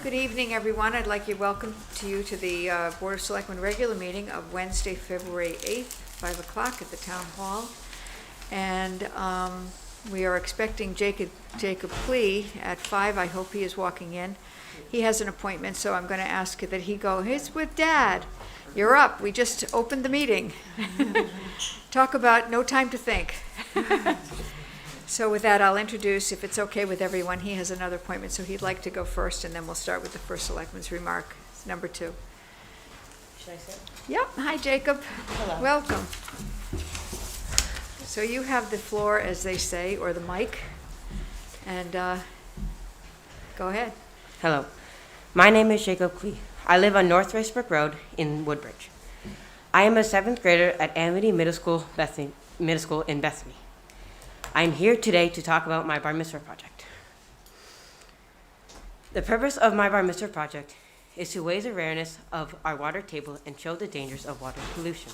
Good evening, everyone. I'd like to welcome you to the Board of Selectmen regular meeting of Wednesday, February 8th, 5 o'clock at the Town Hall. And we are expecting Jacob Klee at 5. I hope he is walking in. He has an appointment, so I'm going to ask that he go. He's with Dad. You're up. We just opened the meeting. Talk about no time to think. So with that, I'll introduce, if it's okay with everyone, he has another appointment, so he'd like to go first, and then we'll start with the first selectman's remark. It's number 2. Should I sit? Yep. Hi, Jacob. Hello. Welcome. So you have the floor, as they say, or the mic, and go ahead. Hello. My name is Jacob Klee. I live on North Racebrook Road in Woodbridge. I am a 7th grader at Amity Middle School in Bethany. I am here today to talk about my Bar Mitzvah project. The purpose of my Bar Mitzvah project is to raise awareness of our water table and show the dangers of water pollution.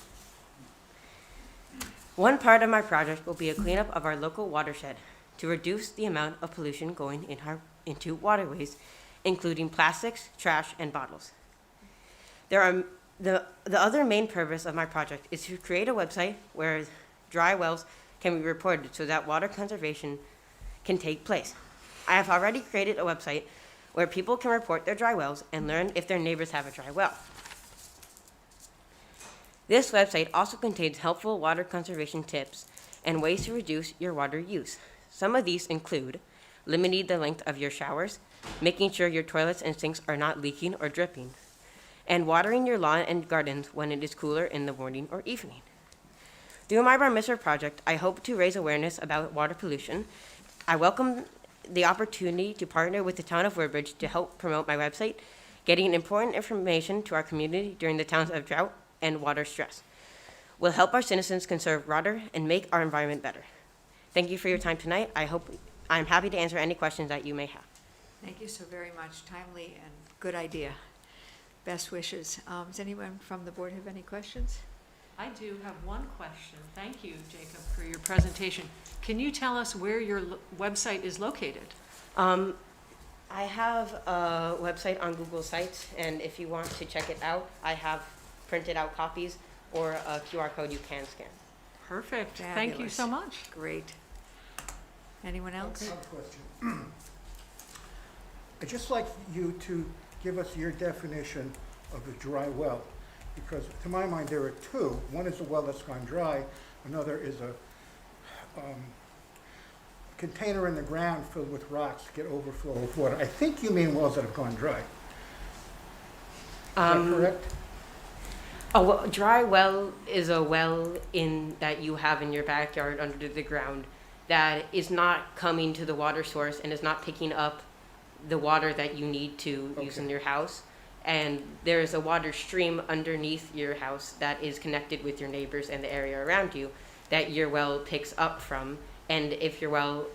One part of my project will be a cleanup of our local watershed to reduce the amount of pollution going into waterways, including plastics, trash, and bottles. The other main purpose of my project is to create a website where dry wells can be reported so that water conservation can take place. I have already created a website where people can report their dry wells and learn if their neighbors have a dry well. This website also contains helpful water conservation tips and ways to reduce your water use. Some of these include limiting the length of your showers, making sure your toilets and sinks are not leaking or dripping, and watering your lawn and gardens when it is cooler in the morning or evening. Through my Bar Mitzvah project, I hope to raise awareness about water pollution. I welcome the opportunity to partner with the town of Woodbridge to help promote my website, getting important information to our community during the times of drought and water stress. Will help our citizens conserve water and make our environment better. Thank you for your time tonight. I'm happy to answer any questions that you may have. Thank you so very much. Timely and good idea. Best wishes. Does anyone from the board have any questions? I do have one question. Thank you, Jacob, for your presentation. Can you tell us where your website is located? I have a website on Google Sites, and if you want to check it out, I have printed out copies or a QR code you can scan. Perfect. Fabulous. Thank you so much. Great. Anyone else? I have a question. I'd just like you to give us your definition of a dry well, because to my mind there are two. One is a well that's gone dry, another is a container in the ground filled with rocks to get overflow of water. I think you mean wells that have gone dry. Is that correct? A dry well is a well that you have in your backyard under the ground that is not coming to the water source and is not picking up the water that you need to use in your house. And there's a water stream underneath your house that is connected with your neighbors and the area around you that your well picks up from. And if your well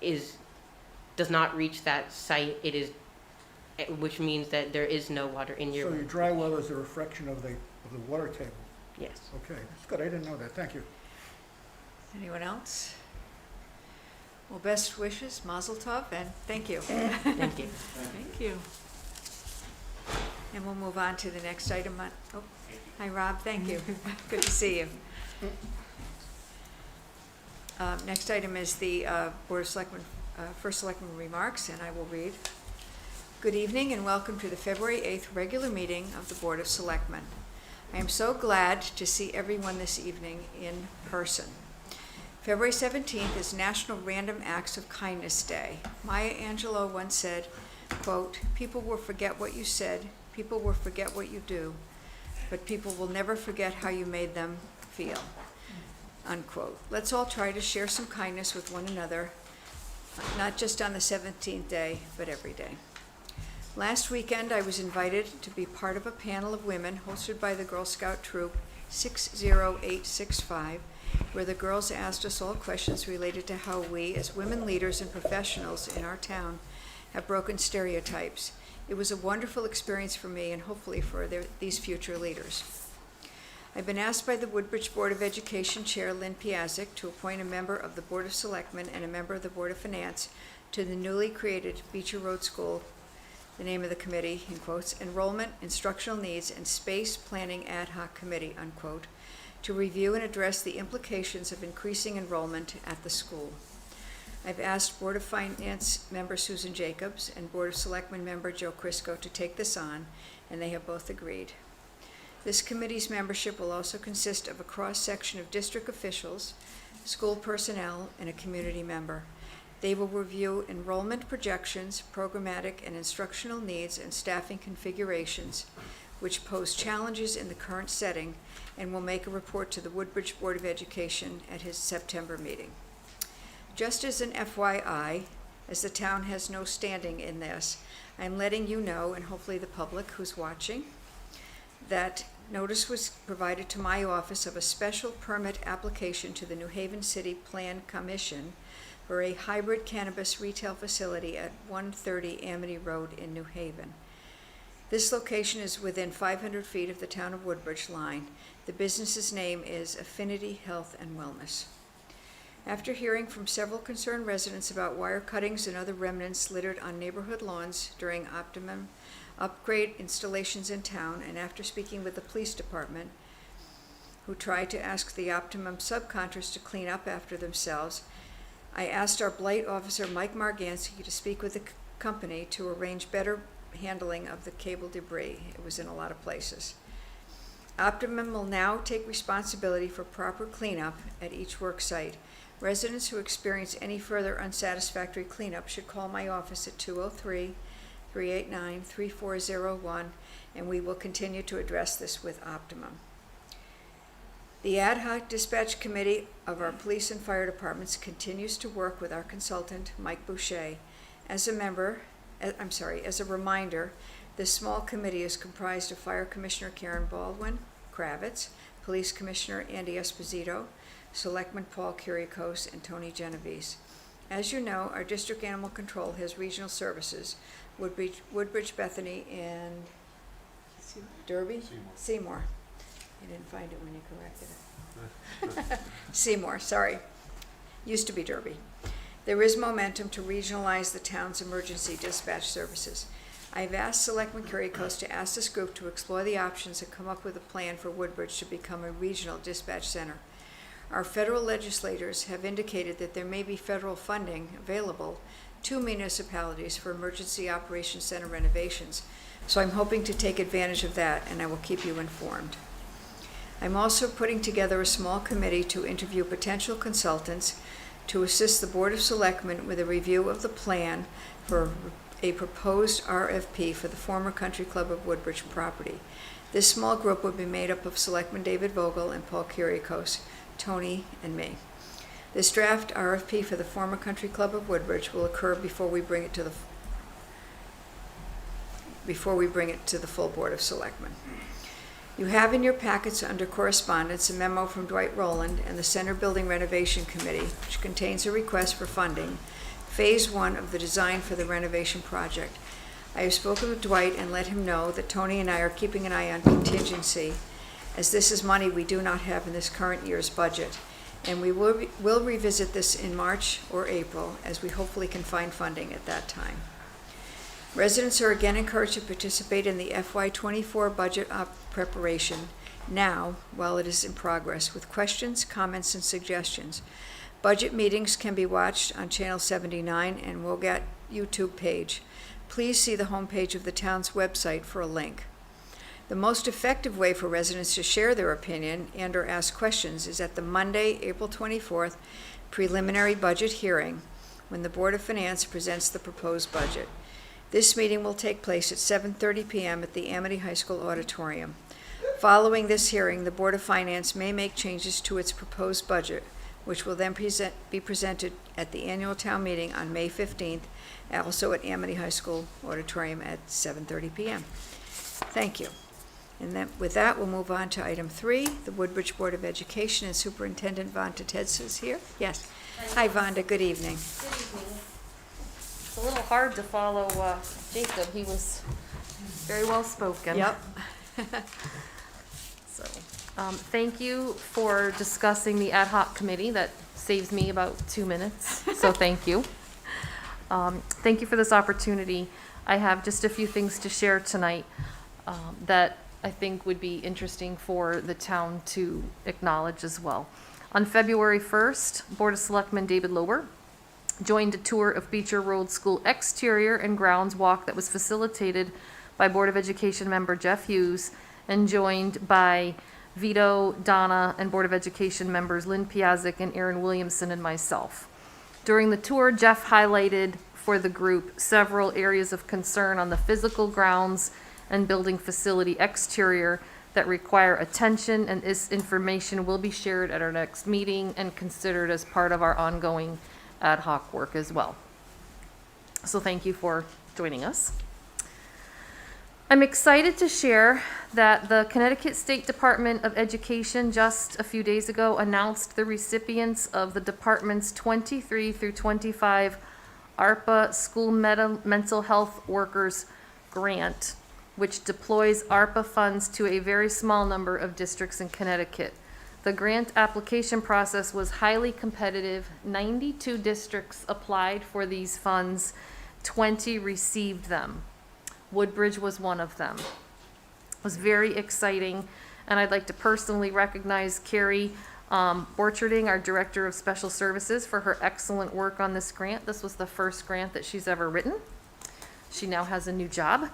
does not reach that site, which means that there is no water in your well. So your dry well is a reflection of the water table. Yes. Okay, that's good. I didn't know that. Thank you. Anyone else? Well, best wishes, Mazel Tov, and thank you. Thank you. Thank you. And we'll move on to the next item. Hi, Rob. Thank you. Good to see you. Next item is the Board of Selectmen, first Selectman remarks, and I will read. Good evening and welcome to the February 8th regular meeting of the Board of Selectmen. I am so glad to see everyone this evening in person. February 17th is National Random Acts of Kindness Day. Maya Angelou once said, quote, "People will forget what you said, people will forget what you do, but people will never forget how you made them feel," unquote. Let's all try to share some kindness with one another, not just on the 17th day, but every day. Last weekend, I was invited to be part of a panel of women hosted by the Girl Scout Troop 60865, where the girls asked us all questions related to how we, as women leaders and professionals in our town, have broken stereotypes. It was a wonderful experience for me and hopefully for these future leaders. I've been asked by the Woodbridge Board of Education Chair Lynn Piasek to appoint a member of the Board of Selectmen and a member of the Board of Finance to the newly created Beecher Road School the name of the committee, in quotes, Enrollment, Instructional Needs, and Space Planning Ad Hoc Committee, unquote, to review and address the implications of increasing enrollment at the school. I've asked Board of Finance member Susan Jacobs and Board of Selectmen member Joe Crisco to take this on, and they have both agreed. This committee's membership will also consist of a cross-section of district officials, school personnel, and a community member. They will review enrollment projections, programmatic and instructional needs, and staffing configurations, which pose challenges in the current setting, and will make a report to the Woodbridge Board of Education at his September meeting. Just as an FYI, as the town has no standing in this, I'm letting you know, and hopefully the public who's watching, that notice was provided to my office of a special permit application to the New Haven City Plan Commission for a hybrid cannabis retail facility at 130 Amity Road in New Haven. This location is within 500 feet of the town of Woodbridge line. The business's name is Affinity Health and Wellness. After hearing from several concerned residents about wire cuttings and other remnants littered on neighborhood lawns during Optimum upgrade installations in town, and after speaking with the police department, who tried to ask the Optimum subcontractors to clean up after themselves, I asked our blight officer, Mike Margansky, to speak with the company to arrange better handling of the cable debris. It was in a lot of places. Optimum will now take responsibility for proper cleanup at each work site. Residents who experience any further unsatisfactory cleanup should call my office at 203-389-3401, and we will continue to address this with Optimum. The Ad Hoc Dispatch Committee of our police and fire departments continues to work with our consultant, Mike Boucher. As a reminder, this small committee is comprised of Fire Commissioner Karen Baldwin-Kravitz, Police Commissioner Andy Esposito, Selectman Paul Kyriakos, and Tony Genovese. As you know, our district animal control has regional services, Woodbridge, Bethany, and Derby? Seymour. You didn't find it when you corrected it. Seymour, sorry. Used to be Derby. There is momentum to regionalize the town's emergency dispatch services. I've asked Selectman Kyriakos to ask this group to explore the options and come up with a plan for Woodbridge to become a regional dispatch center. Our federal legislators have indicated that there may be federal funding available to municipalities for emergency operations center renovations, so I'm hoping to take advantage of that, and I will keep you informed. I'm also putting together a small committee to interview potential consultants to assist the Board of Selectmen with a review of the plan for a proposed RFP for the former Country Club of Woodbridge property. This small group will be made up of Selectman David Vogel and Paul Kyriakos, Tony, and me. This draft RFP for the former Country Club of Woodbridge will occur before we bring it to the full Board of Selectmen. You have in your packets under correspondence a memo from Dwight Rowland and the Center Building Renovation Committee, which contains a request for funding, Phase 1 of the design for the renovation project. I have spoken with Dwight and let him know that Tony and I are keeping an eye on contingency, as this is money we do not have in this current year's budget, and we will revisit this in March or April, as we hopefully can find funding at that time. Residents are again encouraged to participate in the FY24 budget preparation now, while it is in progress, with questions, comments, and suggestions. Budget meetings can be watched on Channel 79 and WOGAT YouTube page. Please see the homepage of the town's website for a link. The most effective way for residents to share their opinion and or ask questions is at the Monday, April 24th preliminary budget hearing, when the Board of Finance presents the proposed budget. This meeting will take place at 7:30 p.m. at the Amity High School auditorium. Following this hearing, the Board of Finance may make changes to its proposed budget, which will then be presented at the annual town meeting on May 15th, also at Amity High School auditorium at 7:30 p.m. Thank you. And then with that, we'll move on to item 3, the Woodbridge Board of Education, and Superintendent Vonda Tedz is here. Yes. Hi, Vonda. Good evening. Good evening. It's a little hard to follow Jacob. He was very well spoken. Yep. So, thank you for discussing the ad hoc committee. That saves me about 2 minutes. So thank you. Thank you for this opportunity. I have just a few things to share tonight that I think would be interesting for the town to acknowledge as well. On February 1st, Board of Selectmen David Lober joined a tour of Beecher Road School exterior and grounds walk that was facilitated by Board of Education member Jeff Hughes and joined by Vito, Donna, and Board of Education members Lynn Piazzik and Aaron Williamson and myself. During the tour, Jeff highlighted for the group several areas of concern on the physical grounds and building facility exterior that require attention, and this information will be shared at our next meeting and considered as part of our ongoing ad hoc work as well. So thank you for joining us. I'm excited to share that the Connecticut State Department of Education just a few days ago announced the recipients of the department's 23 through 25 ARPA School Mental Health Workers Grant, which deploys ARPA funds to a very small number of districts in Connecticut. The grant application process was highly competitive. 92 districts applied for these funds, 20 received them. Woodbridge was one of them. It was very exciting, and I'd like to personally recognize Carrie Borcherding, our Director of Special Services, for her excellent work on this grant. This was the first grant that she's ever written. She now has a new job.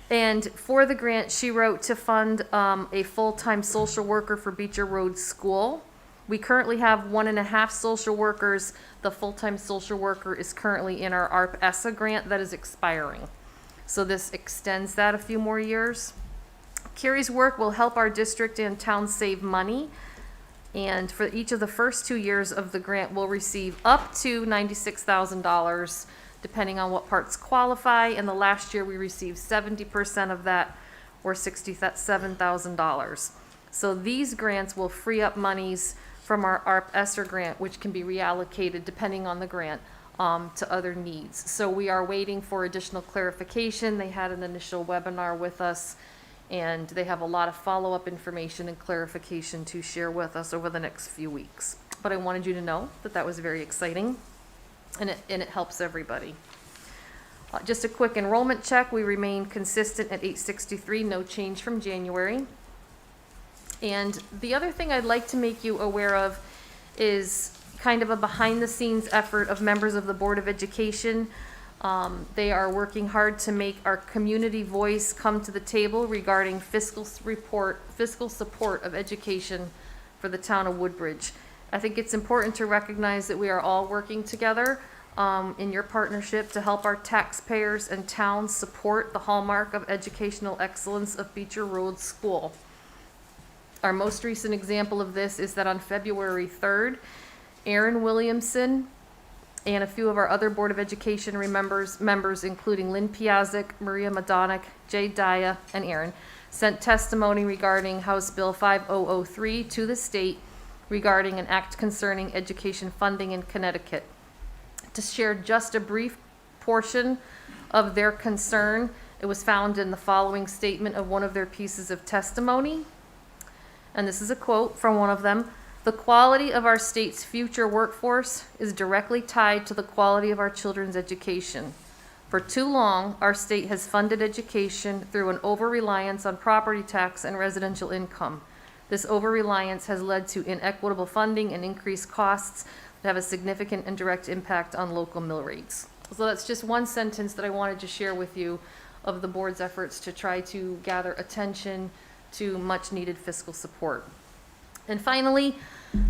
And for the grant, she wrote to fund a full-time social worker for Beecher Road School. We currently have 1.5 social workers. The full-time social worker is currently in our ARP ESSA grant that is expiring. So this extends that a few more years. Carrie's work will help our district and town save money. And for each of the first 2 years of the grant, we'll receive up to $96,000, depending on what parts qualify. And the last year, we received 70% of that, or $67,000. So these grants will free up monies from our ARP ESSER grant, which can be reallocated depending on the grant to other needs. So we are waiting for additional clarification. They had an initial webinar with us, and they have a lot of follow-up information and clarification to share with us over the next few weeks. But I wanted you to know that that was very exciting, and it helps everybody. Just a quick enrollment check. We remain consistent at 863, no change from January. And the other thing I'd like to make you aware of is kind of a behind-the-scenes effort of members of the Board of Education. They are working hard to make our community voice come to the table regarding fiscal support of education for the town of Woodbridge. I think it's important to recognize that we are all working together in your partnership to help our taxpayers and towns support the hallmark of educational excellence of Beecher Road School. Our most recent example of this is that on February 3rd, Aaron Williamson and a few of our other Board of Education members, including Lynn Piazzik, Maria Madonic, Jay Daya, and Aaron, sent testimony regarding House Bill 5003 to the state regarding an act concerning education funding in Connecticut. To share just a brief portion of their concern, it was found in the following statement of one of their pieces of testimony. And this is a quote from one of them. "The quality of our state's future workforce is directly tied to the quality of our children's education. For too long, our state has funded education through an over-reliance on property tax and residential income. This over-reliance has led to inequitable funding and increased costs that have a significant and direct impact on local mill rates." So that's just one sentence that I wanted to share with you of the board's efforts to try to gather attention to much-needed fiscal support. And finally,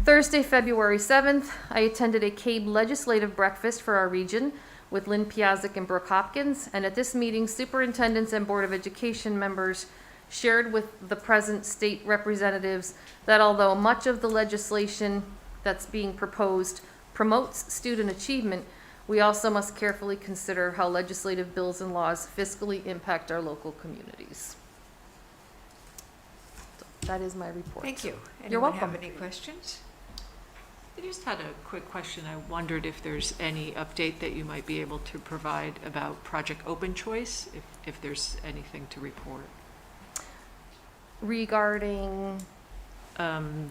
Thursday, February 7th, I attended a CABE legislative breakfast for our region with Lynn Piazzik and Brooke Hopkins, and at this meeting, superintendents and Board of Education members shared with the present state representatives that although much of the legislation that's being proposed promotes student achievement, we also must carefully consider how legislative bills and laws fiscally impact our local communities. That is my report. Thank you. You're Anyone welcome. have any questions? I just had a quick question. I wondered if there's any update that you might be able to provide about Project Open Choice, if there's anything to report. Regarding, the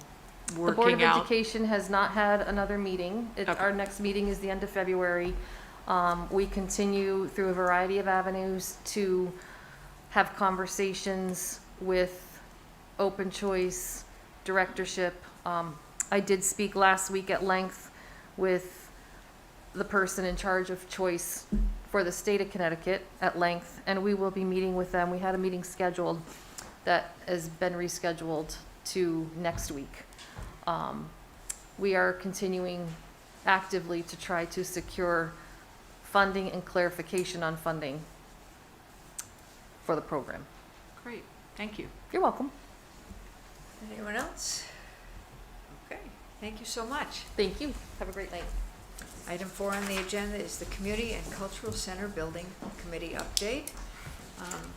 Board of Working out, Education has not had another meeting. Okay. Our next meeting is the end of February. We continue through a variety of avenues to have conversations with Open Choice directorship. I did speak last week at length with the person in charge of choice for the state of Connecticut at length, and we will be meeting with them. We had a meeting scheduled that has been rescheduled to next week. We are continuing actively to try to secure funding and clarification on funding for the program. Great, thank you. You're welcome. Anyone else? Okay, thank you so much. Thank you. Have a great night. Item 4 on the agenda is the Community and Cultural Center Building Committee update.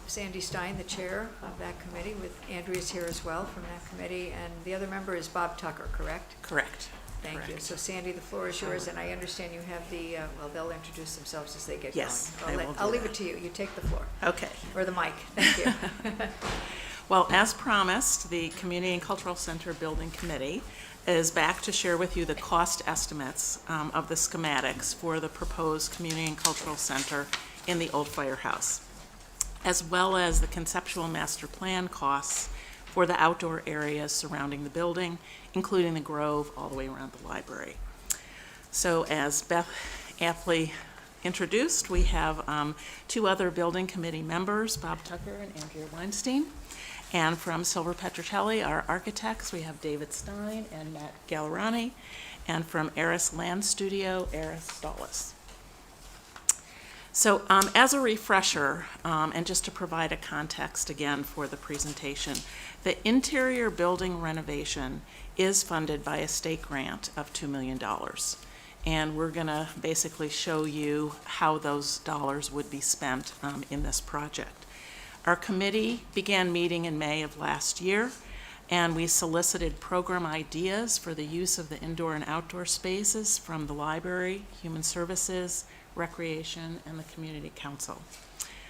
Sandy Stein, the chair of that committee, with Andrea's here as well from that committee, and the other member is Bob Tucker, correct? Correct. Thank you. Correct. So Sandy, the floor is yours, and I understand you have the, well, they'll introduce themselves as they get going. Yes, I will do I'll leave that. it to you. You take the floor, Okay. or the mic. Thank you. Well, as promised, the Community and Cultural Center Building Committee is back to share with you the cost estimates of the schematics for the proposed Community and Cultural Center in the old firehouse, as well as the conceptual master plan costs for the outdoor areas surrounding the building, including the grove all the way around the library. So as Beth aptly introduced, we have 2 other building committee members, Bob Tucker and Andrea Weinstein. And from Silver Petrocelli, our architects, we have David Stein and Matt Gallerani. And from Eris Land Studio, Eris Stollis. So as a refresher, and just to provide a context again for the presentation, the interior building renovation is funded by a state grant of $2 million. And we're going to basically show you how those dollars would be spent in this project. Our committee began meeting in May of last year, and we solicited program ideas for the use of the indoor and outdoor spaces from the library, human services, recreation, and the community council.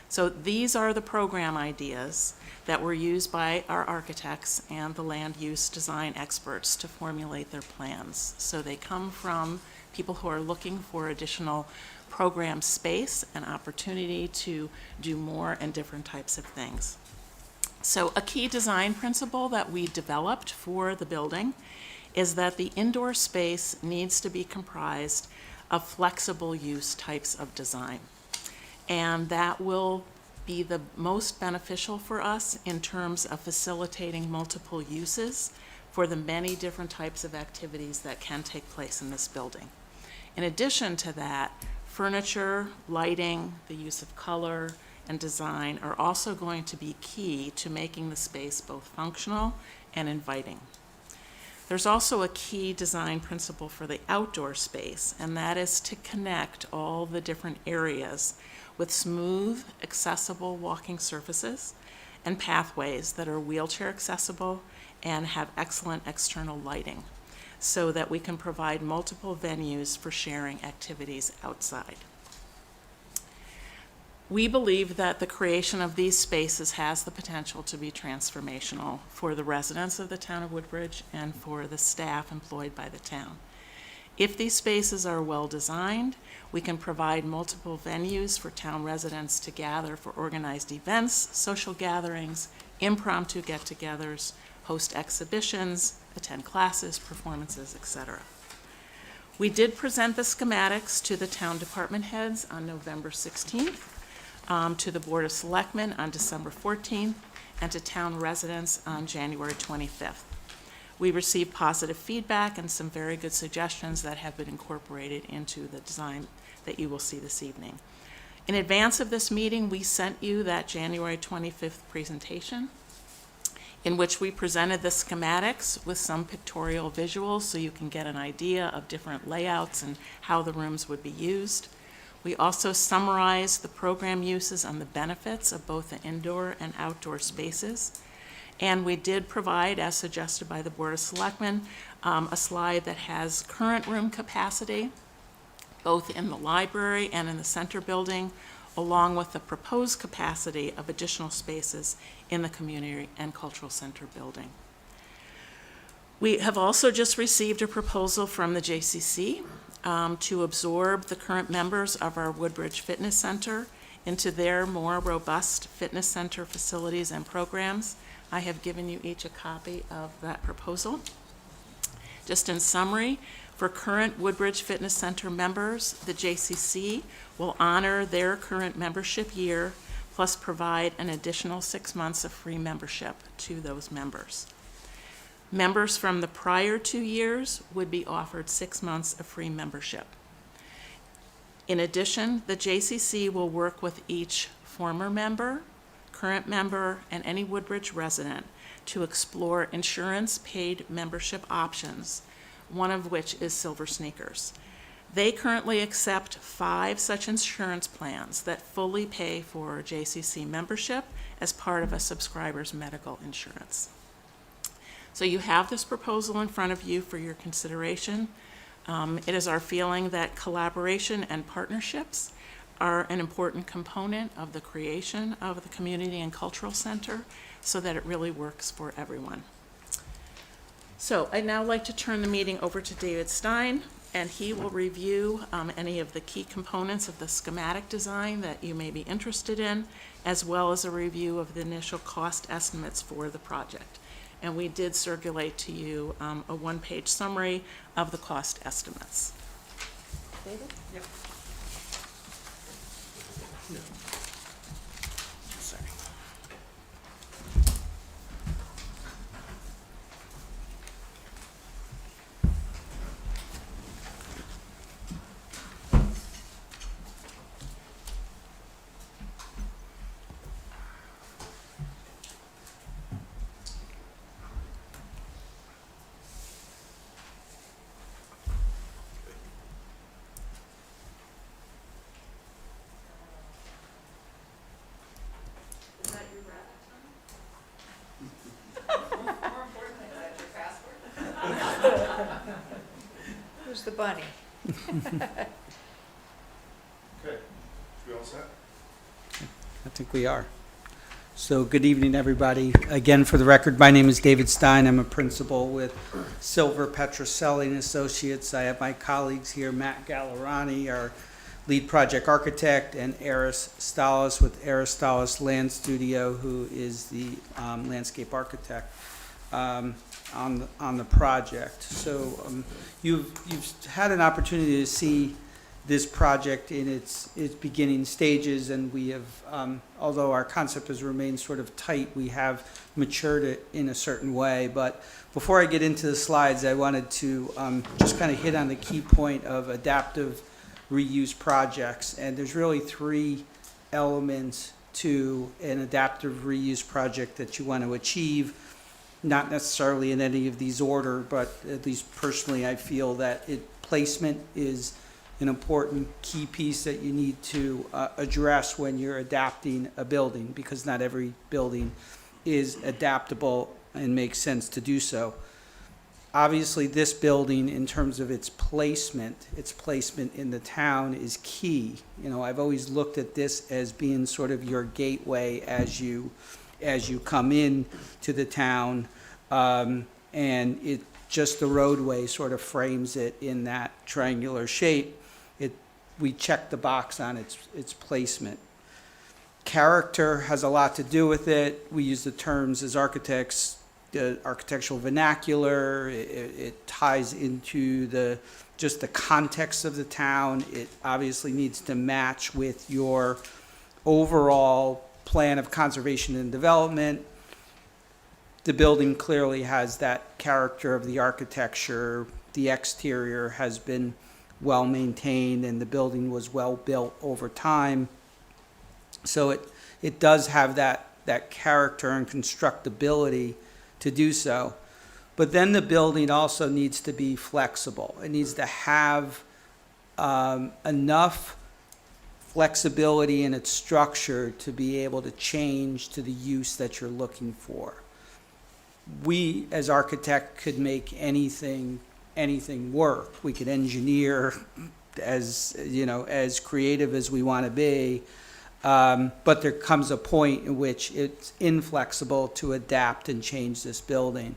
So these are the program ideas that were used by our architects and the land use design experts to formulate their plans. So they come from people who are looking for additional program space and opportunity to do more and different types of things. So a key design principle that we developed for the building is that the indoor space needs to be comprised of flexible use types of design. And that will be the most beneficial for us in terms of facilitating multiple uses for the many different types of activities that can take place in this building. In addition to that, furniture, lighting, the use of color, and design are also going to be key to making the space both functional and inviting. There's also a key design principle for the outdoor space, and that is to connect all the different areas with smooth, accessible walking surfaces and pathways that are wheelchair accessible and have excellent external lighting, so that we can provide multiple venues for sharing activities outside. We believe that the creation of these spaces has the potential to be transformational for the residents of the town of Woodbridge and for the staff employed by the town. If these spaces are well designed, we can provide multiple venues for town residents to gather for organized events, social gatherings, impromptu get-togethers, host exhibitions, attend classes, performances, etc. We did present the schematics to the town department heads on November 16th, to the Board of Selectmen on December 14th, and to town residents on January 25th. We received positive feedback and some very good suggestions that have been incorporated into the design that you will see this evening. In advance of this meeting, we sent you that January 25th presentation, in which we presented the schematics with some pictorial visuals so you can get an idea of different layouts and how the rooms would be used. We also summarized the program uses and the benefits of both the indoor and outdoor spaces. And we did provide, as suggested by the Board of Selectmen, a slide that has current room capacity, both in the library and in the center building, along with the proposed capacity of additional spaces in the Community and Cultural Center building. We have also just received a proposal from the JCC to absorb the current members of our Woodbridge Fitness Center into their more robust fitness center facilities and programs. I have given you each a copy of that proposal. Just in summary, for current Woodbridge Fitness Center members, the JCC will honor their current membership year, plus provide an additional 6 months of free membership to those members. Members from the prior 2 years would be offered 6 months of free membership. In addition, the JCC will work with each former member, current member, and any Woodbridge resident to explore insurance-paid membership options, one of which is Silver Sneakers. They currently accept 5 such insurance plans that fully pay for JCC membership as part of a subscriber's medical insurance. So you have this proposal in front of you for your consideration. It is our feeling that collaboration and partnerships are an important component of the creation of the Community and Cultural Center so that it really works for everyone. So I'd now like to turn the meeting over to David Stein, and he will review any of the key components of the schematic design that you may be interested in, as well as a review of the initial cost estimates for the project. And we did circulate to you a one-page summary of the cost estimates. David? Yep. Sorry. Who's the bunny? Okay, we all set? I think we are. So good evening, everybody. Again, for the record, my name is David Stein. I'm a principal with Silver Petroselli and Associates. I have my colleagues here, Matt Gallerani, our lead project architect, and Eris Stalis with Eris Stalis Land Studio, who is the landscape architect on the project. So you've had an opportunity to see this project in its beginning stages, and we have, although our concept has remained sort of tight, we have matured it in a certain way. But before I get into the slides, I wanted to just kind of hit on the key point of adaptive reuse projects. And there's really 3 elements to an adaptive reuse project that you want to achieve, not necessarily in any of these order, but at least personally I feel that placement is an important key piece that you need to address when you're adapting a building, because not every building is adaptable and makes sense to do so. Obviously, this building, in terms of its placement in the town is key. You know, I've always looked at this as being sort of your gateway as you come in to the town, and it just the roadway sort of frames it in that triangular shape. We check the box on its placement. Character has a lot to do with it. We use the terms as architects, the architectural vernacular. It ties into just the context of the town. It obviously needs to match with your overall plan of conservation and development. The building clearly has that character of the architecture. The exterior has been well maintained, and the building was well built over time. So it does have that character and constructability to do so. But then the building also needs to be flexible. It needs to have enough flexibility in its structure to be able to change to the use that you're looking for. We, as architects, could make anything work. We could engineer as creative as we want to be, but there comes a point in which it's inflexible to adapt and change this building.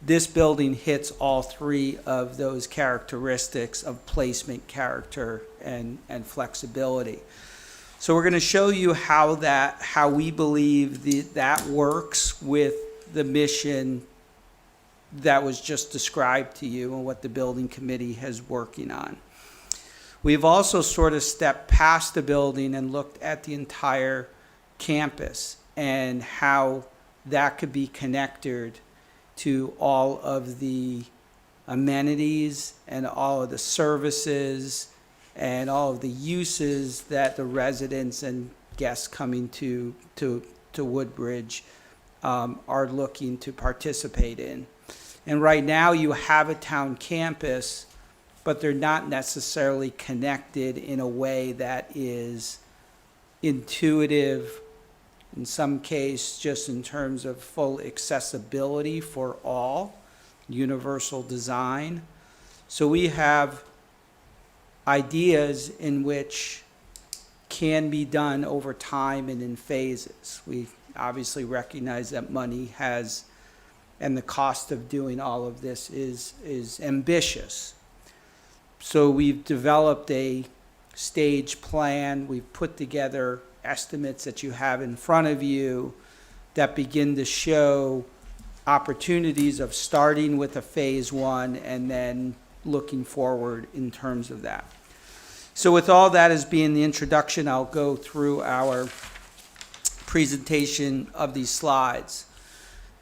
this building hits all three of those characteristics of placement, character, and flexibility. So we're going to show you how we believe that works with the mission that was just described to you and what the building committee has working on. We've also sort of stepped past the building and looked at the entire campus and how that could be connected to all of the amenities and all of the services and all of the uses that the residents and guests coming to Woodbridge are looking to participate in. And right now you have a town campus, but they're not necessarily connected in a way that is intuitive, in some case just in terms of full accessibility for all, universal design. So we have ideas in which can be done over time and in phases. We obviously recognize that money has, and the cost of doing all of this is ambitious. So we've developed a stage plan. We've put together estimates that you have in front of you that begin to show opportunities of starting with a phase one and then looking forward in terms of that. So with all that as being the introduction, I'll go through our presentation of these slides.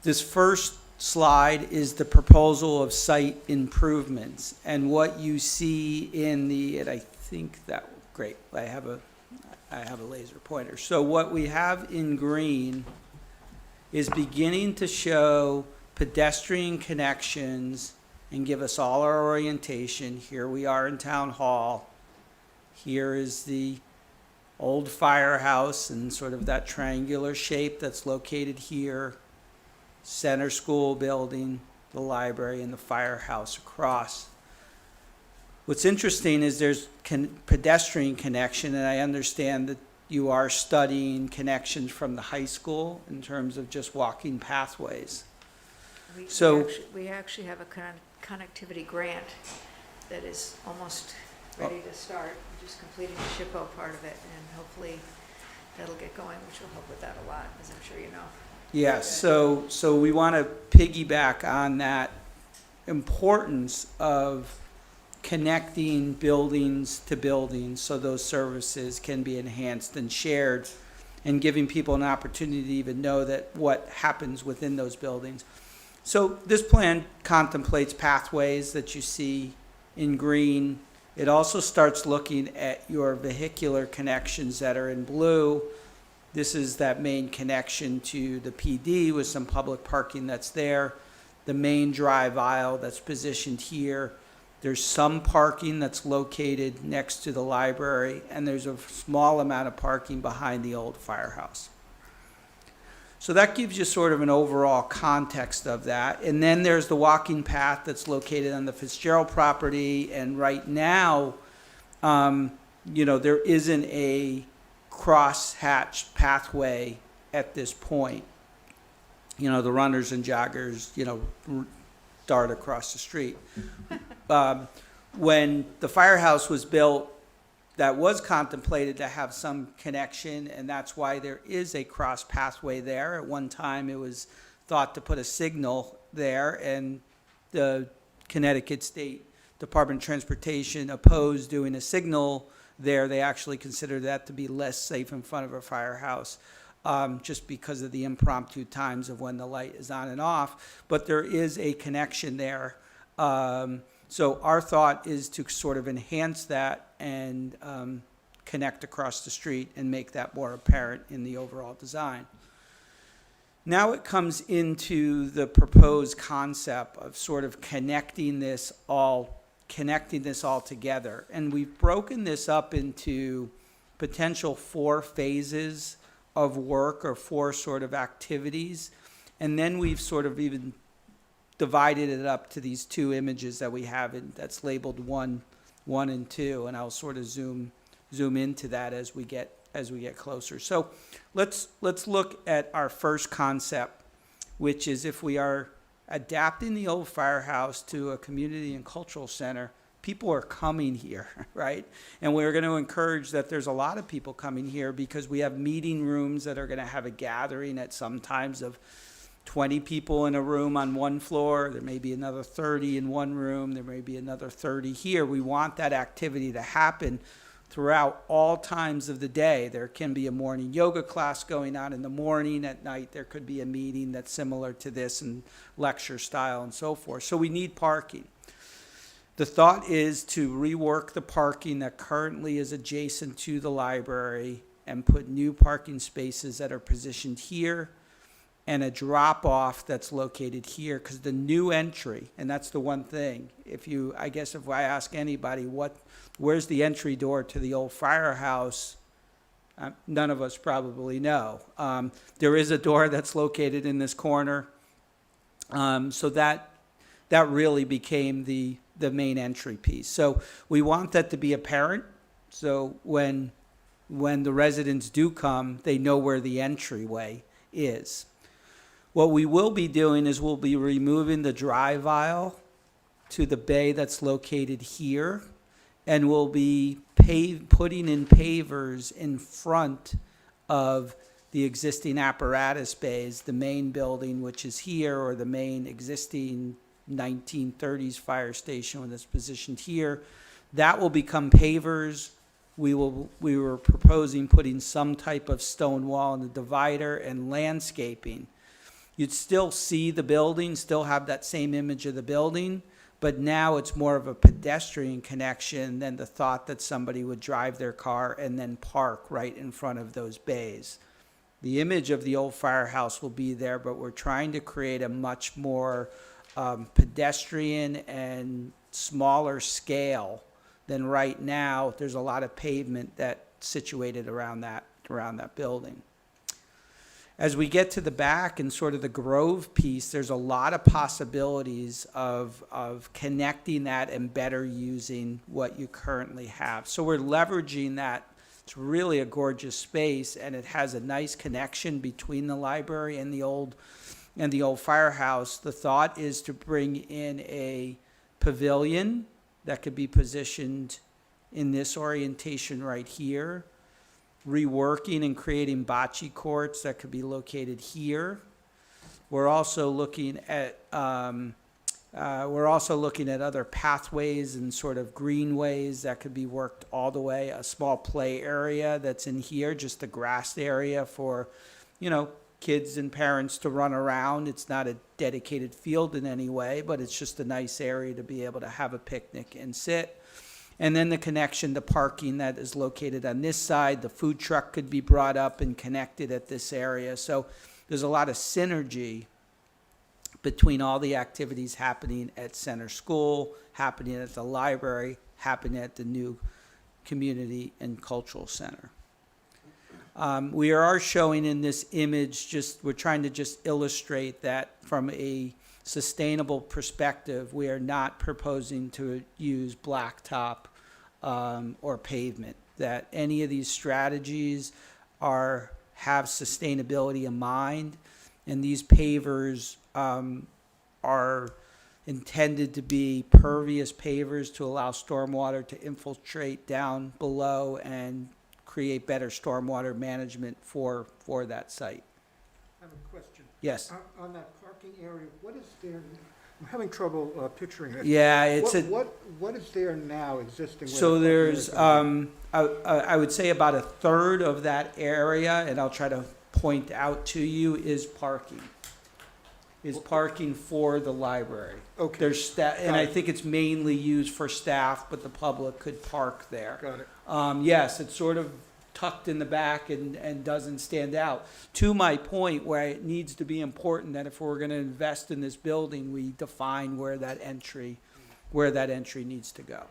This first slide is the proposal of site improvements, and what you see in the, and I think that, great, I have a laser pointer. So what we have in green is beginning to show pedestrian connections and give us all our orientation. Here we are in Town Hall. Here is the old firehouse and sort of that triangular shape that's located here. Center school building, the library, and the firehouse across. What's interesting is there's pedestrian connection, and I understand that you are studying connections from the high school in terms of just walking pathways. We actually have a connectivity grant that is almost ready to start. We're just completing the SHPO part of it, and hopefully that'll get going, which will help with that a lot, as I'm sure you know. Yeah, so we want to piggyback on that importance of connecting buildings to buildings so those services can be enhanced and shared, and giving people an opportunity to even know that what happens within those buildings. So this plan contemplates pathways that you see in green. It also starts looking at your vehicular connections that are in blue. This is that main connection to the PD with some public parking that's there. The main drive aisle that's positioned here. There's some parking that's located next to the library, and there's a small amount of parking behind the old firehouse. So that gives you sort of an overall context of that. And then there's the walking path that's located on the Fitzgerald property, and right now, there isn't a cross-hatched pathway at this point. The runners and joggers, dart across the street. When the firehouse was built, that was contemplated to have some connection, and that's why there is a cross pathway there. At one time, it was thought to put a signal there, and the Connecticut State Department of Transportation opposed doing a signal there. They actually considered that to be less safe in front of a firehouse, just because of the impromptu times of when the light is on and off. But there is a connection there. So our thought is to sort of enhance that and connect across the street and make that more apparent in the overall design. Now it comes into the proposed concept of sort of connecting this all together. And we've broken this up into potential 4 phases of work, or 4 sort of activities. And then we've sort of even divided it up to these 2 images that we have that's labeled 1 and 2. And I'll sort of zoom into that as we get closer. So let's look at our first concept, which is if we are adapting the old firehouse to a community and cultural center, people are coming here, right? And we're going to encourage that there's a lot of people coming here because we have meeting rooms that are going to have a gathering at some times of 20 people in a room on one floor. There may be another 30 in one room. There may be another 30 here. We want that activity to happen throughout all times of the day. There can be a morning yoga class going on in the morning. At night, there could be a meeting that's similar to this in lecture style and so forth. So we need parking. The thought is to rework the parking that currently is adjacent to the library and put new parking spaces that are positioned here and a drop-off that's located here, because the new entry, and that's the one thing, if I ask anybody, where's the entry door to the old firehouse, none of us probably know. There is a door that's located in this corner, so that really became the main entry piece. So we want that to be apparent, so when the residents do come, they know where the entryway is. What we will be doing is we'll be removing the drive aisle to the bay that's located here, and we'll be putting in pavers in front of the existing apparatus bays, the main building, which is here, or the main existing 1930s fire station that's positioned here. That will become pavers. We were proposing putting some type of stone wall in the divider and landscaping. You'd still see the building, still have that same image of the building, but now it's more of a pedestrian connection than the thought that somebody would drive their car and then park right in front of those bays. The image of the old firehouse will be there, but we're trying to create a much more pedestrian and smaller scale than right now. There's a lot of pavement that's situated around that building. As we get to the back and sort of the Grove piece, there's a lot of possibilities of connecting that and better using what you currently have. So we're leveraging that. It's really a gorgeous space, and it has a nice connection between the library and the old firehouse. The thought is to bring in a pavilion that could be positioned in this orientation right here, reworking and creating bocce courts that could be located here. We're also looking at other pathways and sort of greenways that could be worked all the way. A small play area that's in here, just a grassed area for, kids and parents to run around. It's not a dedicated field in any way, but it's just a nice area to be able to have a picnic and sit. And then the connection to parking that is located on this side. The food truck could be brought up and connected at this area. So there's a lot of synergy between all the activities happening at Center School, happening at the library, happening at the new community and cultural center. We are showing in this image, we're trying to just illustrate that from a sustainable perspective, we are not proposing to use blacktop or pavement. That any of these strategies have sustainability in mind, and these pavers are intended to be pervious pavers to allow stormwater to infiltrate down below and create better stormwater management for that site. I have a question. Yes. On that parking area, what is there, I'm having trouble picturing it. Yeah, What is there now existing? where So the there's, parking area I would say about a third of that area, and I'll try to point out to you, is parking. Is parking for the library. Okay. There's and Got I it. think it's mainly used for staff, but the public could park there. Got it. Yes, it's sort of tucked in the back and doesn't stand out. To my point, where it needs to be important that if we're going to invest in this building, we define where that entry needs to go.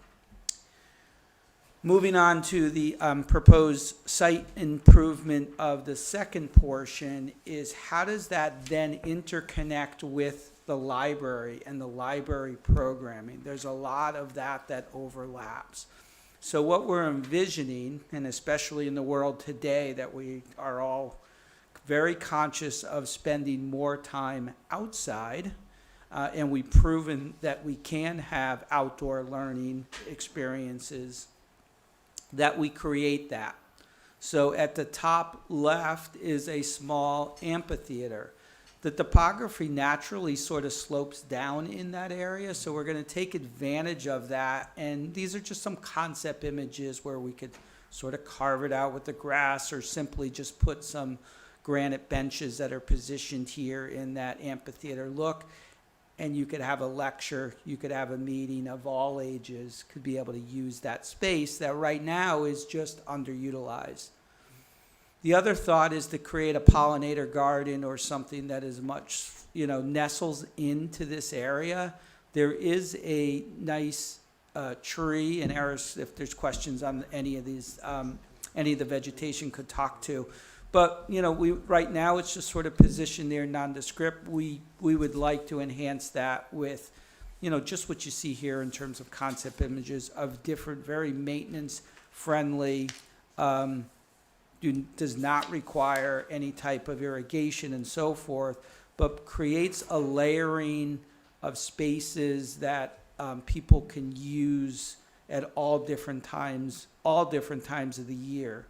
Moving on to the proposed site improvement of the second portion is how does that then interconnect with the library and the library programming? There's a lot of that overlaps. So what we're envisioning, and especially in the world today that we are all very conscious of spending more time outside, And we've proven that we can have outdoor learning experiences, that we create that. So at the top left is a small amphitheater. The topography naturally sort of slopes down in that area, so we're going to take advantage of that. And these are just some concept images where we could sort of carve it out with the grass, or simply just put some granite benches that are positioned here in that amphitheater look. And you could have a lecture, you could have a meeting of all ages, could be able to use that space that right now is just underutilized. The other thought is to create a pollinator garden or something that is much, nestles into this area. There is a nice tree, and Eris, if there's questions on any of these, any of the vegetation could talk to. But, right now it's just sort of positioned there nondescript. We would like to enhance that with, just what you see here in terms of concept images of different, very maintenance-friendly, does not require any type of irrigation and so forth, but creates a layering of spaces that people can use at all different times of the year.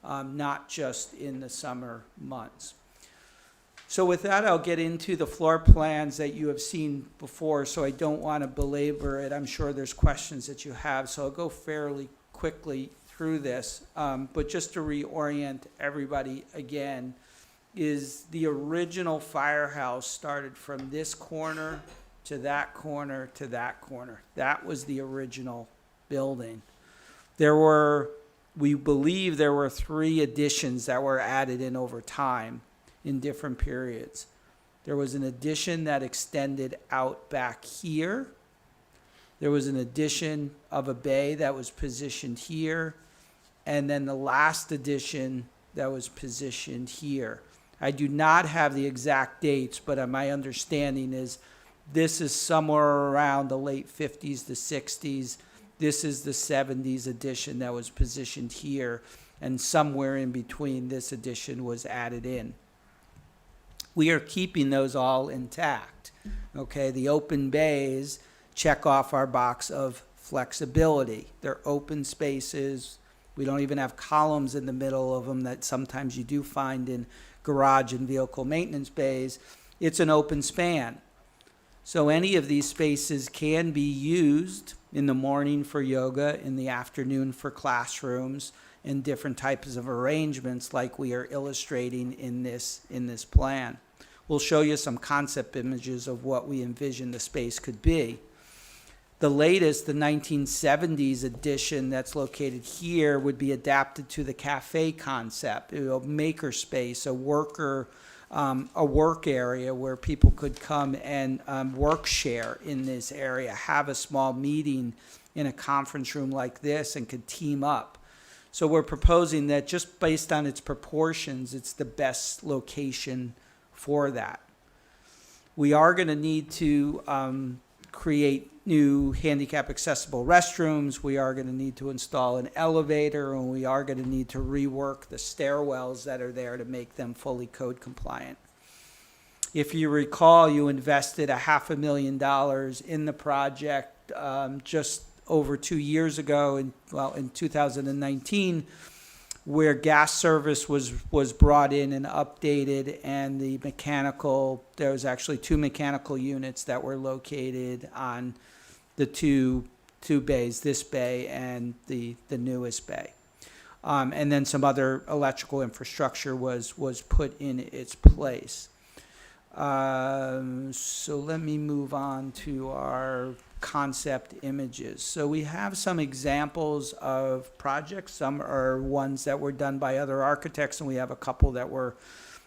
Not just in the summer months. So with that, I'll get into the floor plans that you have seen before, so I don't want to belabor it. I'm sure there's questions that you have, so I'll go fairly quickly through this. But just to reorient everybody again, is the original firehouse started from this corner to that corner to that corner. That was the original building. We believe there were 3 additions that were added in over time in different periods. There was an addition that extended out back here. There was an addition of a bay that was positioned here. And then the last addition that was positioned here. I do not have the exact dates, but my understanding is this is somewhere around the late 50s to 60s. This is the 70s addition that was positioned here, and somewhere in between this addition was added in. We are keeping those all intact. Okay, the open bays check off our box of flexibility. They're open spaces. We don't even have columns in the middle of them that sometimes you do find in garage and vehicle maintenance bays. It's an open span. So any of these spaces can be used in the morning for yoga, in the afternoon for classrooms, and different types of arrangements like we are illustrating in this plan. We'll show you some concept images of what we envision the space could be. The latest, the 1970s edition that's located here, would be adapted to the cafe concept, a maker space, a work area where people could come and work share in this area, have a small meeting in a conference room like this, and could team up. So we're proposing that just based on its proportions, it's the best location for that. We are going to need to create new handicap accessible restrooms. We are going to need to install an elevator, and we are going to need to rework the stairwells that are there to make them fully code compliant. If you recall, you invested $500,000 in the project just over 2 years ago, in 2019, where gas service was brought in and updated, and there was actually 2 mechanical units that were located on the two bays, this bay and the newest bay. And then some other electrical infrastructure was put in its place. So let me move on to our concept images. So we have some examples of projects. Some are ones that were done by other architects, and we have a couple that were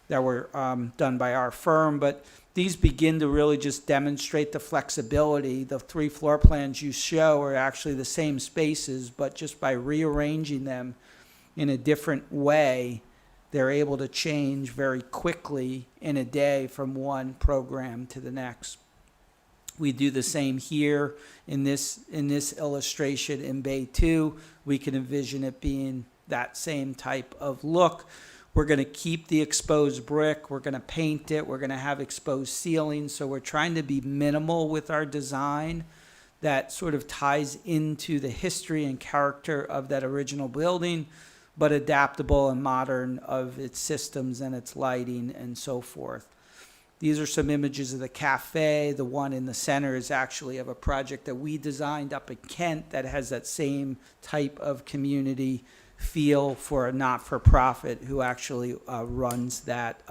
done by our firm. But these begin to really just demonstrate the flexibility. The 3 floor plans you show are actually the same spaces, but just by rearranging them in a different way, they're able to change very quickly in a day from one program to the next. We do the same here in this illustration in Bay 2. We can envision it being that same type of look. We're going to keep the exposed brick. We're going to paint it. We're going to have exposed ceilings. So we're trying to be minimal with our design that sort of ties into the history and character of that original building, but adaptable and modern of its systems and its lighting and so forth. These are some images of the cafe. The one in the center is actually of a project that we designed up in Kent that has that same type of community feel for a not-for-profit who actually runs that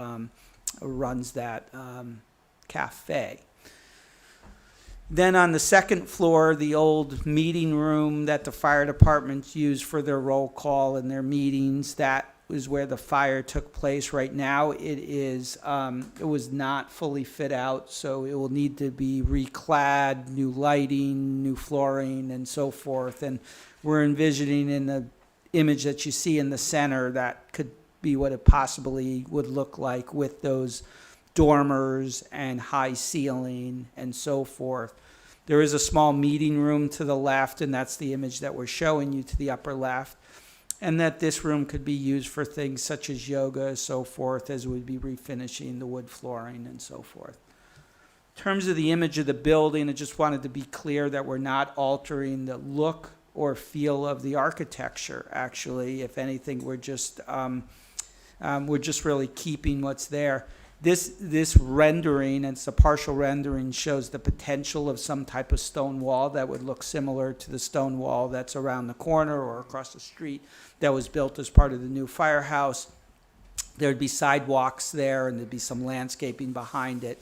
cafe. Then on the second floor, the old meeting room that the fire departments use for their roll call and their meetings, that is where the fire took place. Right now, it was not fully fit out, so it will need to be reclad, new lighting, new flooring, and so forth. And we're envisioning in the image that you see in the center that could be what it possibly would look like with those dormers and high ceiling and so forth. There is a small meeting room to the left, and that's the image that we're showing you to the upper left. And that this room could be used for things such as yoga and so forth, as we'd be refinishing the wood flooring and so forth. In terms of the image of the building, I just wanted to be clear that we're not altering the look or feel of the architecture. Actually, if anything, we're just really keeping what's there. This rendering, and it's a partial rendering, shows the potential of some type of stone wall that would look similar to the stone wall that's around the corner or across the street that was built as part of the new firehouse. There'd be sidewalks there, and there'd be some landscaping behind it.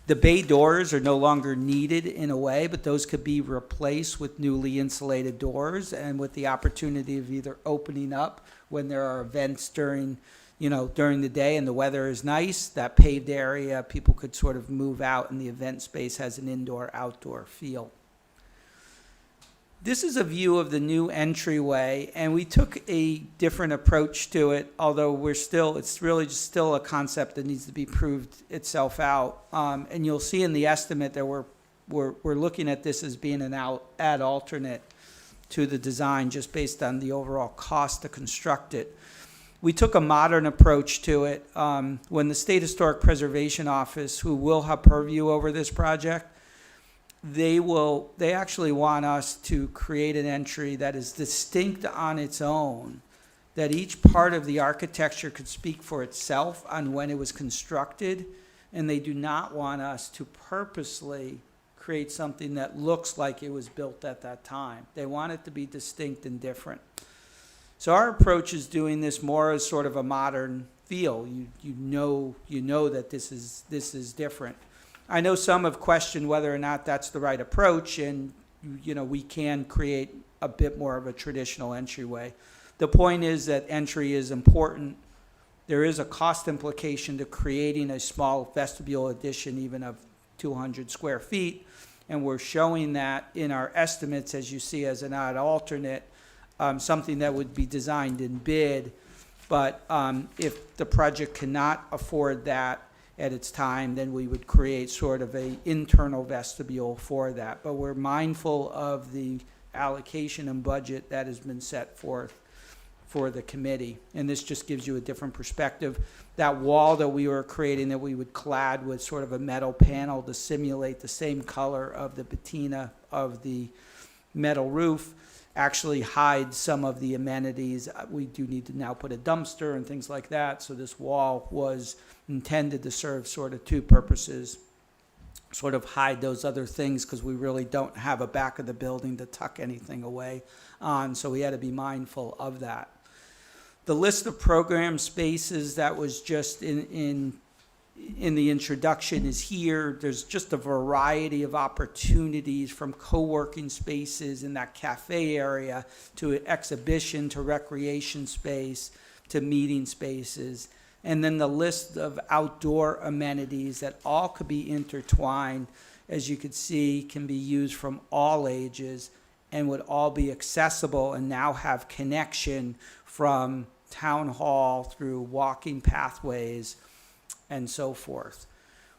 The bay doors are no longer needed in a way, but those could be replaced with newly insulated doors, and with the opportunity of either opening up when there are events during the day and the weather is nice, that paved area, people could sort of move out, and the event space has an indoor-outdoor feel. This is a view of the new entryway, and we took a different approach to it, although it's really just still a concept that needs to be proved itself out. And you'll see in the estimate that we're looking at this as being an add alternate to the design, just based on the overall cost to construct it. We took a modern approach to it. When the State Historic Preservation Office, who will have purview over this project, they actually want us to create an entry that is distinct on its own, that each part of the architecture could speak for itself on when it was constructed, and they do not want us to purposely create something that looks like it was built at that time. They want it to be distinct and different. So our approach is doing this more as sort of a modern feel. You know that this is different. I know some have questioned whether or not that's the right approach, and we can create a bit more of a traditional entryway. The point is that entry is important. There is a cost implication to creating a small vestibule addition, even of 200 square feet, and we're showing that in our estimates, as you see, as an odd alternate. Something that would be designed in bid, but if the project cannot afford that at its time, then we would create sort of an internal vestibule for that. But we're mindful of the allocation and budget that has been set forth for the committee, and this just gives you a different perspective. That wall that we were creating, that we would clad with sort of a metal panel to simulate the same color of the patina of the metal roof, actually hide some of the amenities. We do need to now put a dumpster and things like that, so this wall was intended to serve sort of two purposes, sort of hide those other things, because we really don't have a back of the building to tuck anything away on, so we had to be mindful of that. The list of program spaces that was just in the introduction is here. There's just a variety of opportunities, from co-working spaces in that cafe area to exhibition to recreation space to meeting spaces. And then the list of outdoor amenities that all could be intertwined, as you could see, can be used from all ages and would all be accessible and now have connection from town hall through walking pathways and so forth.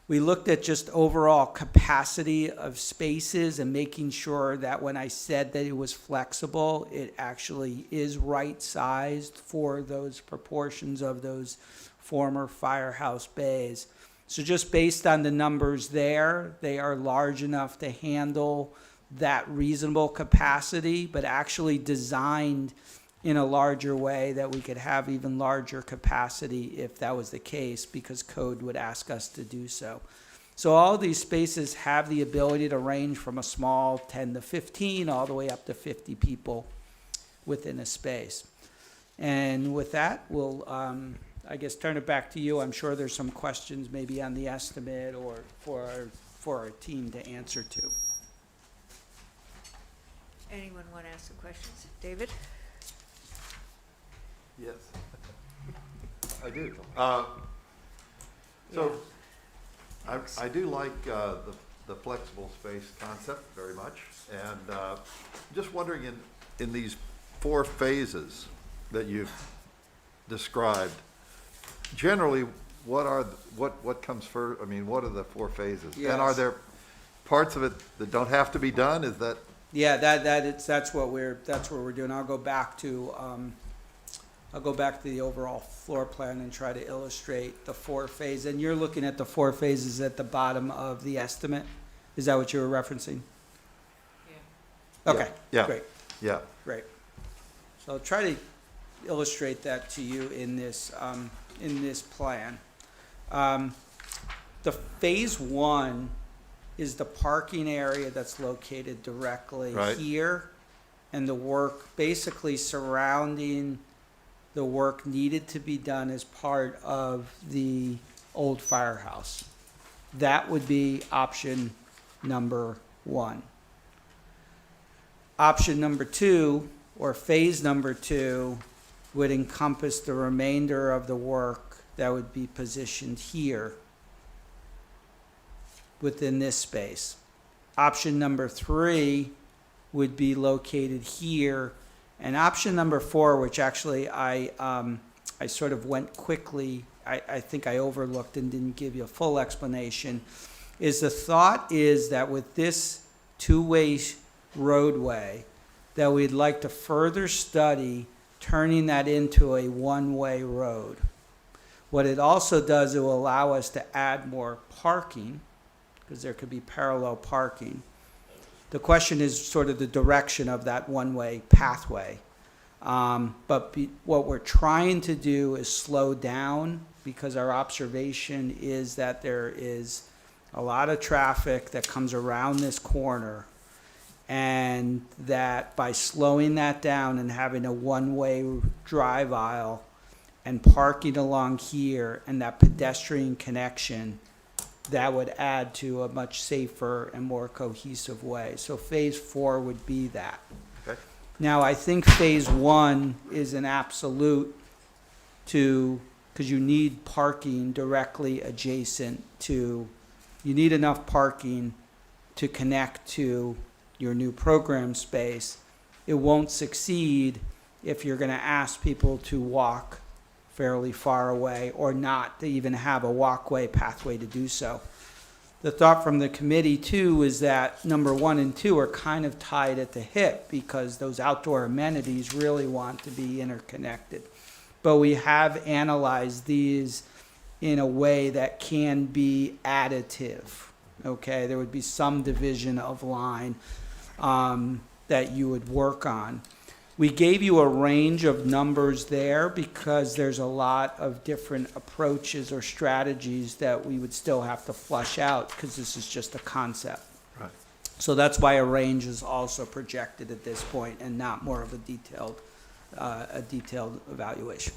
We looked at just overall capacity of spaces and making sure that when I said that it was flexible, it actually is right-sized for those proportions of those former firehouse bays. So just based on the numbers there, they are large enough to handle that reasonable capacity, but actually designed in a larger way that we could have even larger capacity if that was the case, because code would ask us to do so. So all these spaces have the ability to range from a small 10 to 15 all the way up to 50 people within a space. And with that, we'll, I guess, turn it back to you. I'm sure there's some questions maybe on the estimate or for our team to answer to. Anyone want to ask some questions? David? Yes. I do. So, I do like the flexible space concept very much, and just wondering in these 4 phases that you've described, generally, what comes first? I mean, what are the 4 phases? Yes. And are there parts of it that don't have to be done? Is that? Yeah, that's what we're doing. I'll go back to the overall floor plan and try to illustrate the 4 phases. And you're looking at the 4 phases at the bottom of the estimate? Is that what you were referencing? Yeah. Okay, Yeah. great, Yeah. great. So I'll try to illustrate that to you in this plan. The phase 1 is the parking area that's located directly Right. here, and the work basically surrounding the work needed to be done as part of the old firehouse. That would be option number 1. Option number 2, or phase number 2, would encompass the remainder of the work that would be positioned here within this space. Option number 3 would be located here. And option number 4, which actually I sort of went quickly, I think I overlooked and didn't give you a full explanation, is the thought is that with this 2-way roadway, that we'd like to further study turning that into a 1-way road. What it also does, it will allow us to add more parking, because there could be parallel parking. The question is sort of the direction of that 1-way pathway. What we're trying to do is slow down, because our observation is that there is a lot of traffic that comes around this corner, and that by slowing that down and having a 1-way drive aisle and parking along here and that pedestrian connection, that would add to a much safer and more cohesive way. So phase 4 would be that. Okay. Now, I think phase 1 is an absolute because you need parking directly adjacent to, you need enough parking to connect to your new program space. It won't succeed if you're going to ask people to walk fairly far away or not to even have a walkway pathway to do so. The thought from the committee too is that number 1 and 2 are kind of tied at the hip, because those outdoor amenities really want to be interconnected. But we have analyzed these in a way that can be additive. Okay, there would be some division of line that you would work on. We gave you a range of numbers there because there's a lot of different approaches or strategies that we would still have to flush out, because this is just a concept. Right. So that's why a range is also projected at this point and not more of a detailed evaluation.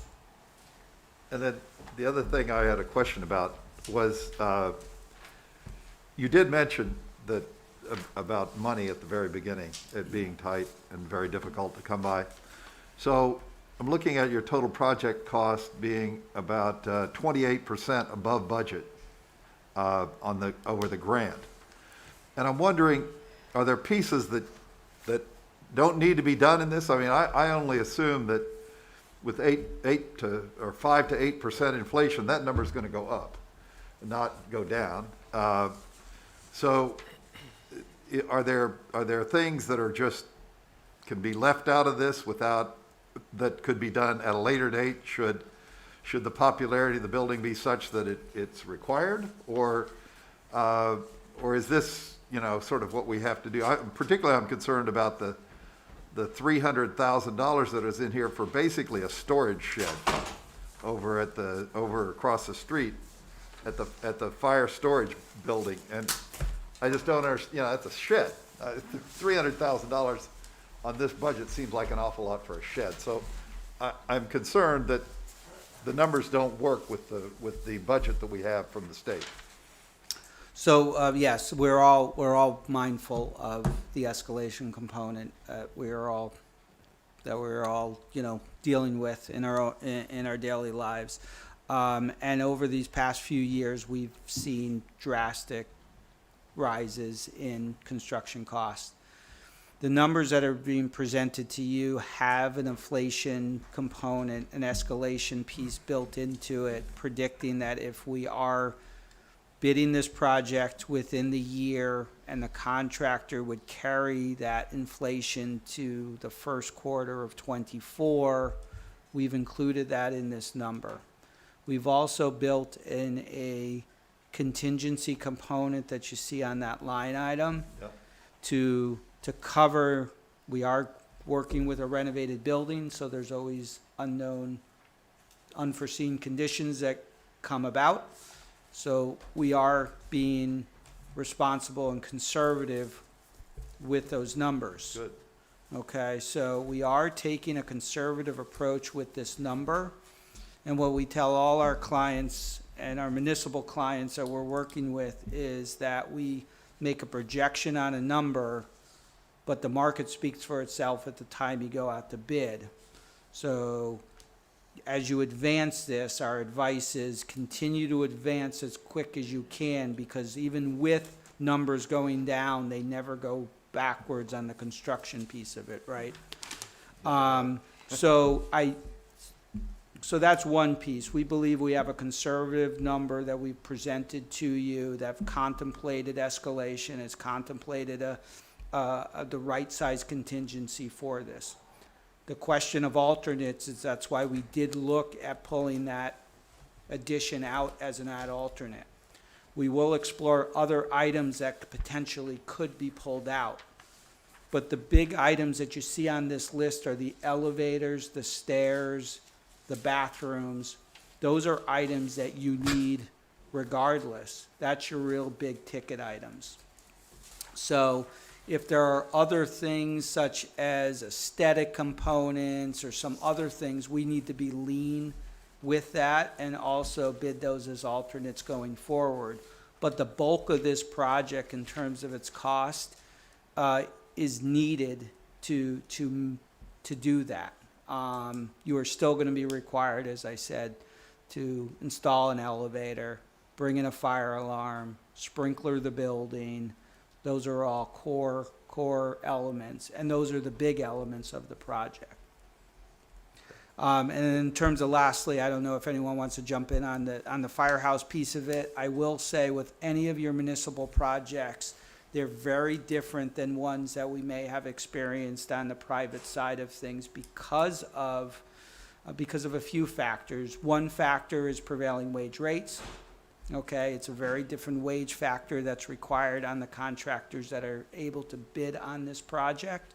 And then the other thing I had a question about was, you did mention that about money at the very beginning, it being tight and very difficult to come by. So I'm looking at your total project cost being about 28% above budget over the grant. And I'm wondering, are there pieces that don't need to be done in this? I mean, I only assume that with 5 to 8% inflation, that number is going to go up and not go down. So are there things that are just, can be left out of this without, that could be done at a later date? Should the popularity of the building be such that it's required? Or is this, sort of what we have to do? Particularly, I'm concerned about the $300,000 that is in here for basically a storage shed over across the street at the fire storage building. And I just don't understand, it's a shed. $300,000 on this budget seems like an awful lot for a shed. So I'm concerned that the numbers don't work with the budget that we have from the state. So, yes, we're all mindful of the escalation component. We're all dealing with in our daily lives. And over these past few years, we've seen drastic rises in construction costs. The numbers that are being presented to you have an inflation component, an escalation piece built into it, predicting that if we are bidding this project within the year and the contractor would carry that inflation to the first quarter of '24, we've included that in this number. We've also built in a contingency component that you see on that line item. Yep. to cover. We are working with a renovated building, so there's always unforeseen conditions that come about. So we are being responsible and conservative with those numbers. Good. Okay, so we are taking a conservative approach with this number. And what we tell all our clients and our municipal clients that we're working with is that we make a projection on a number, but the market speaks for itself at the time you go out to bid. So as you advance this, our advice is continue to advance as quick as you can, because even with numbers going down, they never go backwards on the construction piece of it, right? So that's one piece. We believe we have a conservative number that we've presented to you that contemplated escalation, has contemplated the right size contingency for this. The question of alternates is that's why we did look at pulling that addition out as an ad alternate. We will explore other items that potentially could be pulled out. But the big items that you see on this list are the elevators, the stairs, the bathrooms. Those are items that you need regardless. That's your real big ticket items. So if there are other things such as aesthetic components or some other things, we need to be lean with that and also bid those as alternates going forward. But the bulk of this project in terms of its cost is needed to do that. You are still going to be required, as I said, to install an elevator, bring in a fire alarm, sprinkler the building. Those are all core elements, and those are the big elements of the project. And in terms of lastly, I don't know if anyone wants to jump in on the firehouse piece of it. I will say with any of your municipal projects, they're very different than ones that we may have experienced on the private side of things because of a few factors. One factor is prevailing wage rates. Okay, it's a very different wage factor that's required on the contractors that are able to bid on this project.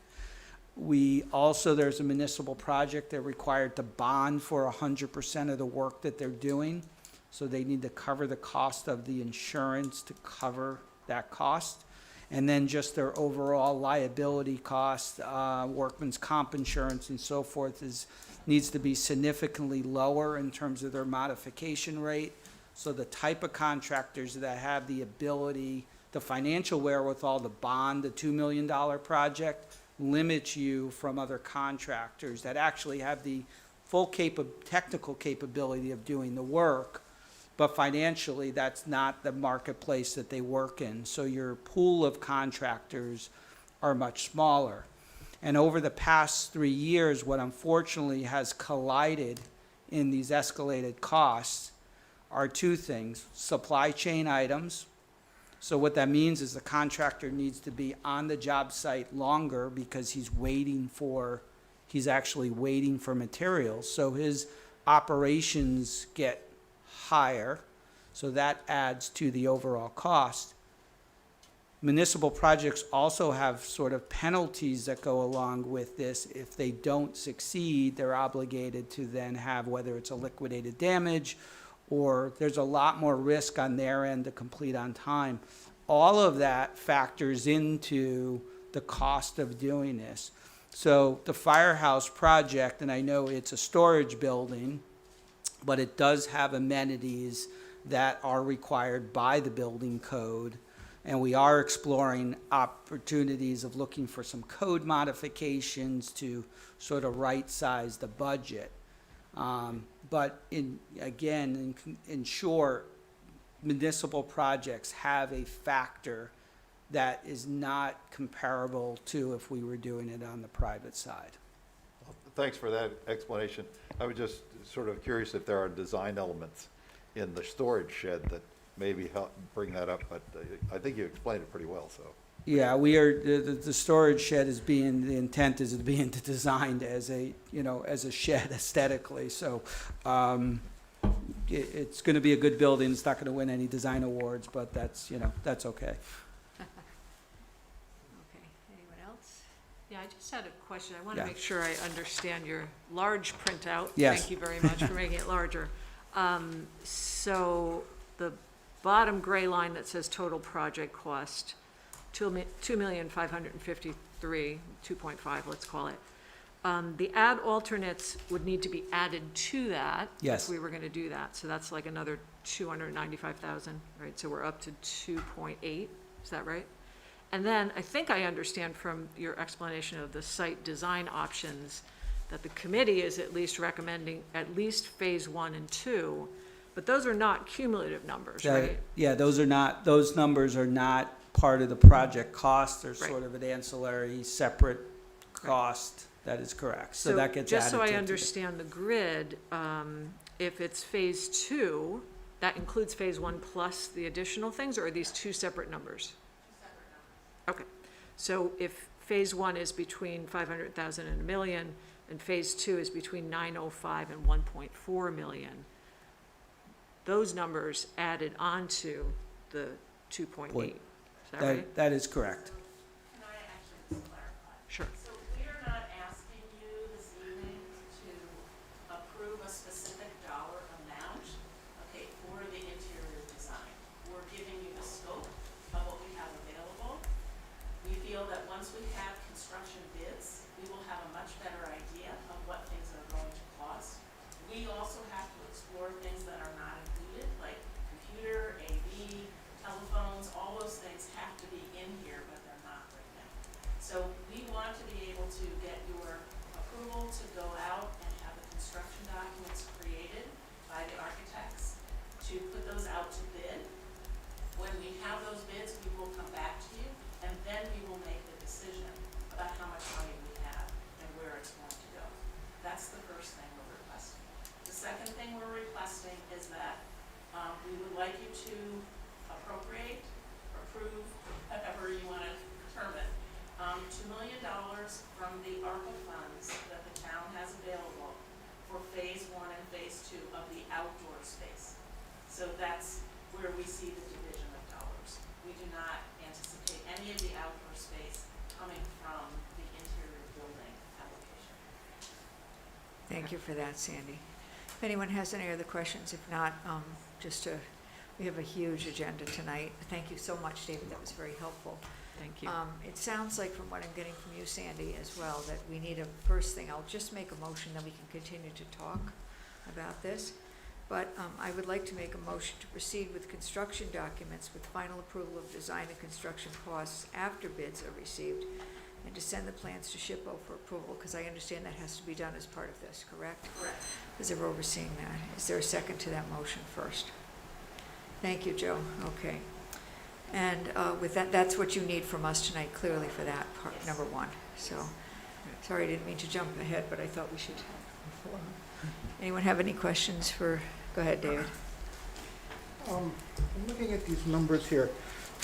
There's a municipal project they're required to bond for 100% of the work that they're doing. So they need to cover the cost of the insurance to cover that cost. And then just their overall liability cost, workman's comp insurance and so forth needs to be significantly lower in terms of their modification rate. So the type of contractors that have the ability, the financial wherewithal to bond the $2 million project limits you from other contractors that actually have the full technical capability of doing the work, but financially that's not the marketplace that they work in. So your pool of contractors are much smaller. And over the past 3 years, what unfortunately has collided in these escalated costs are two things: supply chain items So what that means is the contractor needs to be on the job site longer because he's actually waiting for materials. So his operations get higher, so that adds to the overall cost. Municipal projects also have sort of penalties that go along with this. If they don't succeed, they're obligated to then have, whether it's a liquidated damage, or there's a lot more risk on their end to complete on time. All of that factors into the cost of doing this. So the firehouse project, and I know it's a storage building, but it does have amenities that are required by the building code. And we are exploring opportunities of looking for some code modifications to sort of right-size the budget. But in short, municipal projects have a factor that is not comparable to if we were doing it on the private side. Thanks for that explanation. I was just sort of curious if there are design elements in the storage shed that maybe help bring that up, but I think you explained it pretty well, so. Yeah, the storage shed the intent is being designed as a shed aesthetically, so, it's gonna be a good building, it's not gonna win any design awards, but that's okay. Okay, anyone else? Yeah, I just had a question. I want Yeah. to make sure I understand your large printout. Yes. Thank you very much for making it larger. So the bottom gray line that says total project cost, 2,553,000, 2.5, let's call it. The add alternates would need to be added to that. Yes. If we were going to do that. So that's like another 295,000, right? So we're up to 2.8, is that right? And then I think I understand from your explanation of the site design options that the committee is at least recommending at least phase 1 and 2, but those are not cumulative numbers, right? Yeah, those numbers are not part of the project cost, they're Right. sort of an ancillary, separate cost. That is correct. So that gets added Just so I to- understand the grid, if it's phase 2, that includes phase 1 plus the additional things, or are these two separate numbers? Okay, so if phase 1 is between 500,000 and $1 million, and phase 2 is between 905 and 1.4 million, those numbers added onto the 2.8, is that right? That is correct. Can I actually just clarify? Sure. So we are not asking you this evening to approve a specific dollar amount, okay, for the interior design. We're giving you the scope of what we have available. We feel that once we have construction bids, we will have a much better idea of what things are going to cost. We also have to explore things that are not included, like computer, AV, telephones, all those things have to be in here, but they're not right now. So we want to be able to get your approval to go out and have the construction documents created by the architects, to put those out to bid. When we have those bids, we will come back to you, and then we will make the decision about how much money we have and where it's going to go. That's the first thing we're requesting. The second thing we're requesting is that we would like you to appropriate, approve, however you want to term it, $2 million from the ARPA funds that the town has available for phase 1 and phase 2 of the outdoor space. So that's where we see the division of dollars. We do not anticipate any of the outdoor space coming from the interior building application. Thank you for that, Sandy. If anyone has any other questions, if not, we have a huge agenda tonight. Thank you so much, David, that was very helpful. Thank you. It sounds like from what I'm getting from you, Sandy, as well, that we need a first thing, I'll just make a motion, then we can continue to talk about this. But I would like to make a motion to proceed with construction documents with final approval of design and construction costs after bids are received, and to send the plans to SHPO for approval, because I understand that has to be done as part of this, correct? Correct. Because they're overseeing that. Is there a second to that motion first? Thank you, Joe. Okay. And with that, that's what you need from us tonight, clearly, for that part, Yes. number one. So, sorry, I didn't mean to jump ahead, but I thought we should. Anyone have any questions for, go ahead, David. I'm looking at these numbers here.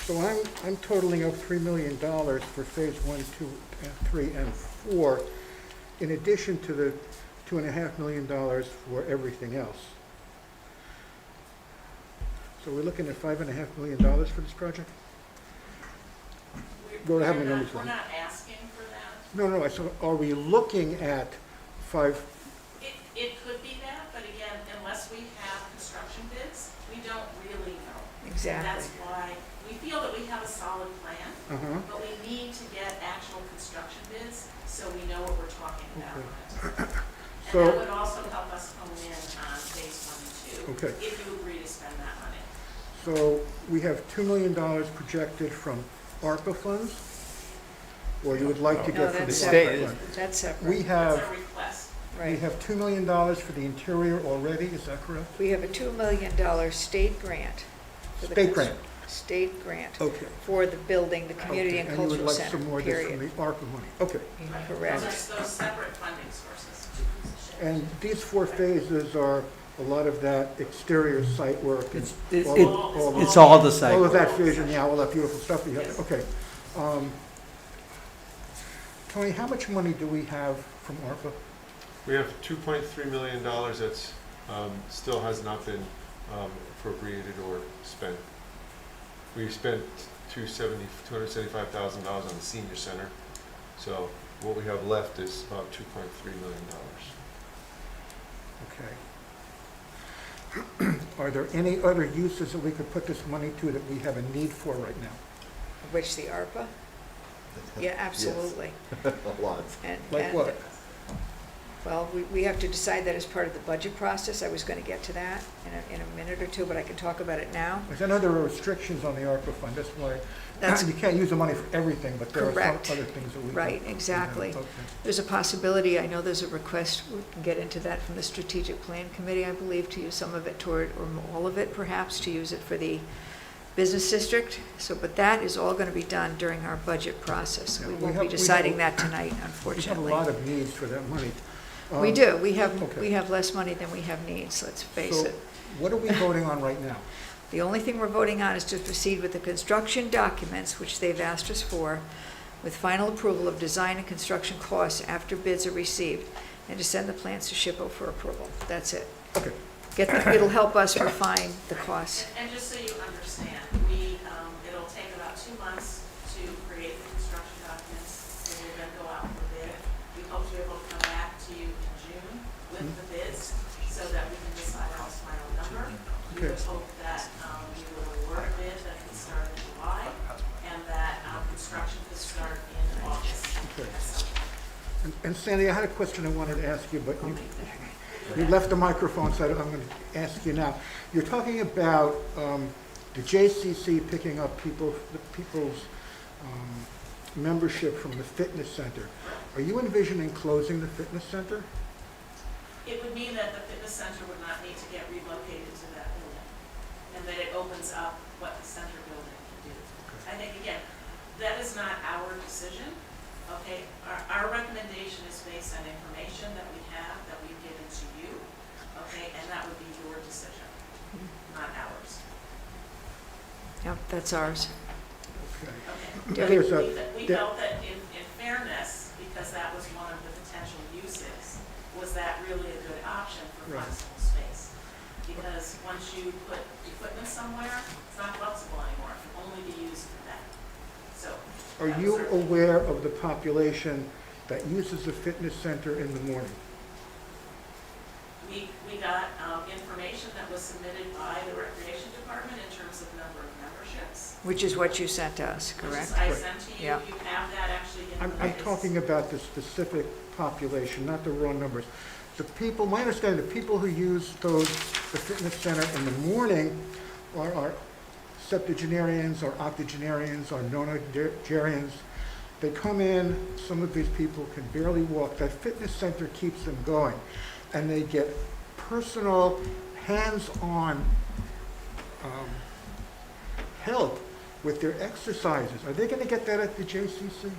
So I'm totaling up $3 million for phase 1, 2, and 3, and 4, in addition to the $2.5 million for everything else. So we're looking at $5.5 million for this project? Go ahead, We're numbers not, wrong. we're not asking for that. No, so are we looking at five, It could be that, but again, unless we have construction bids, we don't really know. And Exactly. that's why we feel that we have a solid plan, uh-huh, but we need to get actual construction bids so we know what we're talking about. And So- that would also help us hone in on phase 1 and 2. Okay. If you agree to spend that money. so we have $2 million projected from ARPA funds? Or you would like to No, get from the that's ARPA separate. fund? That's separate. We That's have, our request. we Right. have $2 million for the interior already, is that correct? We have a $2 million state grant. for the State cons- grant, State grant okay. for the building, the community Okay, and cultural you would like center, some more of this from period. the ARPA money, okay. Correct. Those separate funding sources. And these 4 phases are a lot of that exterior site work. It's, all all the site. All of that vision, yeah, all that beautiful stuff you have, Yes. okay. Tony, how much money do we have from ARPA? We have $2.3 million that's still has not been appropriated or spent. We spent $275,000 on the senior center, so what we have left is about $2.3 million. Okay. Are there any other uses that we could put this money to that we have a need for right now? Which the ARPA? Yeah, absolutely. A lot. Like what? Well, we have to decide that as part of the budget process. I was going to get to that in a minute or two, but I can talk about it now. Because I know there are restrictions on the ARPA fund, that's why, That's you can't use the money for everything, but there are Correct. some other things that we can. Right, exactly. Okay. There's a possibility, I know there's a request, we can get into that from the Strategic Plan Committee, I believe, to use some of it toward, or all of it perhaps, to use it for the business district. So, but that is all going to be done during our budget process. Yeah, We we won't have- be we have- deciding that tonight, We have a unfortunately. lot of needs for that money. We do, we have okay. less money than we have needs, let's face So it. what are we voting on right now? The only thing we're voting on is to proceed with the construction documents, which they've asked us for, with final approval of design and construction costs after bids are received, and to send the plans to SHPO for approval. That's it. Okay. It'll help us refine the costs. And just so you understand, it'll take about 2 months to create the construction documents, and we'll then go out for bid. We hope to be able to come back to you in June with the bids, so that we can decide on its final number. We would hope that we would award a bid that could start in July, and that construction could start in August. Okay. And Sandy, I had a question I wanted to ask you, but you left the microphone, so I'm going to ask you now. You're talking about the JCC picking up people's membership from the fitness center. Are you envisioning closing the fitness center? It would mean that the fitness center would not need to get relocated to that building, and that it opens up what the center building can do. I think, again, that is not our decision, okay? Our recommendation is based on information that we have, that we've given to you, okay? And that would be your decision, not ours. Yep, that's ours. Okay. Okay. There's a- We felt that in fairness, because that was one of the potential uses, was that really a good option for Right. flexible space? Because once you put equipment somewhere, it's not flexible anymore, it can only be used for that. So. Are that was you our- aware of the population that uses the fitness center in the morning? We got information that was submitted by the Recreation Department in terms of number of memberships. Which is what you sent to us, Which is correct? I Right. sent to you, Yeah. you have that actually in the I'm minutes. talking about the specific population, not the raw numbers. The people, my understanding, the people who use the fitness center in the morning are septuagenarians or octogenarians or nonagerians. They come in, some of these people can barely walk. That fitness center keeps them going. And they get personal, hands-on help with their exercises. Are they going to get that at the JCC?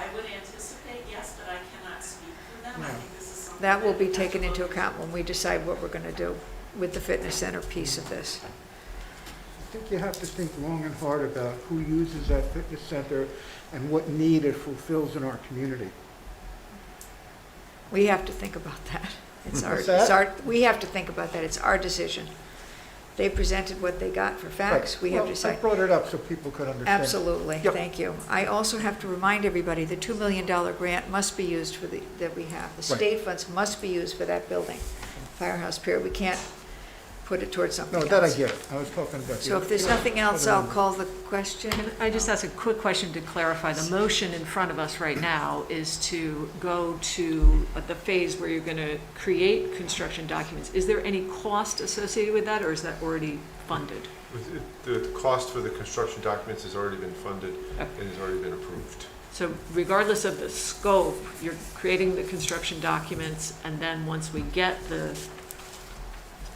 I would anticipate yes, but I cannot speak for them. I Yeah. think this is something. That will be we have to taken into look account when we decide what we're going to do with the fitness center piece of this. think you have to think long and hard about who uses that fitness center and what need it fulfills in our community. We have to think about that. What's that? We have to think about that. It's our decision. They presented what they got for facts. Right. We have Well, to I decide. brought it up so people could understand. Absolutely, Yep. thank you. I also have to remind everybody, the $2 million grant must be used for that we have. The Right. state funds must be used for that building, firehouse pier. We can't put it towards something No, else. that I get. I was talking about. So if there's nothing else, I'll call the question. Can I just ask a quick question to clarify? The motion in front of us right now is to go to the phase where you're going to create construction documents. Is there any cost associated with that, or is that already funded? The cost for the construction documents has already been funded and has already been approved. So regardless of the scope, you're creating the construction documents, and then once we get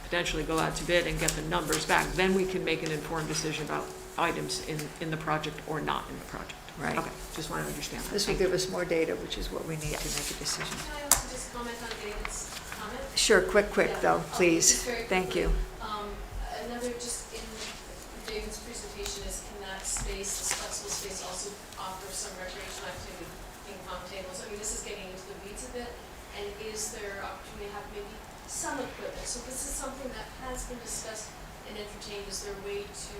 potentially go out to bid and get the numbers back, then we can make an informed decision about items in the project or not in the project. Right. Okay, just want to understand that. This will Thank you. give us more data, which is what we need to make a decision. Can I also just comment on David's comment? Sure, quick though, Yeah, please. just very Thank you. Another, just in David's presentation, is can that space, this flexible space, also offer some recreational activity, ping pong tables? I mean, this is getting into the weeds a bit, and is there opportunity to have maybe some equipment? So this is something that has been discussed and entertained. Is there a way to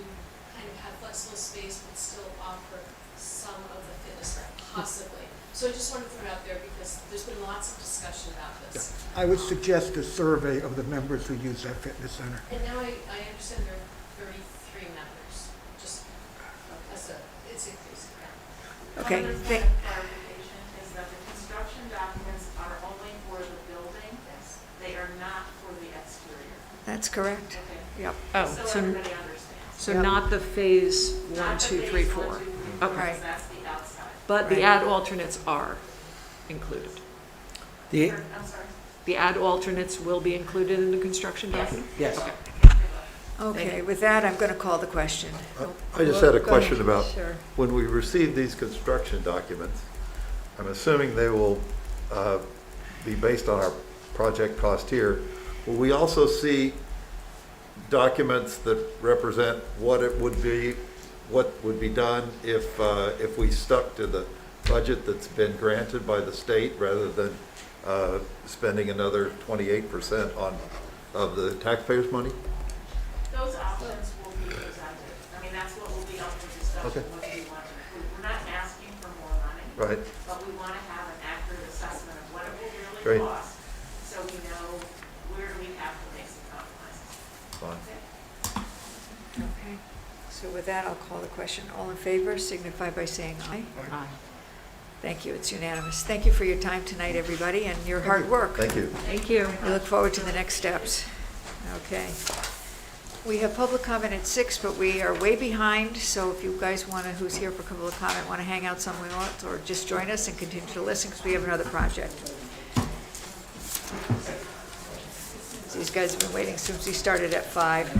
kind of have flexible space but still offer some of the fitness, possibly? So I just wanted to throw it out there because there's been lots of discussion about this. I would suggest a survey of the members who use that fitness center. And now I understand there are 33 members, just as it's increasing, yeah. Okay, One other thank- point of clarification is that the construction documents are only for the building. They are not for the exterior. That's correct. Okay. Yep. Oh, So so, everybody understands. so Yep. not the phase one, Not the two, phase three, 1, four. 2, 3, 4, Okay. Right. That's the outside. But the Right. add alternates are included. The, I'm sorry. The add alternates will be included in the construction document? yes. Okay. Okay, with that, I'm going to call the question. I just had a Go question ahead. about, Sure. when we receive these construction documents, I'm assuming they will be based on our project cost here. Will we also see documents that represent what it would be, what would be done if we stuck to the budget that's been granted by the state rather than spending another 28% of the taxpayers' money? Those options will be presented. I mean, that's what will be up for discussion, Okay. what do we want to include. We're not asking for more money. Right. But we want to have an accurate assessment of what it will Great. really cost, so we know where do we have to make some compromises. Fine. Okay, so with that, I'll call the question. All in favor signify by saying aye. Aye. Thank you, it's unanimous. Thank you for your time tonight, everybody, and your hard work. Thank you. Thank you. We look forward to the next steps. Okay. We have public comment at 6, but we are way behind, so if you guys want to, who's here for public comment, want to hang out somewhere else, or just join us and continue to listen, because we have another project. These guys have been waiting since we started at 5.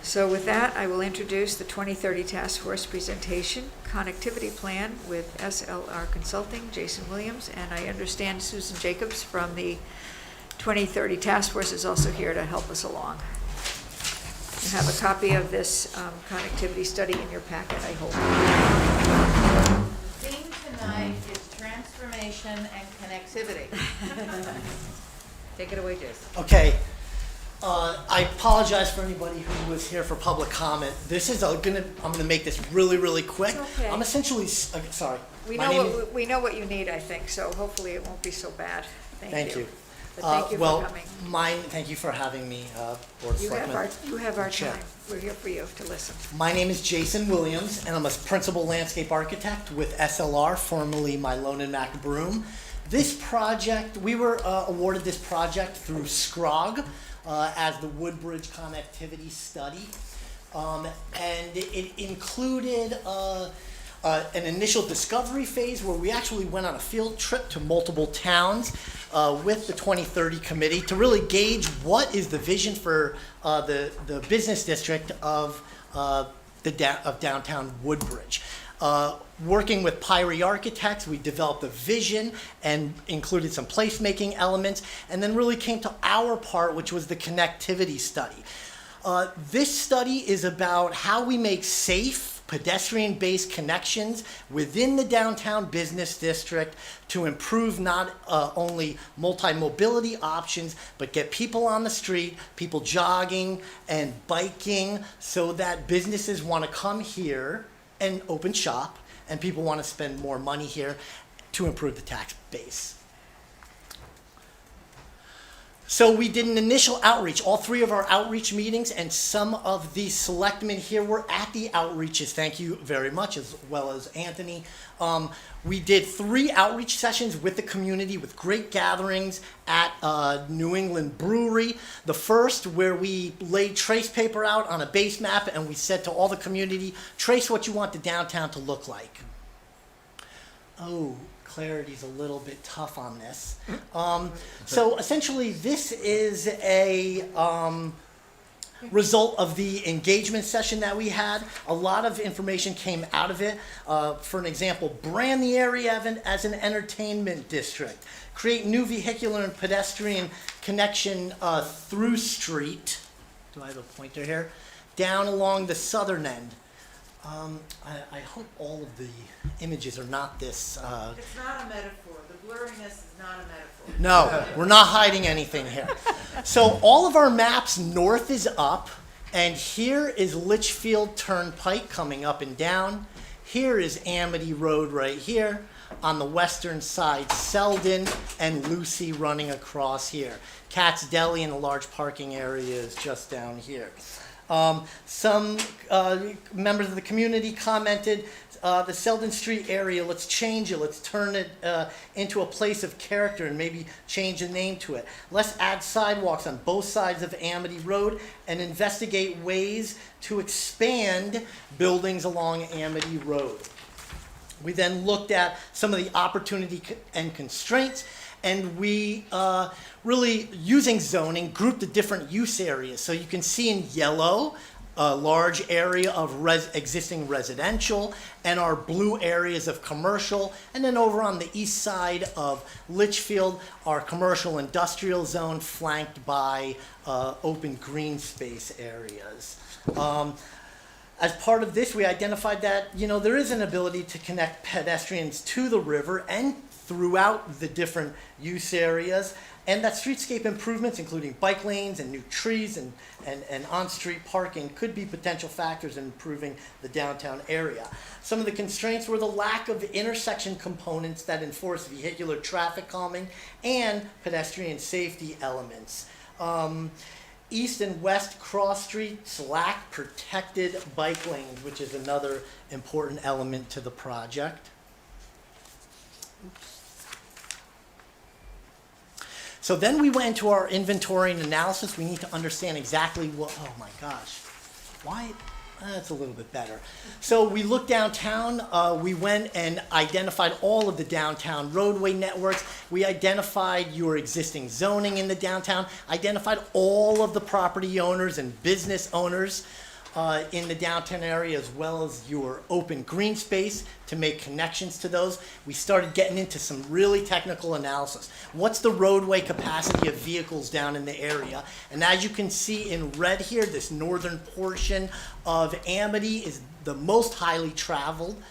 So with that, I will introduce the 2030 Task Force presentation, connectivity plan with SLR Consulting, Jason Williams, and I understand Susan Jacobs from the 2030 Task Force is also here to help us along. You have a copy of this connectivity study in your packet, I hope. Theme tonight is transformation and connectivity. Take it away, Jason. Okay. I apologize for anybody who was here for public comment. This is I'm gonna make this really, really quick. It's okay. I'm essentially, sorry. We My know name is- we know what you need, I think, so hopefully it won't be so bad. Thank you. But thank you for Well, coming. thank you for having me, Board of Selectmen. You have our Chair. time. We're here for you to listen. My name is Jason Williams, and I'm a principal landscape architect with SLR, formerly Mylone and Mac Broom. This project, we were awarded this project through SCROG as the Woodbridge Connectivity Study. And it included an initial discovery phase where we actually went on a field trip to multiple towns with the 2030 committee to really gauge what is the vision for the business district of downtown Woodbridge. Working with Pyrie Architects, we developed a vision and included some placemaking elements, and then really came to our part, which was the connectivity study. This study is about how we make safe, pedestrian-based connections within the downtown business district to improve not only multi-mobility options, but get people on the street, people jogging and biking, so that businesses want to come here and open shop, and people want to spend more money here to improve the tax base. So we did an initial outreach, all 3 of our outreach meetings, and some of the selectmen here were at the outreaches. Thank you very much, as well as Anthony. We did 3 outreach sessions with the community with great gatherings at New England Brewery. The first, where we laid trace paper out on a base map, and we said to all the community, trace what you want the downtown to look like. Oh, clarity's a little bit tough on this. So essentially, this is a result of the engagement session that we had. A lot of information came out of it. For an example, brand the area as an entertainment district. Create new vehicular and pedestrian connection through street. Do I have a pointer here? Down along the southern end. I hope all of the images are not this. It's not a metaphor. The blurriness is not a metaphor. No, we're not hiding anything here. So all of our maps north is up, and here is Litchfield Turnpike coming up and down. Here is Amity Road right here. On the western side, Selden and Lucy running across here. Cat's Deli and the large parking area is just down here. Some members of the community commented, the Selden Street area, let's change it. Let's turn it into a place of character and maybe change the name to it. Let's add sidewalks on both sides of Amity Road and investigate ways to expand buildings along Amity Road. We then looked at some of the opportunity and constraints, and we really, using zoning, grouped the different use areas. So you can see in yellow, a large area of existing residential, and our blue areas of commercial. And then over on the east side of Litchfield, our commercial industrial zone flanked by open green space areas. As part of this, we identified that, there is an ability to connect pedestrians to the river and throughout the different use areas, and that streetscape improvements, including bike lanes and new trees and on-street parking, could be potential factors in improving the downtown area. Some of the constraints were the lack of intersection components that enforce vehicular traffic calming and pedestrian safety elements. East and west cross streets lack protected bike lanes, which is another important element to the project. So then we went into our inventory and analysis. We need to understand exactly what, oh my gosh, why? That's a little bit better. So we looked downtown. We went and identified all of the downtown roadway networks. We identified your existing zoning in the downtown, identified all of the property owners and business owners in the downtown area, as well as your open green space to make connections to those. We started getting into some really technical analysis. What's the roadway capacity of vehicles down in the area? And as you can see in red here, this northern portion of Amity is the most highly traveled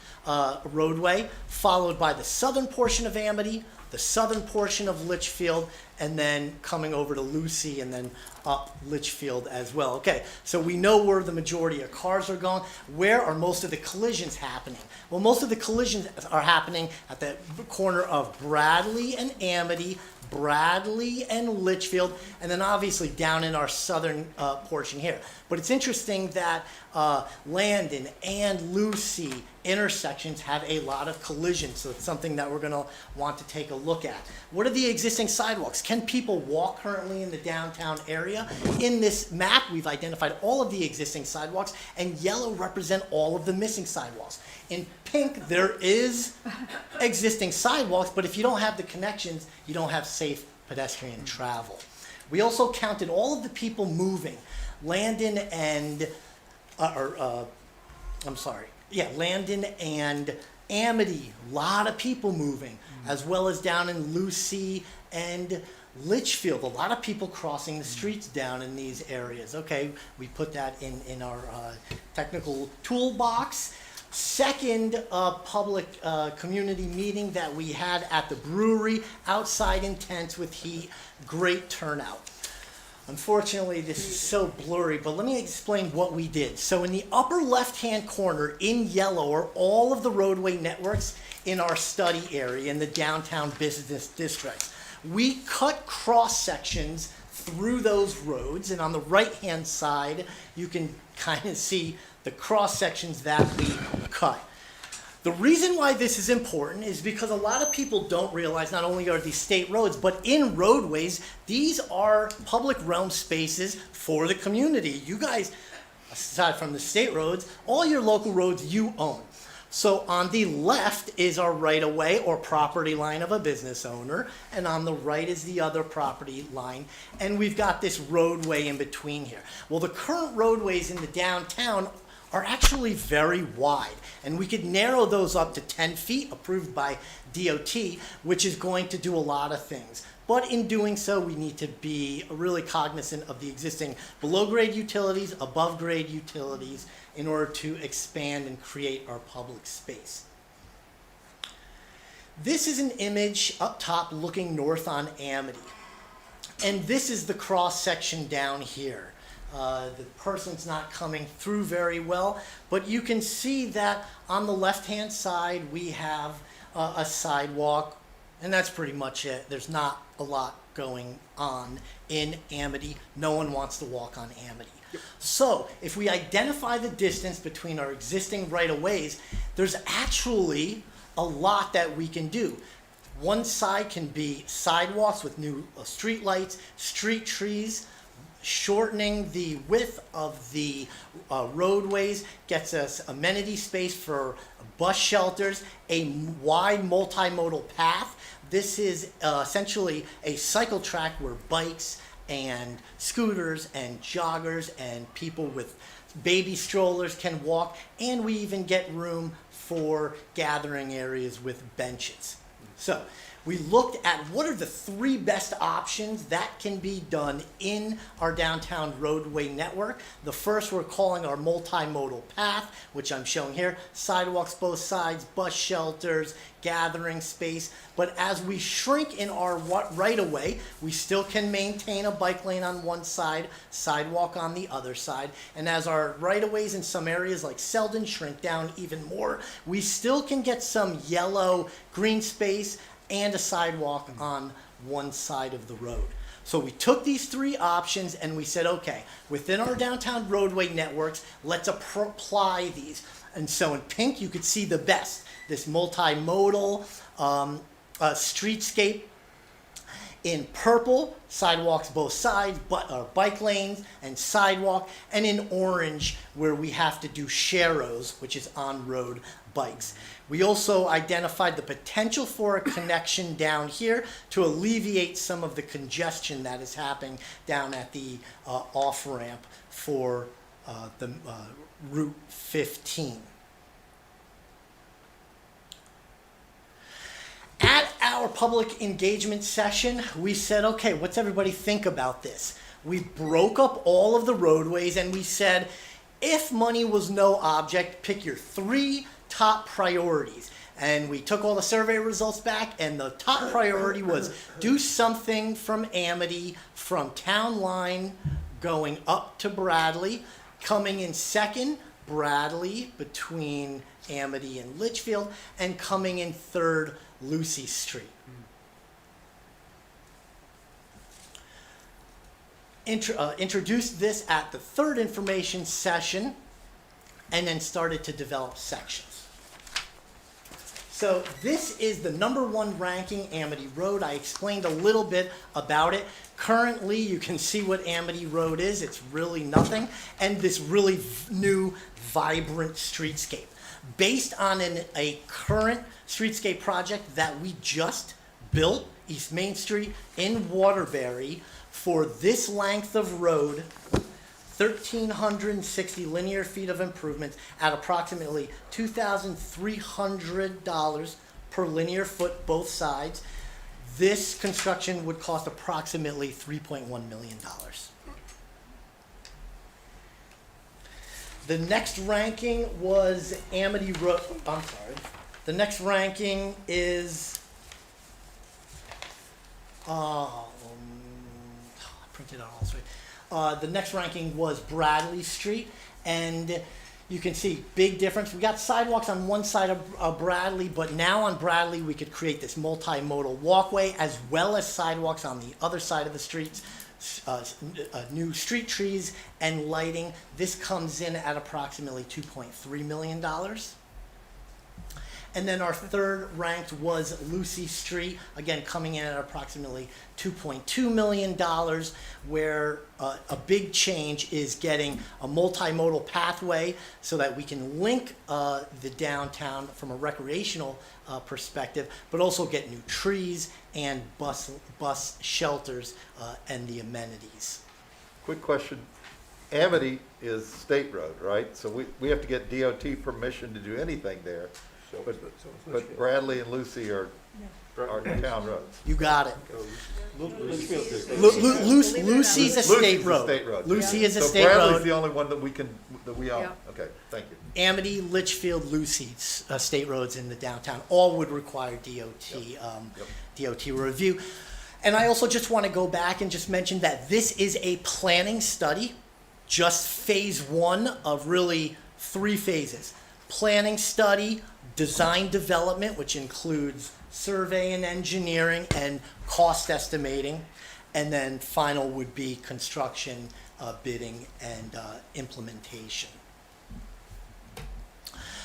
roadway, followed by the southern portion of Amity, the southern portion of Litchfield, and then coming over to Lucy and then up Litchfield as well. Okay, so we know where the majority of cars are going. Where are most of the collisions happening? Well, most of the collisions are happening at the corner of Bradley and Amity, Bradley and Litchfield, and then obviously down in our southern portion here. But it's interesting that Landon and Lucy intersections have a lot of collisions, so it's something that we're going to want to take a look at. What are the existing sidewalks? Can people walk currently in the downtown area? In this map, we've identified all of the existing sidewalks, and yellow represent all of the missing sidewalks. In pink, there is existing sidewalks, but if you don't have the connections, you don't have safe pedestrian travel. We also counted all of the people moving. Landon and, Landon and Amity, a lot of people moving, as well as down in Lucy and Litchfield, a lot of people crossing the streets down in these areas. Okay, we put that in our technical toolbox. Second public community meeting that we had at the brewery, outside in tents with heat, great turnout. Unfortunately, this is so blurry, but let me explain what we did. So in the upper left-hand corner in yellow are all of the roadway networks in our study area in the downtown business districts. We cut cross sections through those roads, and on the right-hand side, you can kind of see the cross sections that we cut. The reason why this is important is because a lot of people don't realize not only are these state roads, but in roadways, these are public realm spaces for the community. You guys, aside from the state roads, all your local roads you own. So on the left is our right-of-way or property line of a business owner, and on the right is the other property line, and we've got this roadway in between here. Well, the current roadways in the downtown are actually very wide, and we could narrow those up to 10 feet approved by DOT, which is going to do a lot of things. But in doing so, we need to be really cognizant of the existing below-grade utilities, above-grade utilities, in order to expand and create our public space. This is an image up top looking north on Amity. And this is the cross section down here. The person's not coming through very well, but you can see that on the left-hand side we have a sidewalk, and that's pretty much it. There's not a lot going on in Amity. No one wants to walk on Amity. So if we identify the distance between our existing right-of-ways, there's actually a lot that we can do. One side can be sidewalks with new street lights, street trees. Shortening the width of the roadways gets us amenity space for bus shelters, a wide multimodal path. This is essentially a cycle track where bikes and scooters and joggers and people with baby strollers can walk, and we even get room for gathering areas with benches. So we looked at what are the 3 best options that can be done in our downtown roadway network. The first we're calling our multimodal path, which I'm showing here. Sidewalks both sides, bus shelters, gathering space. But as we shrink in our right-of-way, we still can maintain a bike lane on one side, sidewalk on the other side. And as our right-of-ways in some areas like Selden shrink down even more, we still can get some yellow green space and a sidewalk on one side of the road. So we took these 3 options and we said, okay, within our downtown roadway networks, let's apply these. And so in pink, you could see the best, this multimodal streetscape. In purple, sidewalks both sides, bike lanes and sidewalk. And in orange, where we have to do sharrows, which is on-road bikes. We also identified the potential for a connection down here to alleviate some of the congestion that is happening down at the off-ramp for the Route 15. At our public engagement session, we said, okay, what's everybody think about this? We broke up all of the roadways and we said, if money was no object, pick your 3 top priorities. And we took all the survey results back, and the top priority was do something from Amity, from Town Line, going up to Bradley. Coming in second, Bradley, between Amity and Litchfield, and coming in third, Lucy Street. Introduced this at the 3rd information session, and then started to develop sections. So this is the #1 ranking Amity Road. I explained a little bit about it. Currently, you can see what Amity Road is. It's really nothing. And this really new, vibrant streetscape. Based on a current streetscape project that we just built, East Main Street in Waterbury, for this length of road, 1,360 linear feet of improvements at approximately $2,300 per linear foot both sides. This construction would cost approximately $3.1 million. The next ranking was Amity Road. I'm sorry. The next ranking is. I printed out all three. The next ranking was Bradley Street, and you can see big difference. We got sidewalks on one side of Bradley, but now on Bradley we could create this multimodal walkway as well as sidewalks on the other side of the streets. New street trees and lighting. This comes in at approximately $2.3 million. And then our third ranked was Lucy Street, again coming in at approximately $2.2 million, where a big change is getting a multimodal pathway so that we can link the downtown from a recreational perspective, but also get new trees and bus shelters and the amenities. Quick question. Amity is state road, right? So we have to get DOT permission to do anything there. But Bradley and Lucy are town roads. You got it. Lucy's Lucy's a state road. Lucy is a state road. So Bradley's the only one that we own. Yeah. Okay, thank you. Amity, Litchfield, Lucy's state roads in the downtown all would require DOT review. And I also just want to go back and just mention that this is a planning study, just phase one of really 3 phases. Planning study, design development, which includes survey and engineering and cost estimating, and then final would be construction, bidding, and implementation.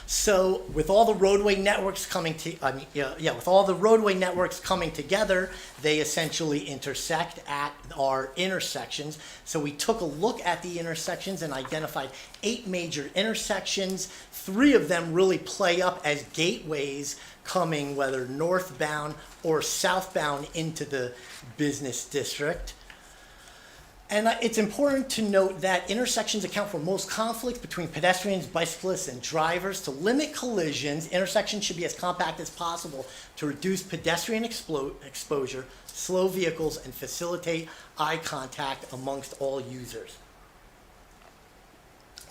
So with all the roadway networks coming with all the roadway networks coming together, they essentially intersect at our intersections. So we took a look at the intersections and identified 8 major intersections. 3 of them really play up as gateways coming whether northbound or southbound into the business district. And it's important to note that intersections account for most conflicts between pedestrians, bicyclists, and drivers. To limit collisions, intersections should be as compact as possible to reduce pedestrian exposure, slow vehicles, and facilitate eye contact amongst all users.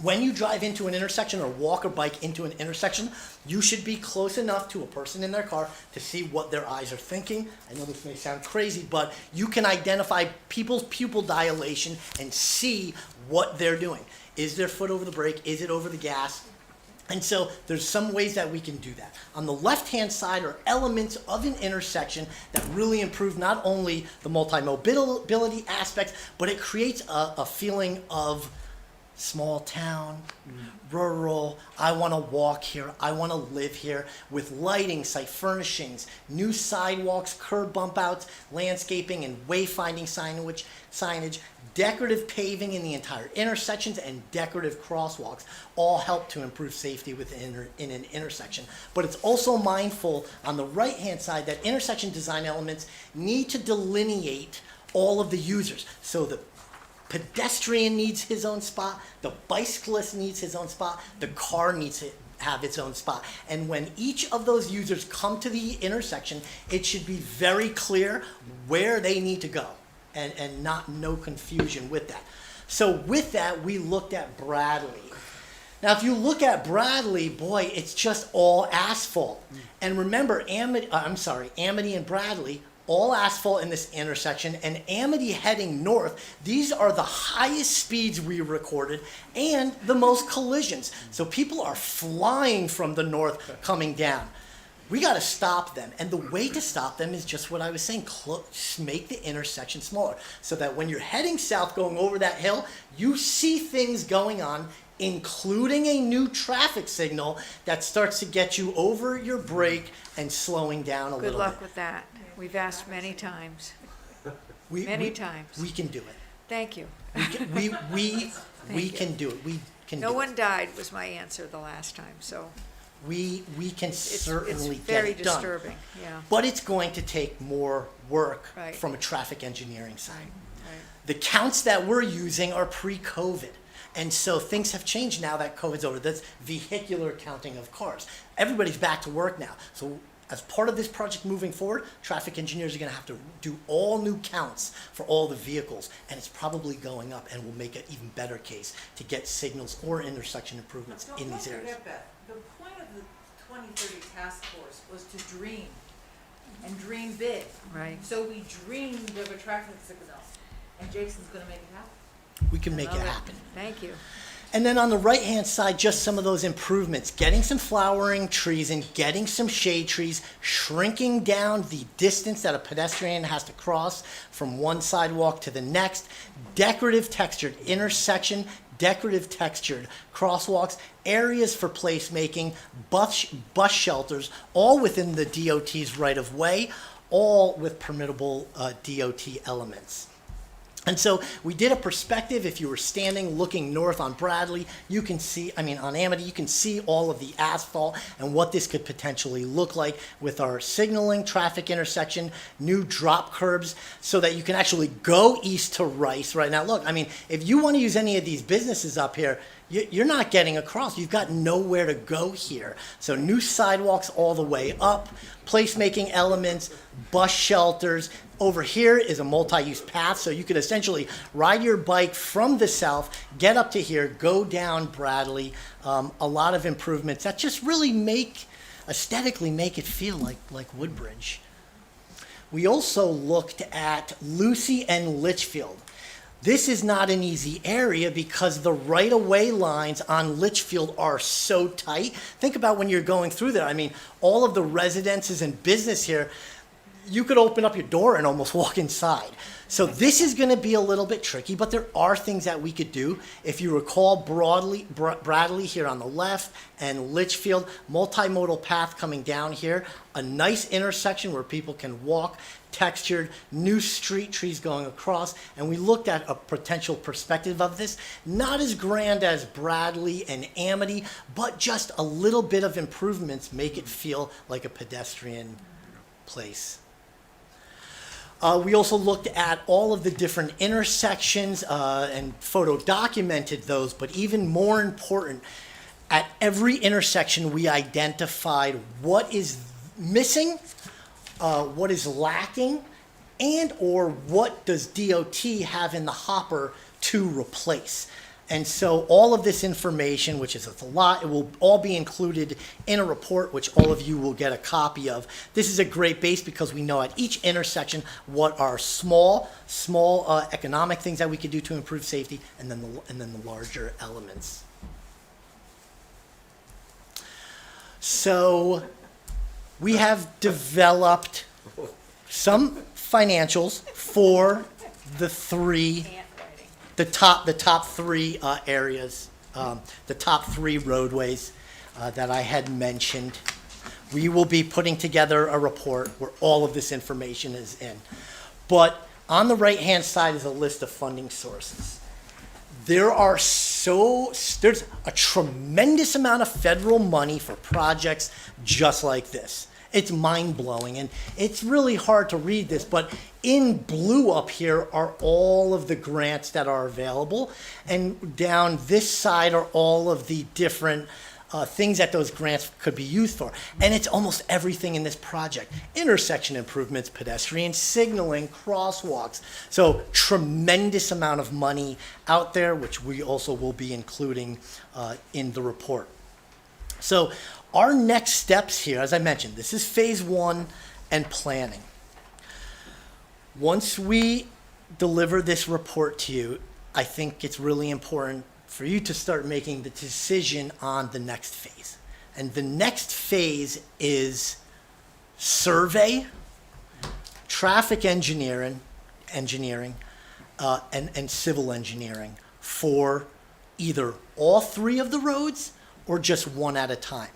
When you drive into an intersection or walk or bike into an intersection, you should be close enough to a person in their car to see what their eyes are thinking. I know this may sound crazy, but you can identify people's pupil dilation and see what they're doing. Is their foot over the brake? Is it over the gas? And so there's some ways that we can do that. On the left-hand side are elements of an intersection that really improve not only the multi-mobility aspects, but it creates a feeling of small town, rural, I want to walk here, I want to live here, with lighting, site furnishings, new sidewalks, curb bump outs, landscaping and wayfinding signage, decorative paving in the entire intersections, and decorative crosswalks all help to improve safety in an intersection. But it's also mindful on the right-hand side that intersection design elements need to delineate all of the users. So the pedestrian needs his own spot, the bicyclist needs his own spot, the car needs to have its own spot. And when each of those users come to the intersection, it should be very clear where they need to go and no confusion with that. So with that, we looked at Bradley. Now, if you look at Bradley, boy, it's just all asphalt. And remember, Amity and Bradley, all asphalt in this intersection, and Amity heading north, these are the highest speeds we recorded and the most collisions. So people are flying from the north coming down. We got to stop them, and the way to stop them is just what I was saying, make the intersection smaller, so that when you're heading south going over that hill, you see things going on, including a new traffic signal that starts to get you over your brake and slowing down a little bit. Good luck with that. We've asked many times. Many times. We can do it. Thank you. We Thank can do it. We can No do one it. died was my answer the last time, so We can it's certainly get very it done. disturbing, yeah. But it's going to take more work Right. from a traffic engineering side. Right. The counts that we're using are pre-COVID. And so things have changed now that COVID's over. That's vehicular counting of cars. Everybody's back to work now. So as part of this project moving forward, traffic engineers are going to have to do all new counts for all the vehicles, and it's probably going up, and will make an even better case to get signals or intersection improvements in these areas. Don't forget that. The point of the 2030 task force was to dream, and dream big. Right. So we dreamed of a traffic signal, and Jason's gonna make it happen. We can make it Love it. happen. Thank you. And then on the right-hand side, just some of those improvements, getting some flowering trees and getting some shade trees, shrinking down the distance that a pedestrian has to cross from one sidewalk to the next, decorative textured intersection, decorative textured crosswalks, areas for placemaking, bus shelters, all within the DOT's right-of-way, all with permittable DOT elements. And so we did a perspective. If you were standing looking north on Bradley, you can see, on Amity, you can see all of the asphalt and what this could potentially look like with our signaling, traffic intersection, new drop curbs, so that you can actually go east to Rice right now. Look, if you want to use any of these businesses up here, you're not getting across. You've got nowhere to go here. So new sidewalks all the way up, placemaking elements, bus shelters. Over here is a multi-use path, so you could essentially ride your bike from the south, get up to here, go down Bradley. A lot of improvements that just really aesthetically make it feel like Woodbridge. We also looked at Lucy and Litchfield. This is not an easy area because the right-of-way lines on Litchfield are so tight. Think about when you're going through there. All of the residences and business here, you could open up your door and almost walk inside. So this is going to be a little bit tricky, but there are things that we could do. If you recall Bradley here on the left and Litchfield, multimodal path coming down here, a nice intersection where people can walk, textured, new street trees going across, and we looked at a potential perspective of this. Not as grand as Bradley and Amity, but just a little bit of improvements make it feel like a pedestrian place. We also looked at all of the different intersections and photo documented those, but even more important, at every intersection we identified what is missing, what is lacking, and or what does DOT have in the hopper to replace. And so all of this information, which is a lot, it will all be included in a report, which all of you will get a copy of. This is a great base because we know at each intersection what are small economic things that we could do to improve safety, and then the larger elements. So we have developed some financials for the top three areas, the top three roadways that I had mentioned. We will be putting together a report where all of this information is in. But on the right-hand side is a list of funding sources. There's a tremendous amount of federal money for projects just like this. It's mind-blowing, and it's really hard to read this, but in blue up here are all of the grants that are available, and down this side are all of the different things that those grants could be used for. And it's almost everything in this project. Intersection improvements, pedestrian signaling, crosswalks. So tremendous amount of money out there, which we also will be including in the report. So our next steps here, as I mentioned, this is phase 1 and planning. Once we deliver this report to you, I think it's really important for you to start making the decision on the next phase. And the next phase is survey, traffic engineering, and civil engineering for either all 3 of the roads or just one at a time.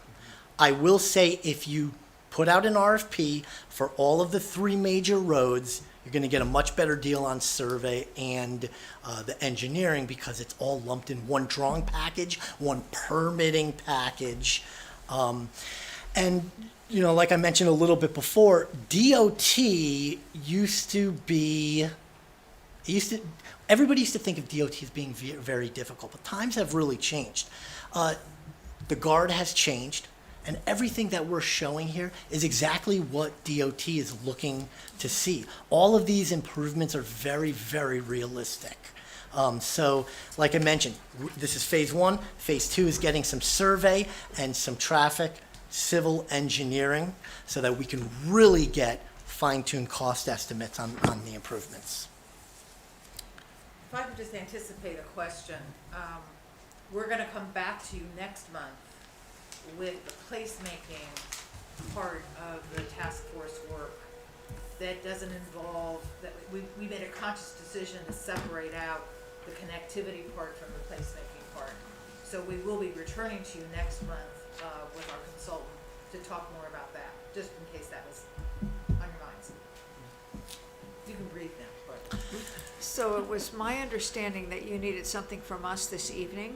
I will say if you put out an RFP for all of the 3 major roads, you're going to get a much better deal on survey and the engineering because it's all lumped in one drawing package, one permitting package. And, like I mentioned a little bit before, DOT used to be Everybody used to think of DOT as being very difficult, but times have really changed. The guard has changed, and everything that we're showing here is exactly what DOT is looking to see. All of these improvements are very, very realistic. So, like I mentioned, this is phase 1. Phase 2 is getting some survey and some traffic, civil engineering, so that we can really get fine-tuned cost estimates on the improvements. If I could just anticipate a question, we're gonna come back to you next month with the placemaking part of the task force work that doesn't involve, that we made a conscious decision to separate out the connectivity part from the placemaking part. So we will be returning to you next month with our consultant to talk more about that, just in case that was on your minds. You can breathe now, but. So it was my understanding that you needed something from us this evening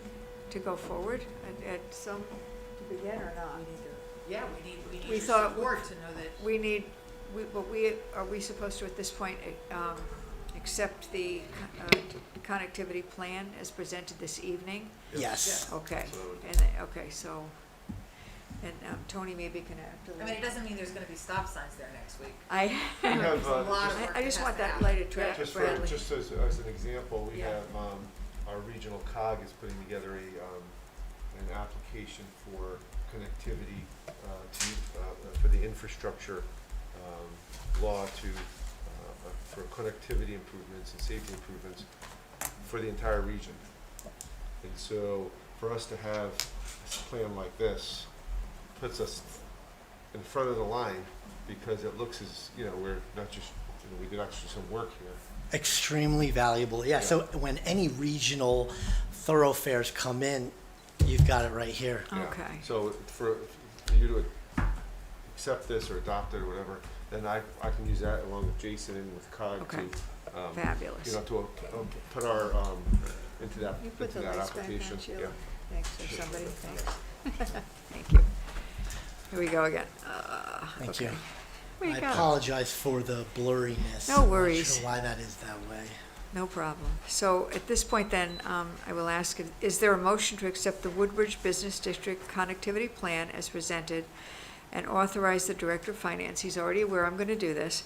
to go forward at some, to begin or not? Yeah, we need We your thought- support to know that. We need, are we supposed to at this point, accept the connectivity plan as presented this evening? Yes. Okay, okay, so, and Tony maybe can I mean, it doesn't mean there's gonna be stop signs there next week. I, We have, There's a lot of work I just that want has to that happen. lighted track, Bradley. just as an example, we Yeah. have, our regional COG is putting together an application for connectivity, for the infrastructure, law for connectivity improvements and safety improvements for the entire region. And so, for us to have a plan like this, puts us in front of the line, because it looks as, we're not just, we did actually some work here. Extremely valuable, yeah. So when any regional thoroughfares come in, you've got it right here. Yeah. Okay. So for you to accept this or adopt it or whatever, then I can use that along with Jason and with COG Okay. to, Fabulous. to put our, into that, You put into the that lights back application. on, Sheila? Yeah. Thanks, or somebody, thanks. Thank you. Here we go again. Thank okay. you. Where you I got it? apologize for the blurriness. No I'm worries. not sure why that is that way. No problem. So at this point then, I will ask, is there a motion to accept the Woodbridge Business District Connectivity Plan as presented and authorize the Director of Finance, he's already aware I'm going to do this,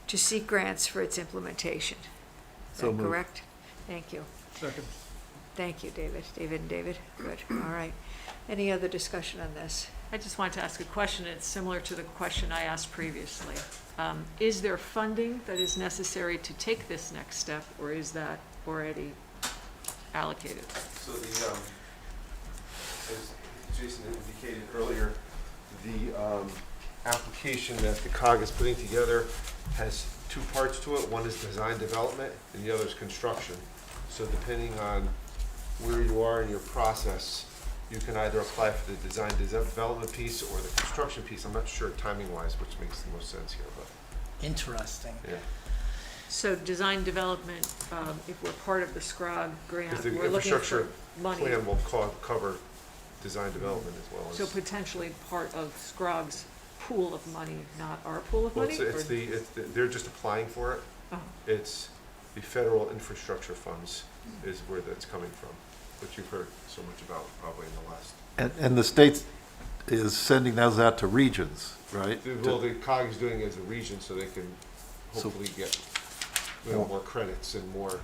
to seek grants for its implementation? Is So that moved. correct? Thank you. Second. Thank you, David. David and David. Good. All right. Any other discussion on this? I just wanted to ask a question. It's similar to the question I asked previously. Is there funding that is necessary to take this next step, or is that already allocated? So as Jason indicated earlier, the application that the COG is putting together has two parts to it. One is design development and the other is construction. So depending on where you are in your process, you can either apply for the design development piece or the construction piece. I'm not sure timing-wise which makes the most sense here, but Interesting. yeah. So design development, if we're part of the SCROG grant, Because the we're looking infrastructure for money. plan will cover design development as well as. So potentially part of SCROG's pool of money, not our pool of Well, money? they're just applying for it. Oh. It's the federal infrastructure funds is where that's coming from, which you've heard so much about probably in the last. And the state is sending those out to regions, right? Well, the COG is doing it as a region so they can So- hopefully get more credits and more,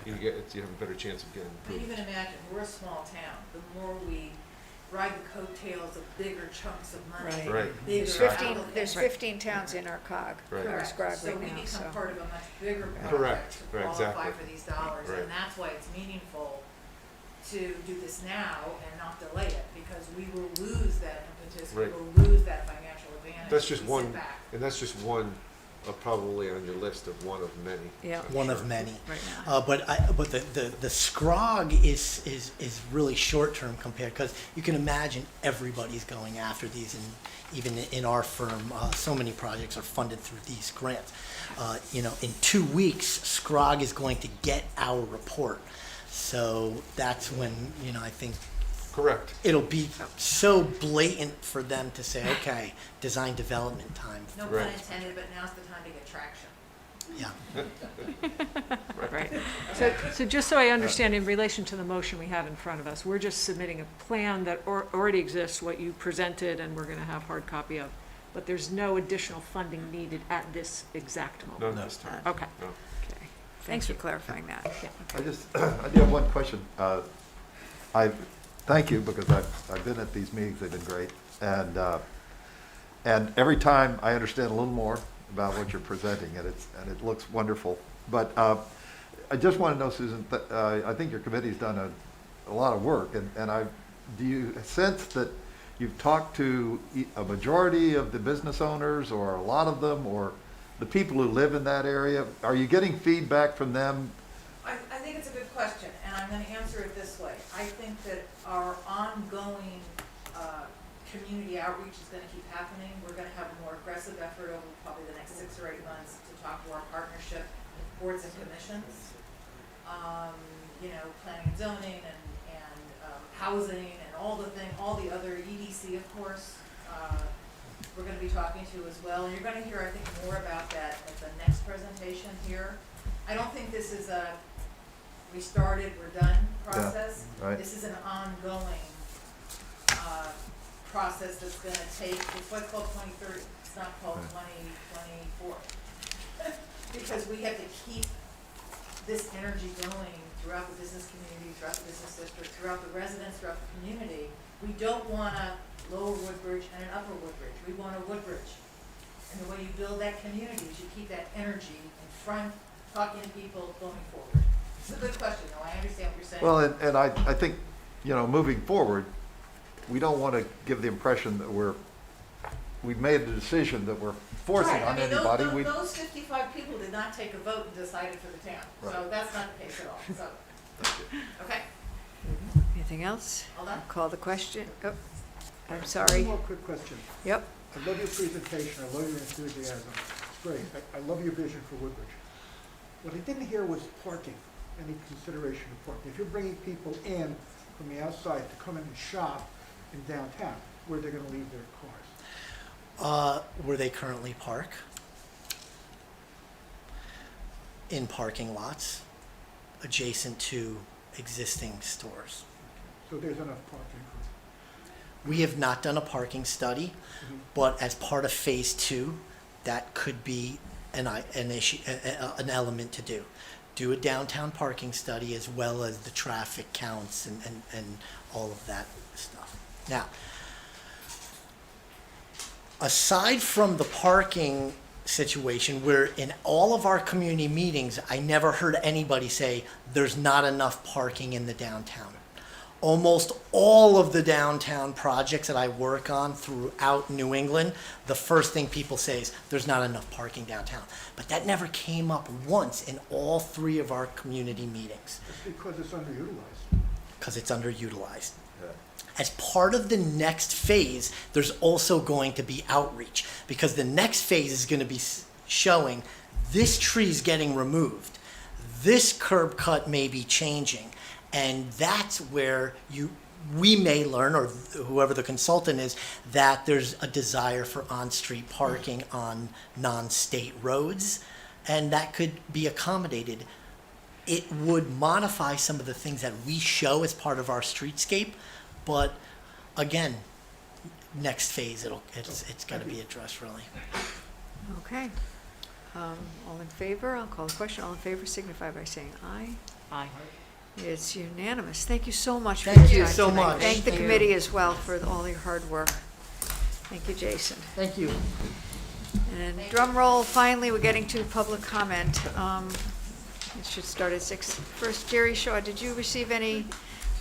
you have a better chance of getting But approved. even imagine, we're a small town, the more we ride the coattails of bigger chunks of money. Right. Right. bigger There's 15 towns in our COG, Right. our Correct. SCROG So right we now, so. become part of a much bigger Correct. project to Right, qualify exactly. for these dollars. Right. And that's why it's meaningful to do this now and not delay it, because we will lose that impetus, we Right. will lose that financial advantage. That's if just we one, sit back. and that's just one, probably on your list of one of many. Yeah. I'm One sure. of many. Right now. But the SCROG is really short-term compared, because you can imagine everybody's going after these, and even in our firm, so many projects are funded through these grants. In 2 weeks, SCROG is going to get our report. So that's when, I think Correct. it'll be so blatant for them to say, okay, design development time. No Right. pun intended, but now's the time to get traction. Yeah. Right. So just so I understand, in relation to the motion we have in front of us, we're just submitting a plan that already exists, what you presented, and we're gonna have hard copy of. But there's no additional funding needed at this exact moment? None this time. Okay. No. Okay. Thanks for clarifying that. I just, I do have one question. Thank you, because I've been at these meetings, they've been great. And every time I understand a little more about what you're presenting, and it looks wonderful. But I just want to know, Susan, I think your committee's done a lot of work, and do you sense that you've talked to a majority of the business owners, or a lot of them, or the people who live in that area? Are you getting feedback from them? I think it's a good question, and I'm gonna answer it this way. I think that our ongoing, community outreach is gonna keep happening. We're gonna have a more aggressive effort over probably the next 6 or 8 months to talk to our partnership boards and commissions. Planning and zoning and housing and all the other EDC, of course, we're gonna be talking to as well. And you're gonna hear, I think, more about that at the next presentation here. I don't think this is a we started, we're done process. right. This is an ongoing, process that's gonna take, it's what's called 2030, it's not called 2024. Because we have to keep this energy going throughout the business community, throughout the business district, throughout the residents, throughout the community. We don't want a lower Woodbridge and an upper Woodbridge. We want a Woodbridge. And the way you build that community is you keep that energy in front, talking to people, going forward. It's a good question, though. I understand what you're saying. Well, and I think, moving forward, we don't want to give the impression that we've made the decision that we're forcing Right. on I mean, anybody. Those 55 people did not take a vote and decided for the town. So Right. that's not the case at all. So, okay, Anything else? all done? Call the question. Oh, I'm sorry. One more quick question. Yep. I love your presentation, I love your enthusiasm, it's great. I love your vision for Woodbridge. What I didn't hear was parking, any consideration of parking. If you're bringing people in from the outside to come in and shop in downtown, where they're gonna leave their cars? Where they currently park? In parking lots adjacent to existing stores. So there's enough parking We have not done a parking study, for, but as part of phase 2, that could be an issue, an element to do. Do a downtown parking study as well as the traffic counts and all of that stuff. Now, aside from the parking situation, where in all of our community meetings, I never heard anybody say there's not enough parking in the downtown. Almost all of the downtown projects that I work on throughout New England, the first thing people say is there's not enough parking downtown. But that never came up once in all 3 of our community meetings, It's because it's underutilized. because it's underutilized. Yeah. As part of the next phase, there's also going to be outreach, because the next phase is going to be showing this tree's getting removed, this curb cut may be changing, and that's where we may learn, or whoever the consultant is, that there's a desire for on-street parking on non-state roads, and that could be accommodated. It would modify some of the things that we show as part of our streetscape, but again, next phase, it's got to be addressed really. Okay. All in favor? I'll call the question. All in favor signify by saying aye. Aye. It's unanimous. Thank you so much for Thank your you time so tonight. much. Thank the Thank you. committee as well for all your hard work. Thank you, Jason. Thank you. And drum roll, finally, we're getting to public comment. It should start at 6. First, Jerry Shaw, did you receive any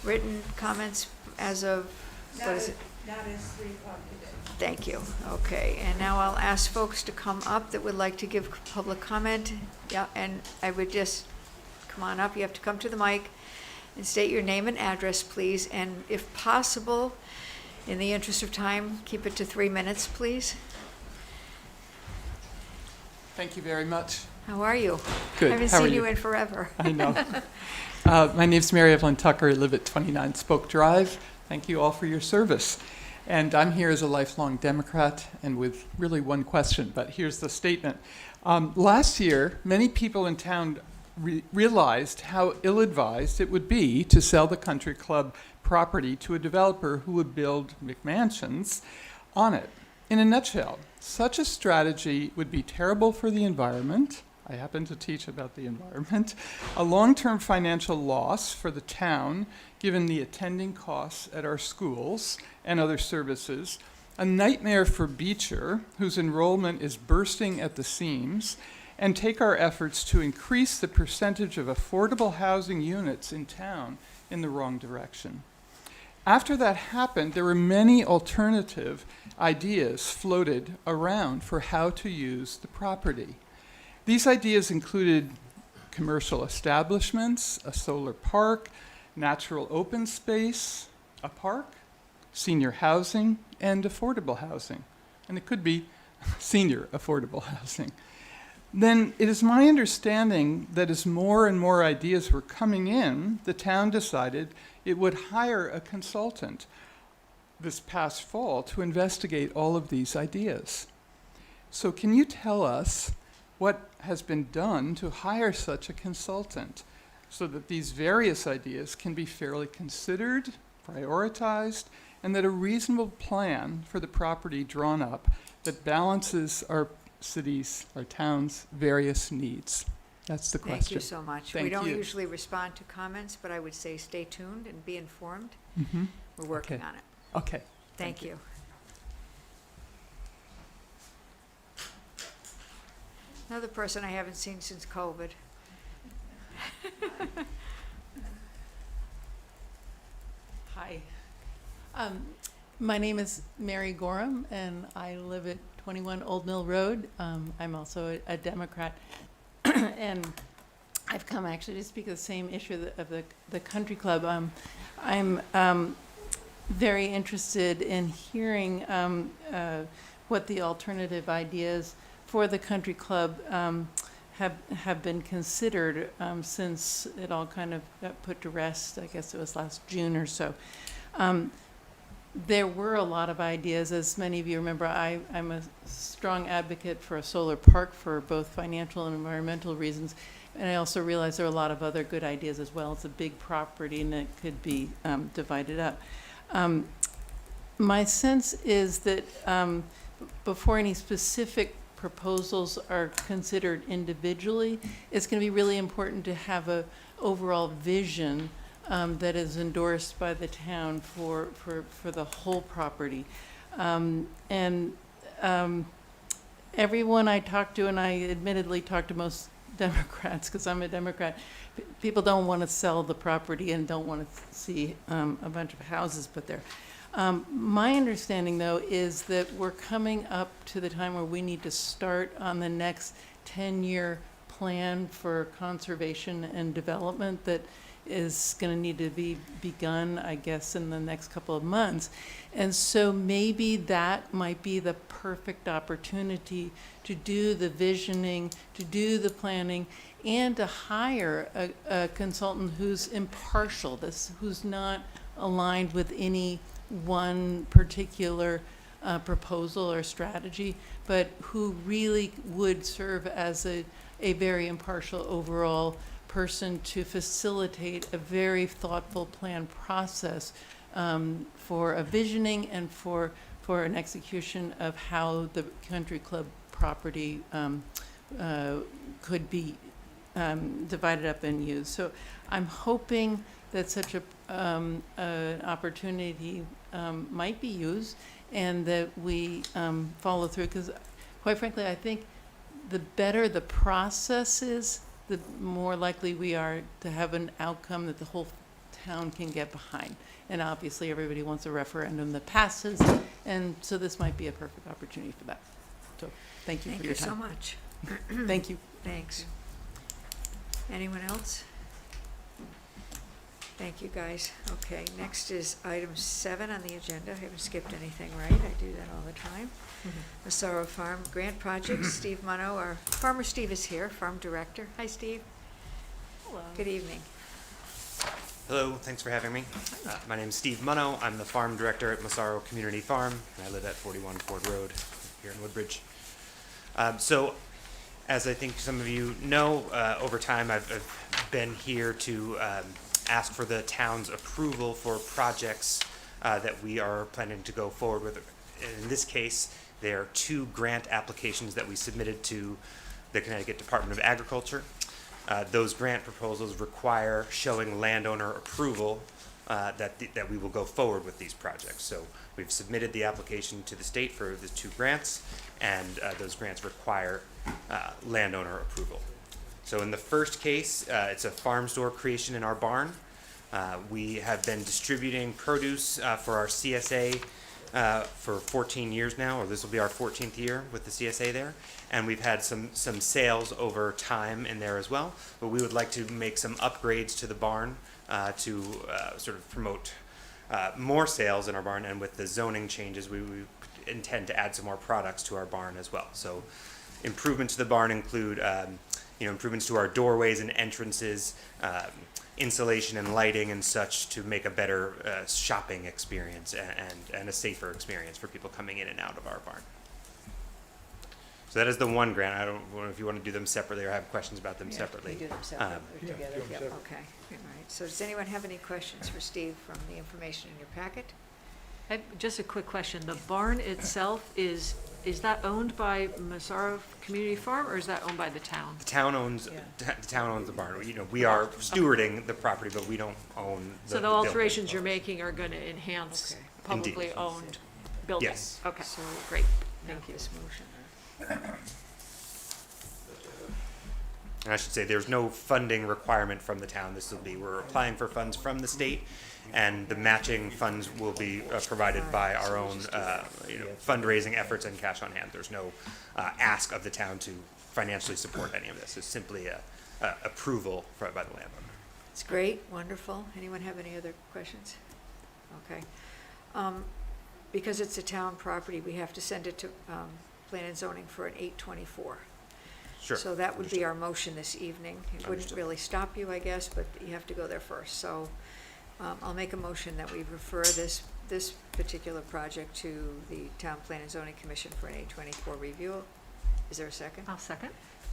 written comments as of, what is it? That is 3 o'clock today. Thank you. Okay, and now I'll ask folks to come up that would like to give public comment. Yeah, and I would just, come on up, you have to come to the mic and state your name and address, please. And if possible, in the interest of time, keep it to 3 minutes, please. Thank you very much. How are you? Good. I haven't How are seen you you? in forever. I know. My name's Mary Evelyn Tucker. I live at 29 Spoke Drive. Thank you all for your service. And I'm here as a lifelong Democrat and with really one question, but here's the statement. Last year, many people in town realized how ill-advised it would be to sell the country club property to a developer who would build McMansions on it. In a nutshell, such a strategy would be terrible for the environment. I happen to teach about the environment. A long-term financial loss for the town, given the attending costs at our schools and other services. A nightmare for Beecher, whose enrollment is bursting at the seams, and take our efforts to increase the percentage of affordable housing units in town in the wrong direction. After that happened, there were many alternative ideas floated around for how to use the property. These ideas included commercial establishments, a solar park, natural open space, a park, senior housing, and affordable housing. And it could be senior affordable housing. Then it is my understanding that as more and more ideas were coming in, the town decided it would hire a consultant this past fall to investigate all of these ideas. So can you tell us what has been done to hire such a consultant so that these various ideas can be fairly considered, prioritized, and that a reasonable plan for the property drawn up that balances our cities, our towns' various needs? That's the question. Thank you so much. We Thank don't you. usually respond to comments, but I would say stay tuned and be informed. Mm-hmm. We're working Okay. on it. Okay. Thank you. Another person I haven't seen since COVID. Hi. My name is Mary Gorham, and I live at 21 Old Mill Road. I'm also a Democrat, and I've come actually to speak of the same issue of the country club. I'm very interested in hearing what the alternative ideas for the country club have been considered since it all kind of got put to rest. I guess it was last June or so. There were a lot of ideas. As many of you remember, I'm a strong advocate for a solar park for both financial and environmental reasons. And I also realize there are a lot of other good ideas as well. It's a big property and it could be divided up. My sense is that before any specific proposals are considered individually, it's going to be really important to have a overall vision that is endorsed by the town for the whole property. Everyone I talk to, and I admittedly talk to most Democrats because I'm a Democrat, people don't want to sell the property and don't want to see a bunch of houses put there. My understanding, though, is that we're coming up to the time where we need to start on the next 10-year plan for conservation and development that is going to need to be begun, I guess, in the next couple of months. And so maybe that might be the perfect opportunity to do the visioning, to do the planning, and to hire a consultant who's impartial, who's not aligned with any one particular proposal or strategy, but who really would serve as a very impartial overall person to facilitate a very thoughtful plan process for a visioning and for an execution of how the country club property could be divided up and used. So I'm hoping that such an opportunity might be used and that we follow through, because quite frankly, I think the better the process is, the more likely we are to have an outcome that the whole town can get behind. And obviously, everybody wants a referendum that passes, and so this might be a perfect opportunity for that. So thank you for your time. Thank you so much. Thank you. Thanks. Anyone else? Thank you, guys. Okay, next is item 7 on the agenda. I haven't skipped anything, right? I do that all the time. Massaro Farm Grant Project. Steve Munno, our Farmer Steve is here, Farm Director. Hi, Steve. Hello. Good evening. Hello, thanks for having me. My name is Steve Munno. I'm the Farm Director at Massaro Community Farm, and I live at 41 Ford Road here in Woodbridge. So, As I think some of you know, over time I've been here to ask for the town's approval for projects that we are planning to go forward with. In this case, there are 2 grant applications that we submitted to the Connecticut Department of Agriculture. Those grant proposals require showing landowner approval that we will go forward with these projects. So we've submitted the application to the state for the 2 grants, and those grants require landowner approval. So in the first case, it's a farm store creation in our barn. We have been distributing produce for our CSA for 14 years now, or this will be our 14th year with the CSA there. And we've had some sales over time in there as well. But we would like to make some upgrades to the barn to sort of promote more sales in our barn. And with the zoning changes, we intend to add some more products to our barn as well. So improvements to the barn include improvements to our doorways and entrances, insulation and lighting and such, to make a better shopping experience and a safer experience for people coming in and out of our barn. So that is the one grant. I don't know if you want to do them separately or have questions about them separately. We do them separately or Yeah, together, do them yep, separate. okay, all right. So does anyone have any questions for Steve from the information in your packet? Just a quick question. The barn itself, is that owned by Massaro Community Farm, or is that owned by the town? The town owns the barn. We are stewarding the property, but we don't own the So the building. alterations you're making are going to enhance Okay. publicly Indeed. owned buildings? Yes. Okay, So great. Thank you. This motion. And I should say, there's no funding requirement from the town. We're applying for funds from the state, and the matching funds will be provided by our own, fundraising efforts and cash on hand. There's no ask of the town to financially support any of this. It's simply a approval by the landowner. It's great, wonderful. Anyone have any other questions? Okay. Because it's a town property, we have to send it to Plan and Zoning for an 824. Sure. So that would be our motion this evening. It wouldn't Understood. really stop you, I guess, but you have to go there first. So I'll make a motion that we refer this particular project to the Town Plan and Zoning Commission for an 824 review. Is there a second? I'll second.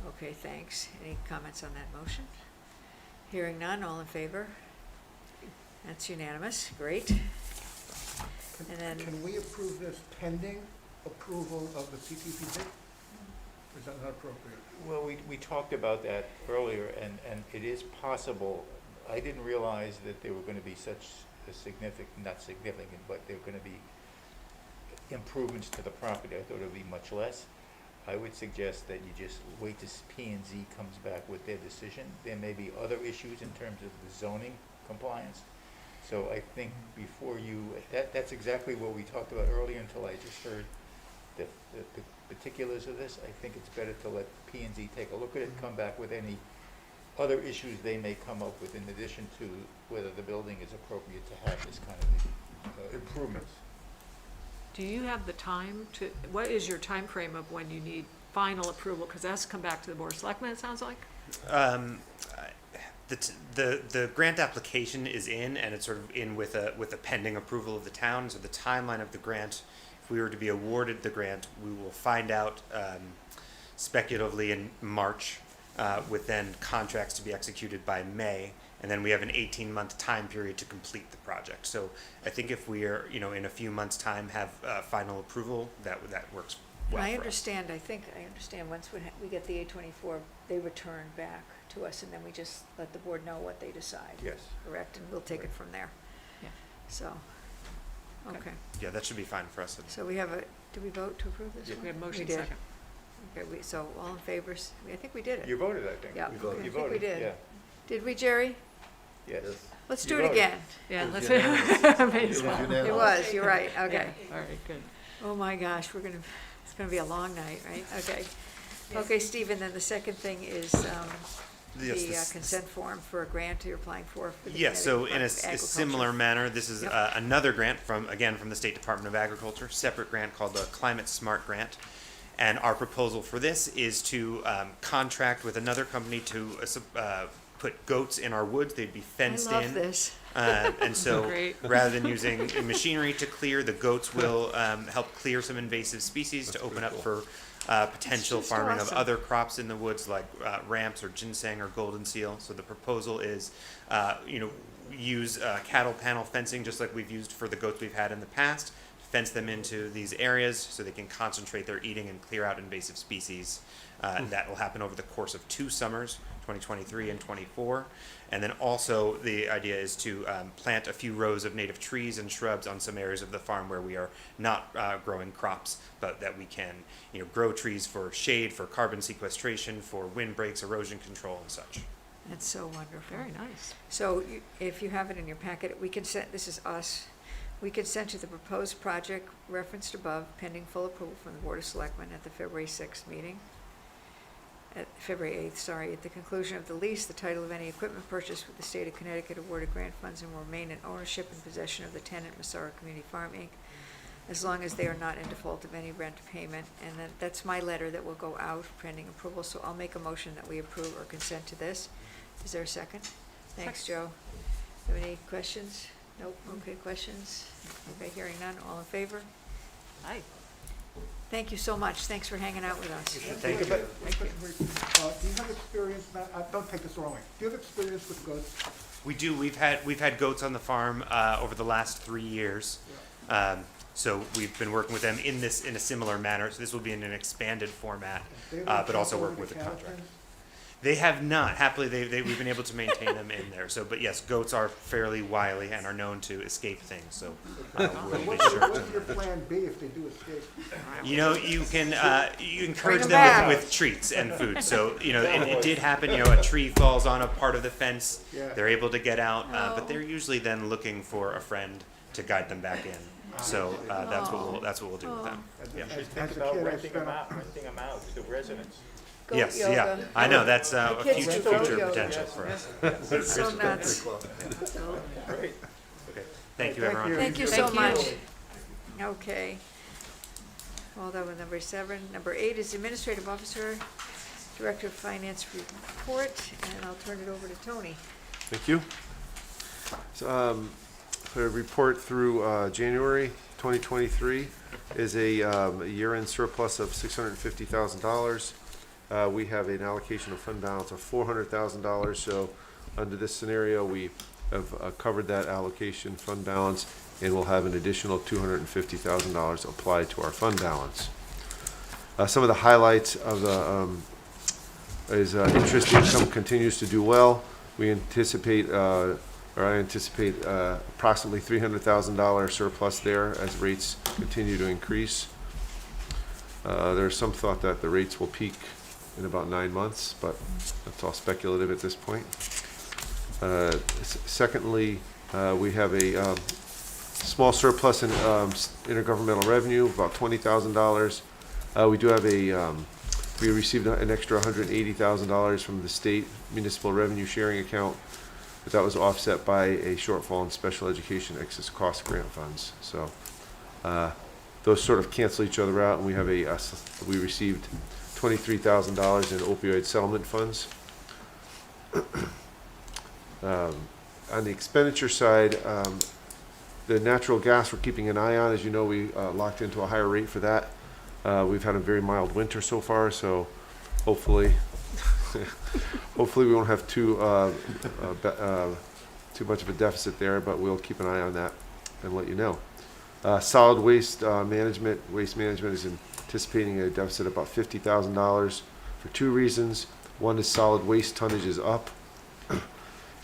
Okay, thanks. Any comments on that motion? Hearing none, all in favor? That's unanimous, great. And then, Can we approve this pending approval of the CTPC? Is that not appropriate? Well, we talked about that earlier, and it is possible. I didn't realize that there were going to be such a not significant, but there were going to be improvements to the property. I thought it would be much less. I would suggest that you just wait till P&Z comes back with their decision. There may be other issues in terms of the zoning compliance. So I think before that's exactly what we talked about earlier until I just heard the particulars of this. I think it's better to let P&Z take a look at it, come back with any other issues they may come up with in addition to whether the building is appropriate to have this kind of improvements. Do you have the time what is your time frame of when you final approval? Because that has to come back to the Board of Selectmen, it sounds like? The grant application is in, and it's sort of in with a pending approval of the town. So the timeline of the grant, if we were to be awarded the grant, we will find out speculatively in March, with then contracts to be executed by May, and then we have an 18-month time period to complete the project. So I think if we are, in a few months' time have final approval, that works well I for us. understand, I understand, once we get the 824, they return back to us, and then we just let the board know what they decide. Yes. Correct, and we'll take it from there. Yeah. So, okay. Yeah, that should be fine for us. So we have did we vote to approve this one? We have motion We did. second. Okay, so all in favor, I think we did it. You voted, I think. Yeah, You okay, I You think we voted, did. yeah. Did we, Jerry? Yes. Let's You do it voted. again. Yeah, let's, It unanimous. was, you're right, okay. all right, good. Oh my gosh, it's gonna be a long night, right? Okay. Okay, Stephen, then the second thing is Yes, the this- consent form for a grant you're applying for the Yes, so in a Connecticut Department of similar Agriculture. manner, this is Yep. another grant from the State Department of Agriculture, separate grant called the Climate Smart Grant. And our proposal for this is to contract with another company to put goats in our woods. They'd be fenced in. I love this. And so Great. rather than using machinery to clear, the goats will help clear some invasive species to open up for potential just farming awesome. of other crops in the woods like ramps or ginseng or golden seal. So the proposal is, use cattle panel fencing just like we've used for the goats we've had in the past, fence them into these areas so they can concentrate their eating and clear out invasive species. That will happen over the course of 2 summers, 2023 and 24. And then also the idea is to plant a few rows of native trees and shrubs on some areas of the farm where we are not growing crops, but that we can, grow trees for shade, for carbon sequestration, for windbreaks, erosion control, and such. That's so wonderful. Very nice. So if you have it in your packet, we can send, this is us, we can send you the proposed project referenced above pending full approval from the Board of Selectmen at the February 6th meeting. February 8th, sorry. At the conclusion of the lease, the title of any equipment purchased with the state of Connecticut awarded grant funds and will remain in ownership and possession of the tenant, Massara Community Farm, Inc., as long as they are not in default of any rent payment. And that's my letter that will go out pending approval, so I'll make a motion that we approve or consent to this. Is there a second? Thanks, Joe. Have any questions? Nope. Okay, questions? Okay, hearing none. All in favor? Aye. Thank you so much. Thanks for hanging out with us. Thank you. Thank you. Do you have experience, Matt, don't take this the wrong way, do you have experience with goats? We do. We've had goats on the farm over the last 3 years. So we've been working with them in a similar manner. So this will be in an expanded format, but also working with the contract. They have not. Happily, we've been able to maintain them in there. So, but yes, goats are fairly wily and are known to escape things. So we'll be sure to. What's your plan B if they do escape? You can you encourage them them back. with treats and food. So it did happen. A tree falls on a part of the fence. Yeah. They're able to get out, but they're usually then looking for a friend to guide them back in. So that's what we'll do with them. Yeah. You should As think a about kid, I renting spent them out to residents. Goat Yes, yoga. yeah. I know that's a kids future do goat future yoga. potential for us. It's so nuts. Great. Okay. Thank you, everyone. Thank you so much. Okay. Well, that was number 7. Number 8 is Administrative Officer, Director of Finance report, and I'll turn it over to Tony. Thank you. So, the report through January 2023 is a year-end surplus of $650,000. We have an allocation of fund balance of $400,000. So under this scenario, we have covered that allocation fund balance, and we'll have an additional $250,000 applied to our fund balance. Some of the highlights of the is interest income continues to do well. We anticipate, I anticipate approximately $300,000 surplus there as rates continue to increase. There's some thought that the rates will peak in about 9 months, but that's all speculative at this point. Secondly, we have a small surplus in intergovernmental revenue, about $20,000. We do have we received an extra $180,000 from the state municipal revenue sharing account, but that was offset by a shortfall in special education excess cost grant funds. So those sort of cancel each other out, and we have we received $23,000 in opioid settlement funds. On the expenditure side, the natural gas we're keeping an eye on. As you know, we locked into a higher rate for that. We've had a very mild winter so far, so hopefully we won't have too much of a deficit there, but we'll keep an eye on that and let you know. Solid waste management is anticipating a deficit of about $50,000 for 2 reasons. One is solid waste tonnage is up,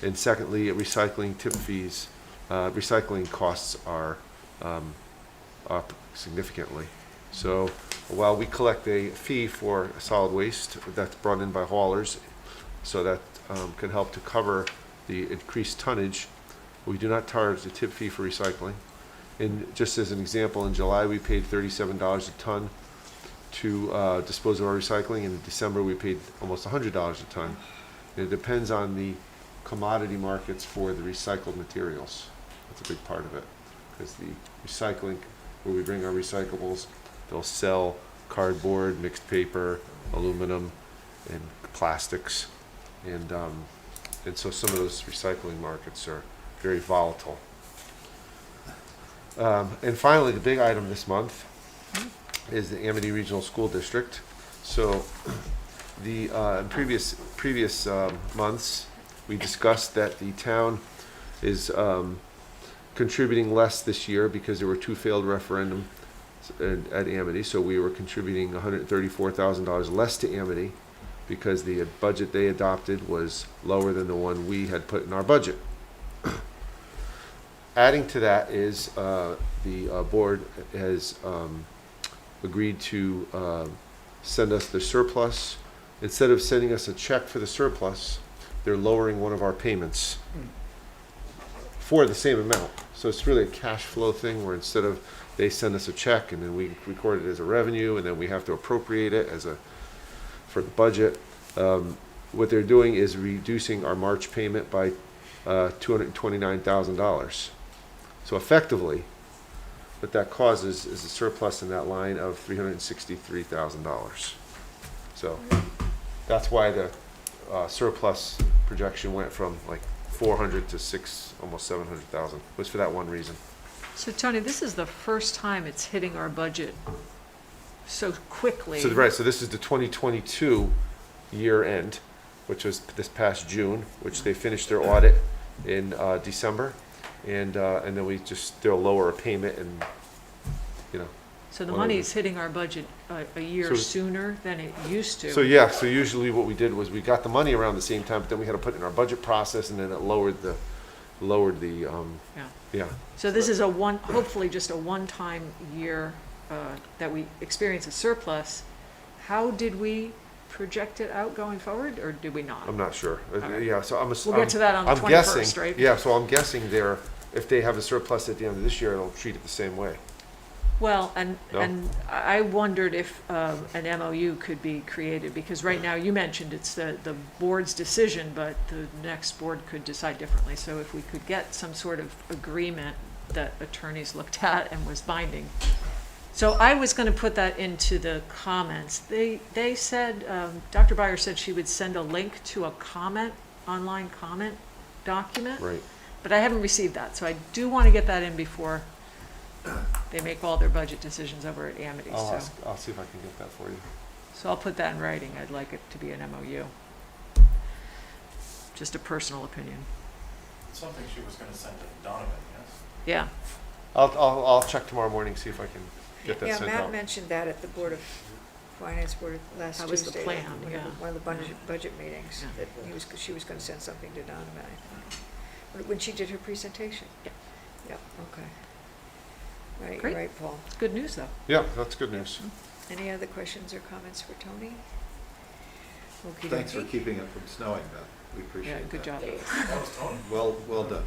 and secondly, recycling tip fees, recycling costs are up significantly. So while we collect a fee for solid waste that's brought in by haulers, so that can help to cover the increased tonnage, we do not charge the tip fee for recycling. And just as an example, in July we paid $37 a ton to dispose of our recycling. In December we paid almost $100 a ton. And it depends on the commodity markets for the recycled materials. That's a big part of it, because the recycling, where we bring our recyclables, they'll sell cardboard, mixed paper, aluminum, and plastics, and so some of those recycling markets are very volatile. And finally, the big item this month is the Amity Regional School District. So, in previous months, we discussed that the town is contributing less this year because there were 2 failed referendums at Amity. So we were contributing $134,000 less to Amity because the budget they adopted was lower than the one we had put in our budget. Adding to that is the board has agreed to send us the surplus. Instead of sending us a check for the surplus, they're lowering one of our payments for the same amount. So it's really a cash flow thing where instead of they send us a check and then we record it as a revenue and then we have to appropriate it for the budget. What they're doing is reducing our March payment by $229,000. So effectively, what that causes is a surplus in that line of $363,000. So that's why the surplus projection went from like 400 to almost 700,000. Was for that one reason. So Tony, this is the first time it's hitting our budget so quickly. So right. So this is the 2022 year end, which was this past June, which they finished their audit in December, and then they'll lower a payment and So the money's hitting our budget a year sooner than it used to. So yeah, so usually what we did was we got the money around the same time, but then we had to put it in our budget process, and then it lowered the yeah. So this is hopefully just a one-time year that we experience a surplus. How did we project it out going forward, or did we not? I'm not sure. Okay. Yeah, so We'll get to that on the 21st, guessing, right? Yeah, so I'm guessing if they have a surplus at the end of this year, they'll treat it the same way. Well, and No? I wondered if an MOU could be created, because right now you mentioned it's the board's decision, but the next board could decide differently. So if we could get some sort of agreement that attorneys looked at and was binding. So I was going to put that into the comments. They said, Dr. Byer said she would send a link to a online comment document. Right. But I haven't received that, so I do want to get that in before they make all their budget decisions over at Amity. I'll see if I can get that for you. So I'll put that in writing. I'd like it to be an MOU. Just a personal opinion. Something she was gonna send to Donovan, yes? Yeah. I'll check tomorrow morning, see if I can get that Yeah, sent Matt out. mentioned that at the Board of Finance board last Tuesday. That was the plan, One of the budget meetings, Yeah. that she was gonna send something to Donovan, I thought. When she did her presentation? Yeah. Yep, okay. Right, Great. you're right, Paul. It's good news, though. Yeah, that's good news. Any other questions or comments for Tony? Okey Thanks for dokey. keeping it from snowing, Beth. We appreciate Yeah, that. good job. That was Tony. Well done.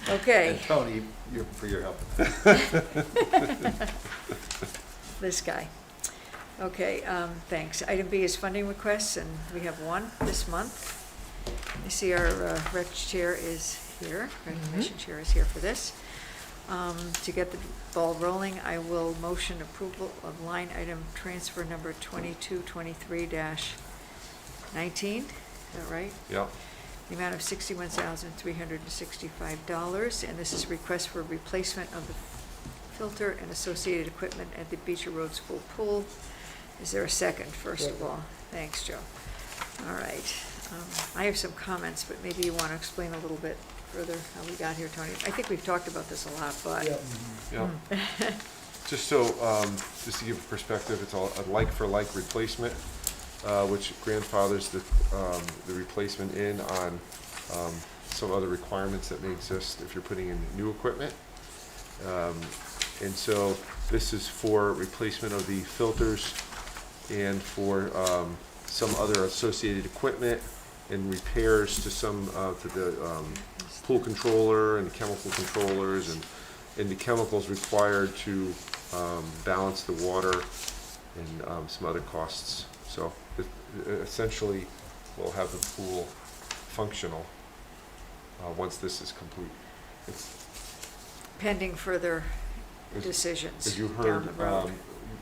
Okay, And Tony, for your help. this guy. Okay, thanks. Item B is funding requests, and we have one this month. I see our rec chair is here, rec commission chair is here for this. To get the ball rolling, I will motion approval of line item transfer number 2223-19, is that right? Yeah. The amount of $61,365, and this is a request for replacement of the filter and associated equipment at the Beecher Road School pool. Is there a second, first of all? Thanks, Joe. All right. I have some comments, but maybe you want to explain a little bit further how we got here, Tony. I think we've talked about this a lot, but. Yeah. Just to give a perspective, it's a like-for-like replacement, which grandfathers the replacement in on some other requirements that may exist if you're putting in new equipment. And so this is for replacement of the filters and for some other associated equipment and repairs to some to the pool controller and chemical controllers and the chemicals required to balance the water and some other costs. So essentially, we'll have the pool functional once this is complete. It's Pending further decisions as you down heard, the road.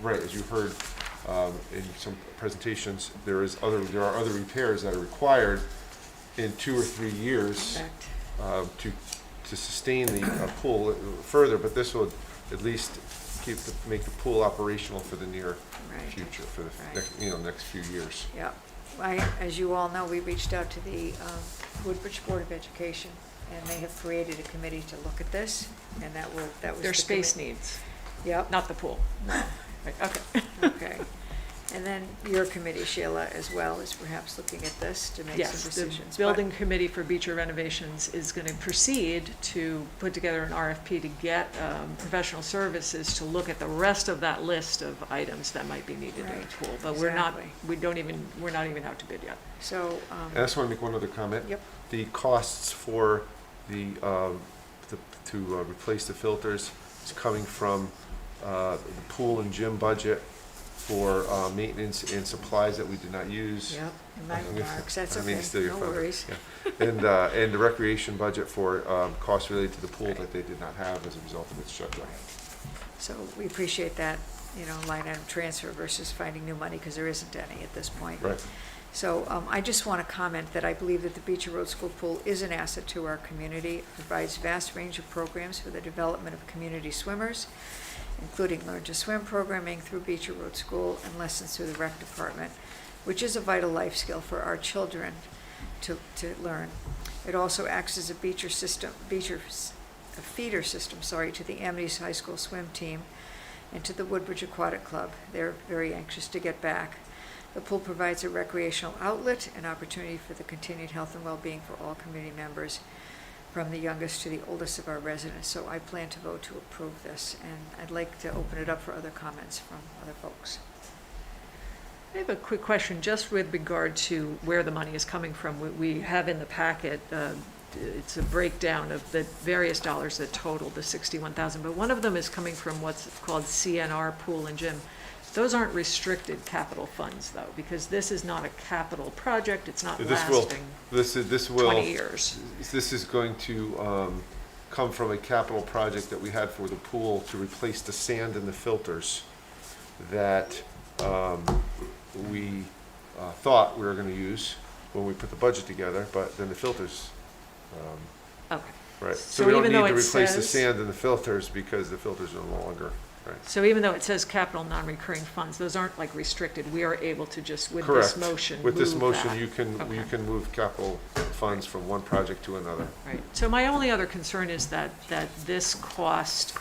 right, as you heard in some presentations, there are other repairs that are required in 2 or 3 years Correct. to sustain the pool further, but this will at least make the pool operational for the near Right. future, for the Right. next, next few years. Yeah. As you all know, we reached out to the Woodbridge Board of Education, and they have created a committee to look at this, and that was Their the space commi- needs, Yep. not the pool. No. Right, okay. Okay. And then your committee, Sheila, as well, is perhaps looking at this to make some Yes, the decisions. But- building committee for beacher renovations is going to proceed to put together an RFP to get professional services to look at the rest of that list of items that might be needed in Right, the pool. But exactly. we're not even out to bid yet. So, I just want to make one other comment. Yep. The costs for to replace the filters is coming from the pool and gym budget for maintenance and supplies that we did not use. yep, in my remarks, that's I mean, okay, still your no thunder. worries. Yeah. And the recreation budget for costs related to the pool that they did not have as a result of its shutdown. So we appreciate that, line item transfer versus finding new money, because there isn't any at this point. Right. So I just want to comment that I believe that the Beecher Road School Pool is an asset to our community. It provides vast range of programs for the development of community swimmers, including Learn to Swim programming through Beecher Road School and lessons through the rec department, which is a vital life skill for our children to learn. It also acts as a feeder system, to the Amity High School swim team and to the Woodbridge Aquatic Club. They're very anxious to get back. The pool provides a recreational outlet and opportunity for the continued health and well-being for all community members, from the youngest to the oldest of our residents. So I plan to vote to approve this, and I'd like to open it up for other comments from other folks. I have a quick question, just with regard to where the money is coming from. We have in the packet, it's a breakdown of the various dollars that total the 61,000, but one of them is coming from what's called CNR Pool and Gym. Those aren't restricted capital funds, though, because this is not a capital project, it's not lasting This will 20 years. This is going to come from a capital project that we had for the pool to replace the sand and the filters that we thought we were going to use when we put the budget together, but then the filters. Okay. Right. So we don't even need though to it replace the says- sand and the filters because the filters are no longer. Right. So even though it says capital non-recurring funds, those aren't like restricted, we are able to just, with Correct. this motion, With this move motion, that. you can Okay. move capital funds from one project to another. Right, so my only other concern is that this cost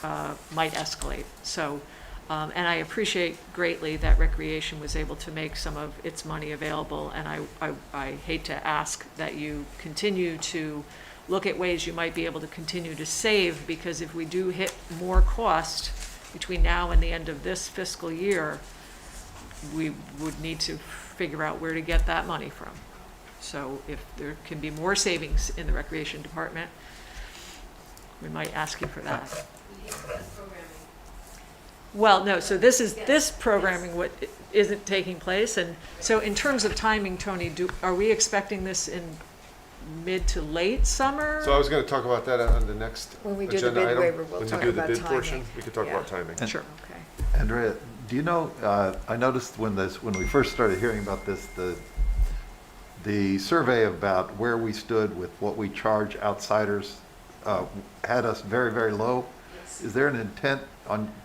might escalate. So, and I appreciate greatly that Recreation was able to make some of its money available, and I hate to ask that you continue to look at ways you might be able to continue to save, because if we do hit more cost between now and the end of this fiscal year, we would need to figure out where to get that money from. So if there can be more savings in the Recreation Department, we might ask you for that. We hate that programming. Well, no, so this is, Yes, this programming what isn't taking place, and so in terms of timing, Tony, are we expecting this in mid to late summer? So I was going to talk about that on the next When we do the agenda bid item. waiver, we'll talk When you do the about bid portion, timing. we could talk Yeah. about timing. Sure. Okay. Andrea, do you know, I noticed when we first started hearing about this, the survey about where we stood with what we charge outsiders had us very, very low. Yes. Is there an intent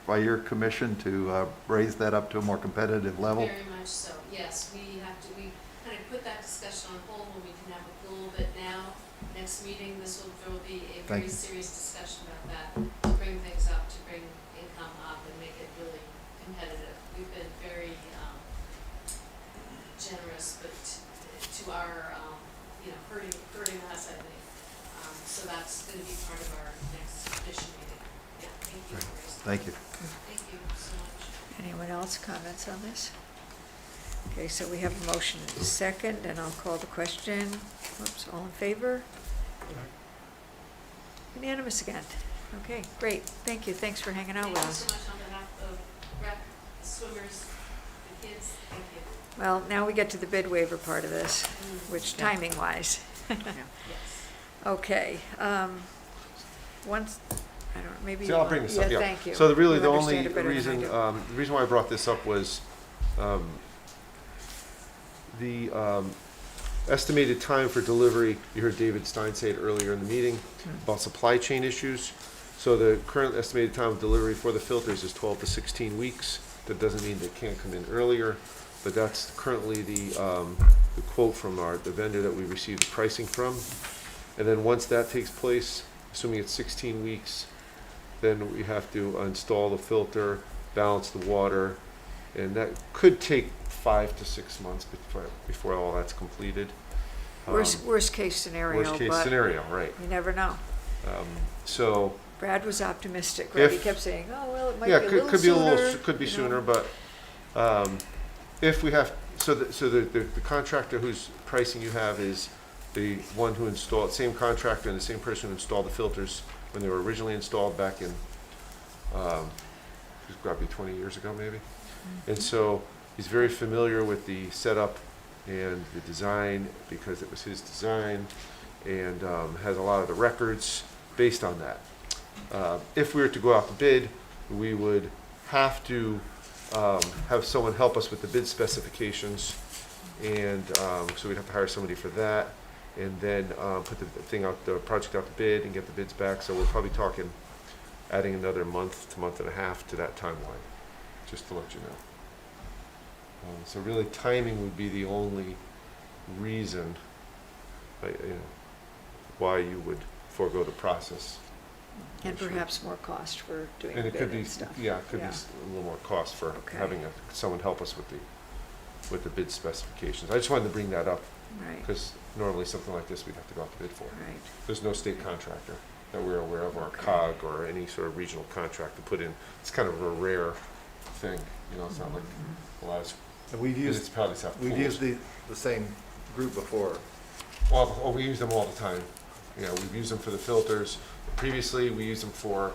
by your commission to raise that up to a more competitive level? Very much so, yes. We kind of put that discussion on hold when we didn't have a pool, but now, next meeting, there will be a Thank very you. serious discussion about that, to bring things up, to bring income up and make it really competitive. We've been very generous, but to our, hurting us, I think. So that's going to be part of our next mission meeting. Yeah, thank you. for raising Thank you. that. Thank you so much. Anyone else comments on this? Okay, so we have a motion and a second, and I'll call the question. Whoops, all in favor? Unanimous again. Okay, great. Thank you. Thanks for hanging out with Thank you us. so much on behalf of rec, the swimmers, the kids, thank you. Well, now we get to the bid waiver part of this, which Yeah. timing wise. Yes. Okay, once, I don't know, maybe. See, you I'll want- bring this up, yeah. Thank you. So You the understand only it better than I reason, do. the reason why I brought this up was the estimated time for delivery. You heard David Stein say it earlier in the meeting about supply chain issues. So the current estimated time of delivery for the filters is 12 to 16 weeks. That doesn't mean they can't come in earlier, but that's currently the quote from the vendor that we received the pricing from. And then once that takes place, assuming it's 16 weeks, then we have to install the filter, balance the water, and that could take 5 to 6 months before all that's completed. Worst case scenario, Worst case but scenario, right. you never know. So, Brad was optimistic, right? He If- kept saying, oh, well, it might be yeah, a little could be a little, sooner, could be you know. sooner, but if we have, the contractor whose pricing you have is the one who installed, same contractor and the same person who installed the filters when they were originally installed back in, it's got to be 20 years ago maybe. And so he's very familiar with the setup and the design because it was his design, and has a lot of the records based on that. If we were to go out to bid, we would have to have someone help us with the bid specifications, and so we'd have to hire somebody for that, and then put the project out to bid and get the bids back. So we're probably talking adding another month to month and a half to that timeline, just to let you know. So really, timing would be the only reason, why you would forego the process. And perhaps more cost for doing And the it could bid be, and stuff. yeah, it could be a little more cost for Okay. having someone help us with the bid specifications. I just wanted to bring that up, Right, because normally something like this we'd have to go out to bid for. right. There's no state contractor that we're aware of, or Okay. COG, or any sort of regional contract to put in. It's kind of a rare thing, it's not like a lot of And we've municipalities have pools. we've used the same group before. We use them all the time. We've used them for the filters. Previously, we used them for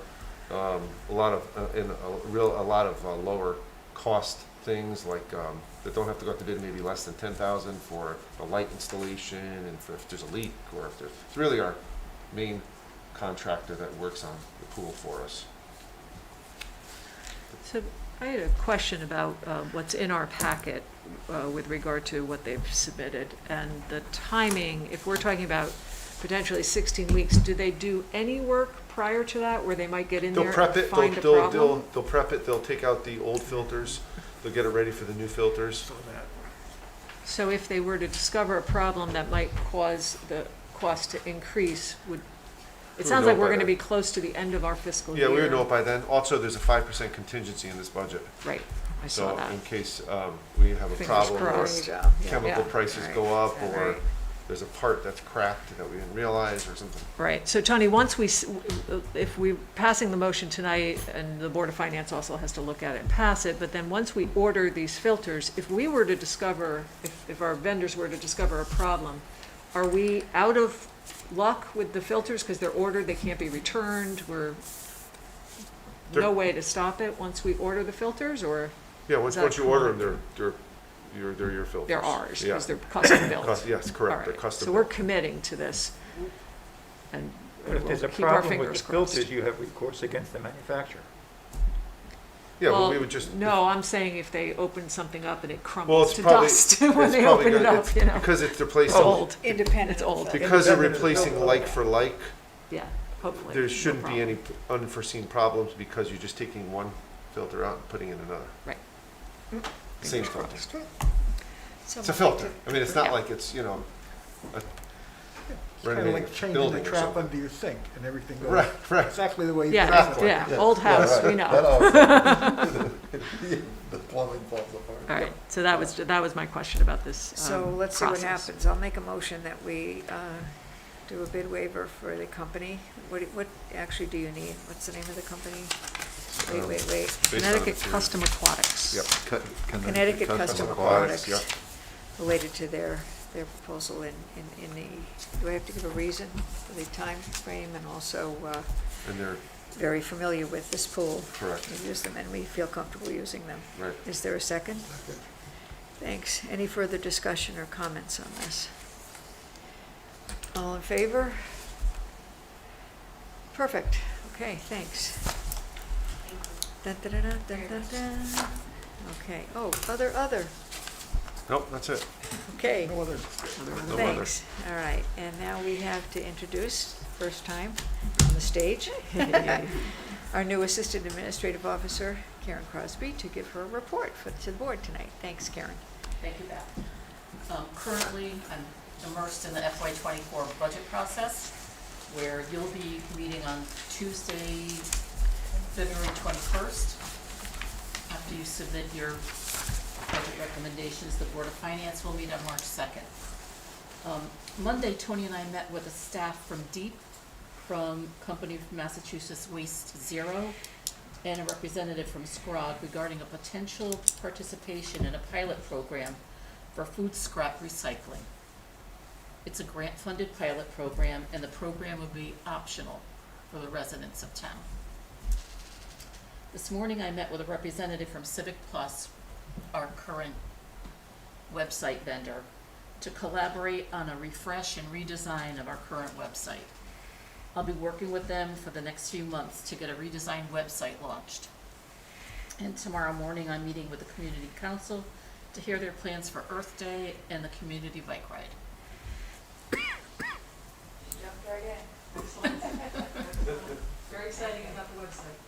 a lot of lower cost things, like that don't have to go out to bid, maybe less than 10,000 for a light installation, and for if there's a leak, or if it's really our main contractor that works on the pool for us. So I had a question about what's in our packet with regard to what they've submitted and the timing. If we're talking about potentially 16 weeks, do they do any work prior to that where they might get in They'll there prep and it. find a problem? They'll prep it. They'll take out the old filters. They'll get it ready for the new filters. So if they were to discover a problem that might cause the cost to increase, it would sounds know like we're by going to then. be close to the end of our fiscal Yeah, year. we would know it by then. Also, there's a 5% contingency in this budget. Right, I saw So that. in case we have a Fingers problem, or crossed. There you go, yeah. chemical Yeah. prices Right. go up, Yeah, or right. there's a part that's cracked that we didn't realize, or something. Right, so Tony, once if we're passing the motion tonight, and the Board of Finance also has to look at it and pass it, but then once we order these filters, if we were to discover, if our vendors were to discover a problem, are we out of luck with the filters because they're ordered, they can't be returned, no They're- way to stop it once we order the filters, or Yeah, Is once that you order them, correct? they're your filters. they're ours, Yeah. because they're custom built? Yes, All correct, they're right, custom. so we're committing to this, and But if we'll there's a keep our problem with fingers the crossed. filters, you have recourse against the manufacturer. Yeah, but Well, we would just. No, I'm saying if they open something up and it Well, crumbles it's to probably, dust when it's they probably open it gonna, up, you know? because it's It's replacing, old, Independent. it's old, because they're Independent of the replacing filter. like for like, yeah, hopefully. there no shouldn't be problem. any unforeseen problems, because you're just taking one filter out and putting in another. Right. Same Fingers filter. crossed. It's a filter. I mean, it's not Yeah. like it's, a It's kind of renovating like a changing building the or trap something. under your sink and everything goes Right, right. exactly the way you Yeah, planned it. yeah, old house, we know. The plumbing falls apart. All right, so that was my question about this So let's see what process. happens. I'll make a motion that we do a bid waiver for the company. What actually do you need? What's the name of the company? Wait. Based on Connecticut material. Custom Aquatics. Yep. Connecticut Custom Aquatics, Aquatics, related to their proposal in the, do I have to give a reason for the time frame? And also And they're, very familiar with this pool. correct, We use them and we feel comfortable using them. right. Is there a second? Thanks. Any further discussion or comments on this? All in favor? Perfect. Okay, thanks. Dun, dun, dun, dun, dun, dun, dun. Okay, oh, other. Nope, that's it. Okay, No other, No other. thanks. All right, and now we have to introduce, first time, the stage. Our new Assistant Administrative Officer, Karen Crosby, to give her a report to the board tonight. Thanks, Karen. Thank you, Beth. Currently, I'm immersed in the FY '24 budget process, where you'll be meeting on Tuesday, February 21st. After you submit your budget recommendations, the Board of Finance will meet on March 2nd. Monday, Tony and I met with a staff from DEEP, from company from Massachusetts Waste Zero, and a representative from SCROG regarding a potential participation in a pilot program for food scrap recycling. It's a grant-funded pilot program, and the program will be optional for the residents of town. This morning I met with a representative from Civic Plus, our current website vendor, to collaborate on a refresh and redesign of our current website. I'll be working with them for the next few months to get a redesigned website launched. And tomorrow morning I'm meeting with the Community Council to hear their plans for Earth Day and the community bike ride. Jumped right in. Excellent. Very exciting about the website.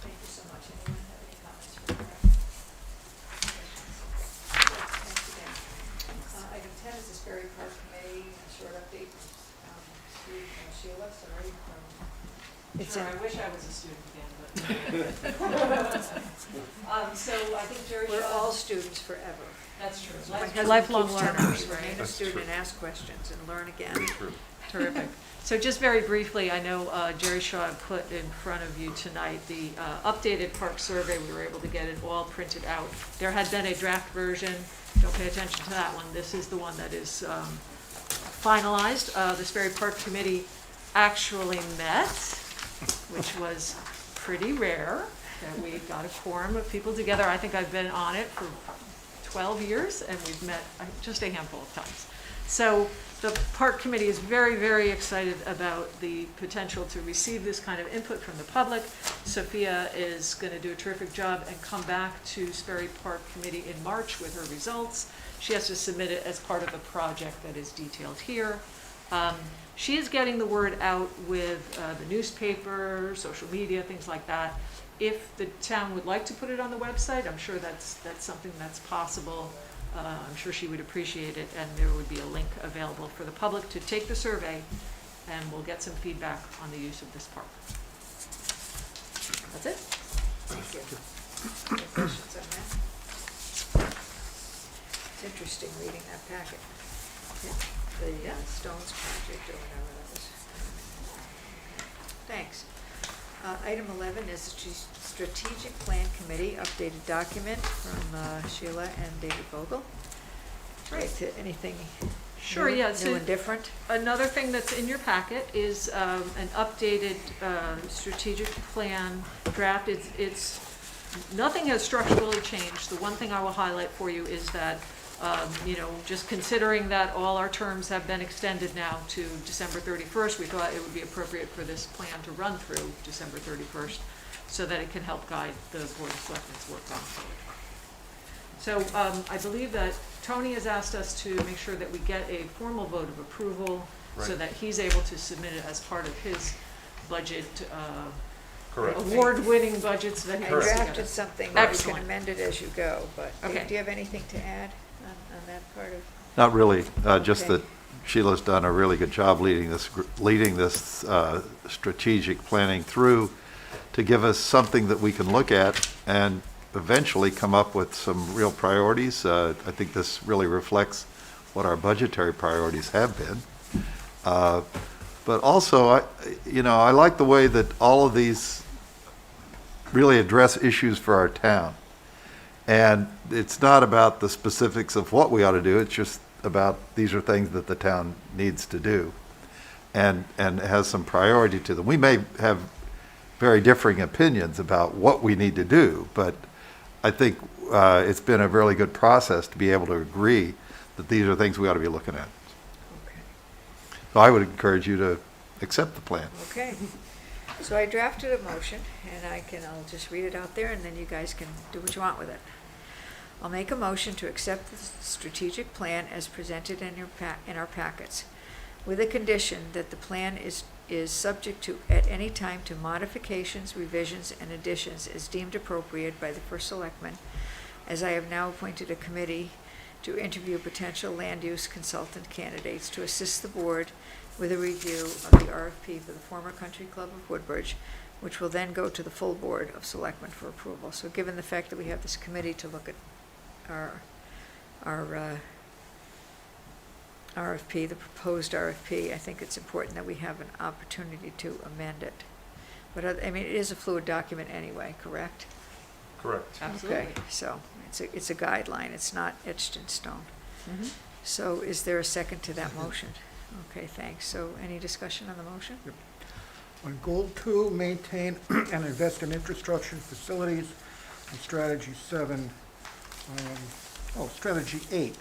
Thank you so much. Anyone have any comments for Karen? Thanks again. Item 10 is the Sperry Park Committee, a short update. Sheila, sorry. Sure, I wish I was a student again, but. So I think Jerry. We're all students forever. That's true. Lifelong Keeps learners, turning, remain a right? student and ask questions and learn again. Terrific. So just very briefly, I know Jerry Shaw had put in front of you tonight the updated park survey. We were able to get it all printed out. There had been a draft version. Don't pay attention to that one. This is the one that is finalized. The Sperry Park Committee actually met, which was pretty rare, that we got a quorum of people together. I think I've been on it for 12 years, and we've met just a handful of times. So the Park Committee is very, very excited about the potential to receive this kind of input from the public. Sophia is going to do a terrific job and come back to Sperry Park Committee in March with her results. She has to submit it as part of a project that is detailed here. She is getting the word out with the newspaper, social media, things like that. If the town would like to put it on the website, I'm sure that's something that's possible. I'm sure she would appreciate it, and there would be a link available for the public to take the survey, and we'll get some feedback on the use of this park. That's it. Thank you. Any questions on that? It's interesting reading that packet. The Stones Project or whatever that was. Thanks. Item 11 is the Strategic Plan Committee updated document from Sheila and David Vogel. Great. Anything Sure, new, yeah. new So and different? another thing that's in your packet is an updated strategic plan draft. It's nothing has structurally changed. The one thing I will highlight for you is that just considering that all our terms have been extended now to December 31st, we thought it would be appropriate for this plan to run through December 31st so that it can help guide the Board of Selectmen's work going forward. So I believe that Tony has asked us to make sure that we get a formal vote of approval so Right. that he's able to submit it as part of his budget, Correct. award-winning budgets that he I puts together. drafted something that you can Excellent. amend it as you go, but Okay. do you have anything to add on that part of? Not really, just Okay. that Sheila's done a really good job leading this strategic planning through to give us something that we can look at and eventually come up with some real priorities. I think this really reflects what our budgetary priorities have been. But also, I like the way that all of these really address issues for our town. And it's not about the specifics of what we ought to do, it's just about these are things that the town needs to do and has some priority to them. We may have very differing opinions about what we need to do, but I think it's been a really good process to be able to agree that these are things we ought to be looking at. Okay. So I would encourage you to accept the plan. Okay. So I drafted a motion, and I'll just read it out there, and then you guys can do what you want with it. I'll make a motion to accept the strategic plan as presented in our packets, with a condition that the plan is is subject to, at any time, to modifications, revisions, and additions as deemed appropriate by the first selectman, as I have now appointed a committee to interview potential land use consultant candidates to assist the board with a review of the RFP for the former Country Club of Woodbridge, which will then go to the full board of selectmen for approval. So given the fact that we have this committee to look at our RFP, the proposed RFP, I think it's important that we have an opportunity to amend it. But, I mean, it is a fluid document anyway, correct? Correct. Okay, so it's a guideline, it's not etched in stone. Mhm. So is there a second to that motion? Okay, thanks. So any discussion on the motion? On goal 2, maintain and invest in infrastructure and facilities, and strategy 7, strategy 8,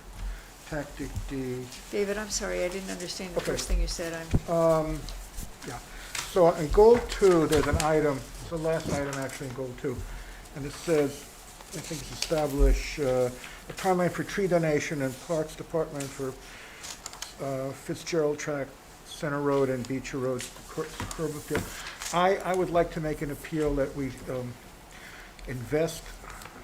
tactic D. David, I'm sorry, I didn't understand the Okay. first thing you said. Yeah, so in goal 2, there's an item, it's the last item actually in goal 2, and it says, I think it's establish a timeline for tree donation and Parks Department for Fitzgerald Track, Center Road and Beecher Road, curb appeal. I would like to make an appeal that we invest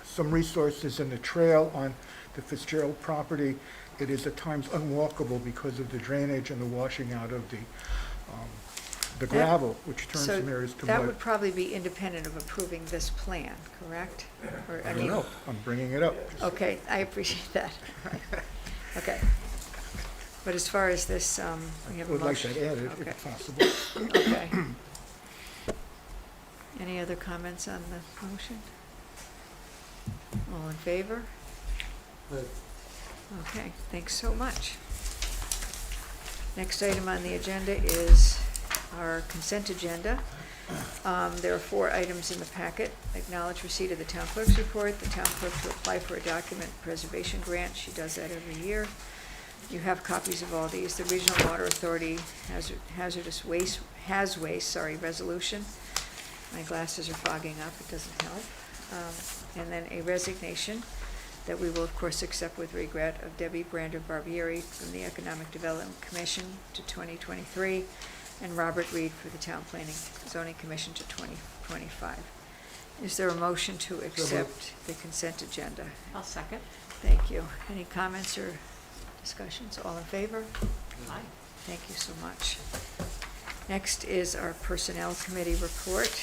some resources in the trail on the Fitzgerald property. It is at times unwalkable because of the drainage and the washing out of the gravel, which turns So some areas to that mud. would probably be independent of approving this plan, correct? Or, I don't mean, know, I'm bringing it up. Okay, I appreciate that. Okay. But as far as this, we have a Would like motion. that added Okay. if possible. Okay. Any other comments on the motion? All in favor? Okay, thanks so much. Next item on the agenda is our consent agenda. There are 4 items in the packet. Acknowledge receipt of the town clerk's report, the town clerk to apply for a document preservation grant. She does that every year. You have copies of all these. The Regional Water Authority hazardous waste resolution. My glasses are fogging up, it doesn't help. And then a resignation that we will, of course, accept with regret of Debbie Brander Barbieri from the Economic Development Commission to 2023, and Robert Reed for the Town Planning Zoning Commission to 2025. Is there a motion to accept the consent agenda? I'll second. Thank you. Any comments or discussions? All in favor? Aye. Thank you so much. Next is our Personnel Committee report.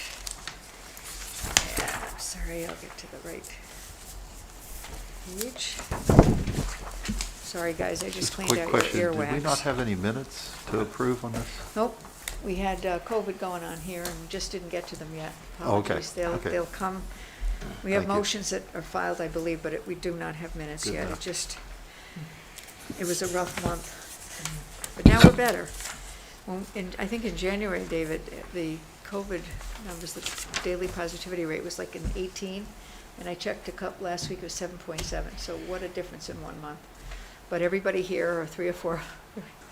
Yeah, I'm sorry, I'll get to the right page. Sorry, guys, I just cleaned Quick out question, your did we earwax. not have any minutes to approve on this? Nope, we had COVID going on here and we just didn't get to them yet. Oh, okay, Apologies. okay. They'll come. We have Thank you. motions that are filed, I believe, but we do not have minutes Good yet. enough. It was a rough month, but now we're better. I think in January, David, the COVID numbers, the daily positivity rate was like an 18, and I checked last week, it was 7.7, so what a difference in 1 month. But everybody here, or 3 or 4,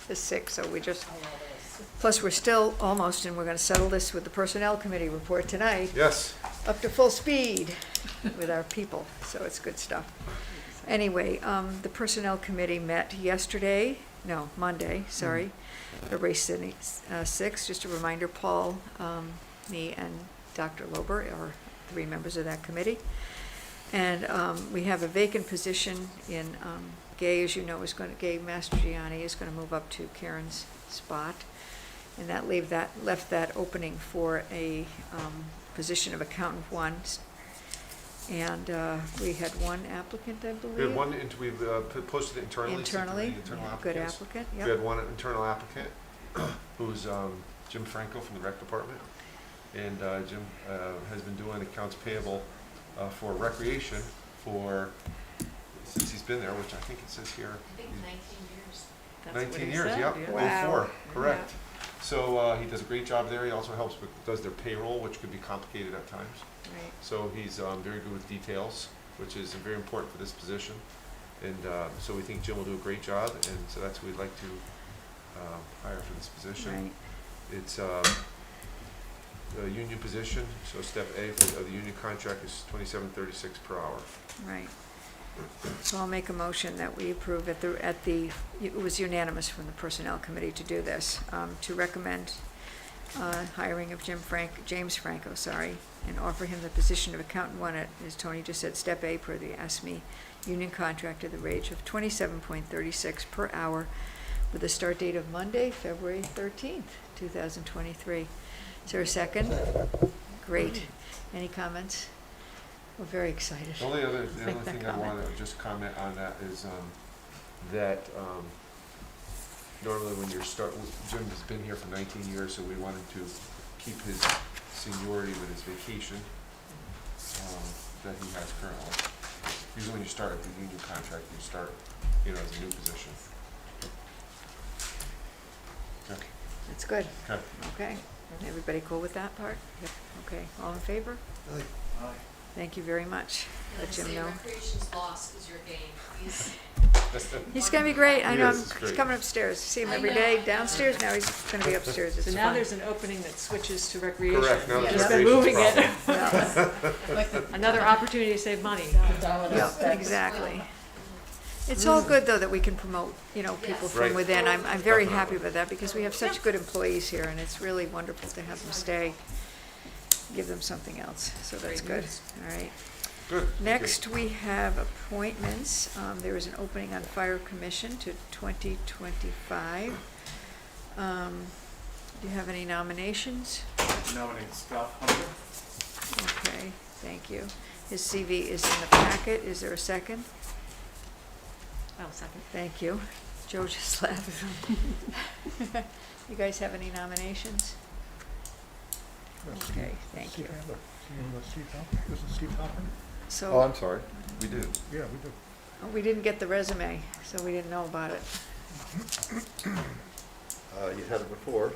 is sick, so we just, plus we're still almost, and we're gonna settle this with the Personnel Committee report tonight, Yes. up to full speed with our people, so it's good stuff. Anyway, the Personnel Committee met Monday, sorry, February 6th. Just a reminder, Paul, me, and Dr. Lober are 3 members of that committee. And we have a vacant position in, Gay, as you know, Gay Mastriani is going to move up to Karen's spot. And that left that opening for a position of Accountant 1. And we had 1 applicant, I believe. We had one, we've posted it internally. Internally, Internal yeah, good applicants. applicant, We yep. had 1 internal applicant, who's Jim Franco from the Rec Department. And Jim has been doing accounts payable for recreation since he's been there, which I think it says here. I think 19 years. That's what 19 he years, said, yep, yeah. Wow. 04, correct. So he does a great job there. He also helps does their payroll, which could be complicated at times. Right. So he's very good with details, which is very important for this position. And so we think Jim will do a great job, and so that's who we'd like to hire for this position. Right. It's a union position, so step A for the union contract is $27.36 per hour. Right. So I'll make a motion that we approve it was unanimous from the Personnel Committee to do this, to recommend hiring of James Franco, and offer him the position of accountant one at, as Tony just said, step A per the ASME union contract at the rate of $27.36 per hour with a start date of Monday, February 13th, 2023. Is there a second? Great. Any comments? We're very excited. The only Make that thing I comment. want to just comment on that is that normally when you're Jim has been here for 19 years, so we wanted to keep his seniority with his vacation that he has currently. Usually when you start with the union contract, you start, as a new position. Okay. That's good. Okay. Okay. Everybody cool with that part? Yep. Okay. All in favor? Aye. Thank you very much. And Let I Jim say know. recreation's loss is your gain. He's gonna be great. I know. Yes, it's He's great. coming upstairs. See him I every know, day I know. downstairs. Now he's gonna be upstairs. It's So now fun. there's an opening that switches to recreation. Correct. Now He's the been recreation's moving it. problem. Like the Another opportunity to save money. Yeah, exactly. It's all good, though, that we can promote, people from Right. within. I'm very happy with that, because we have such good employees here, and it's really wonderful to have them stay, give them something else, so that's Great good. news. All right. Good. Next, we have appointments. There is an opening on Fire Commission to 2025. Do you have any nominations? Nominate Scott Hunter. Okay, thank you. His CV is in the packet. Is there a second? Oh, second. Thank you. Joe just left. You guys have any nominations? Okay, thank you. Steve Handler. Steve Hopper? Isn't Steve Hopper? Oh, So, I'm sorry, we do. Yeah, we do. we didn't get the resume, so we didn't know about it. You had it before.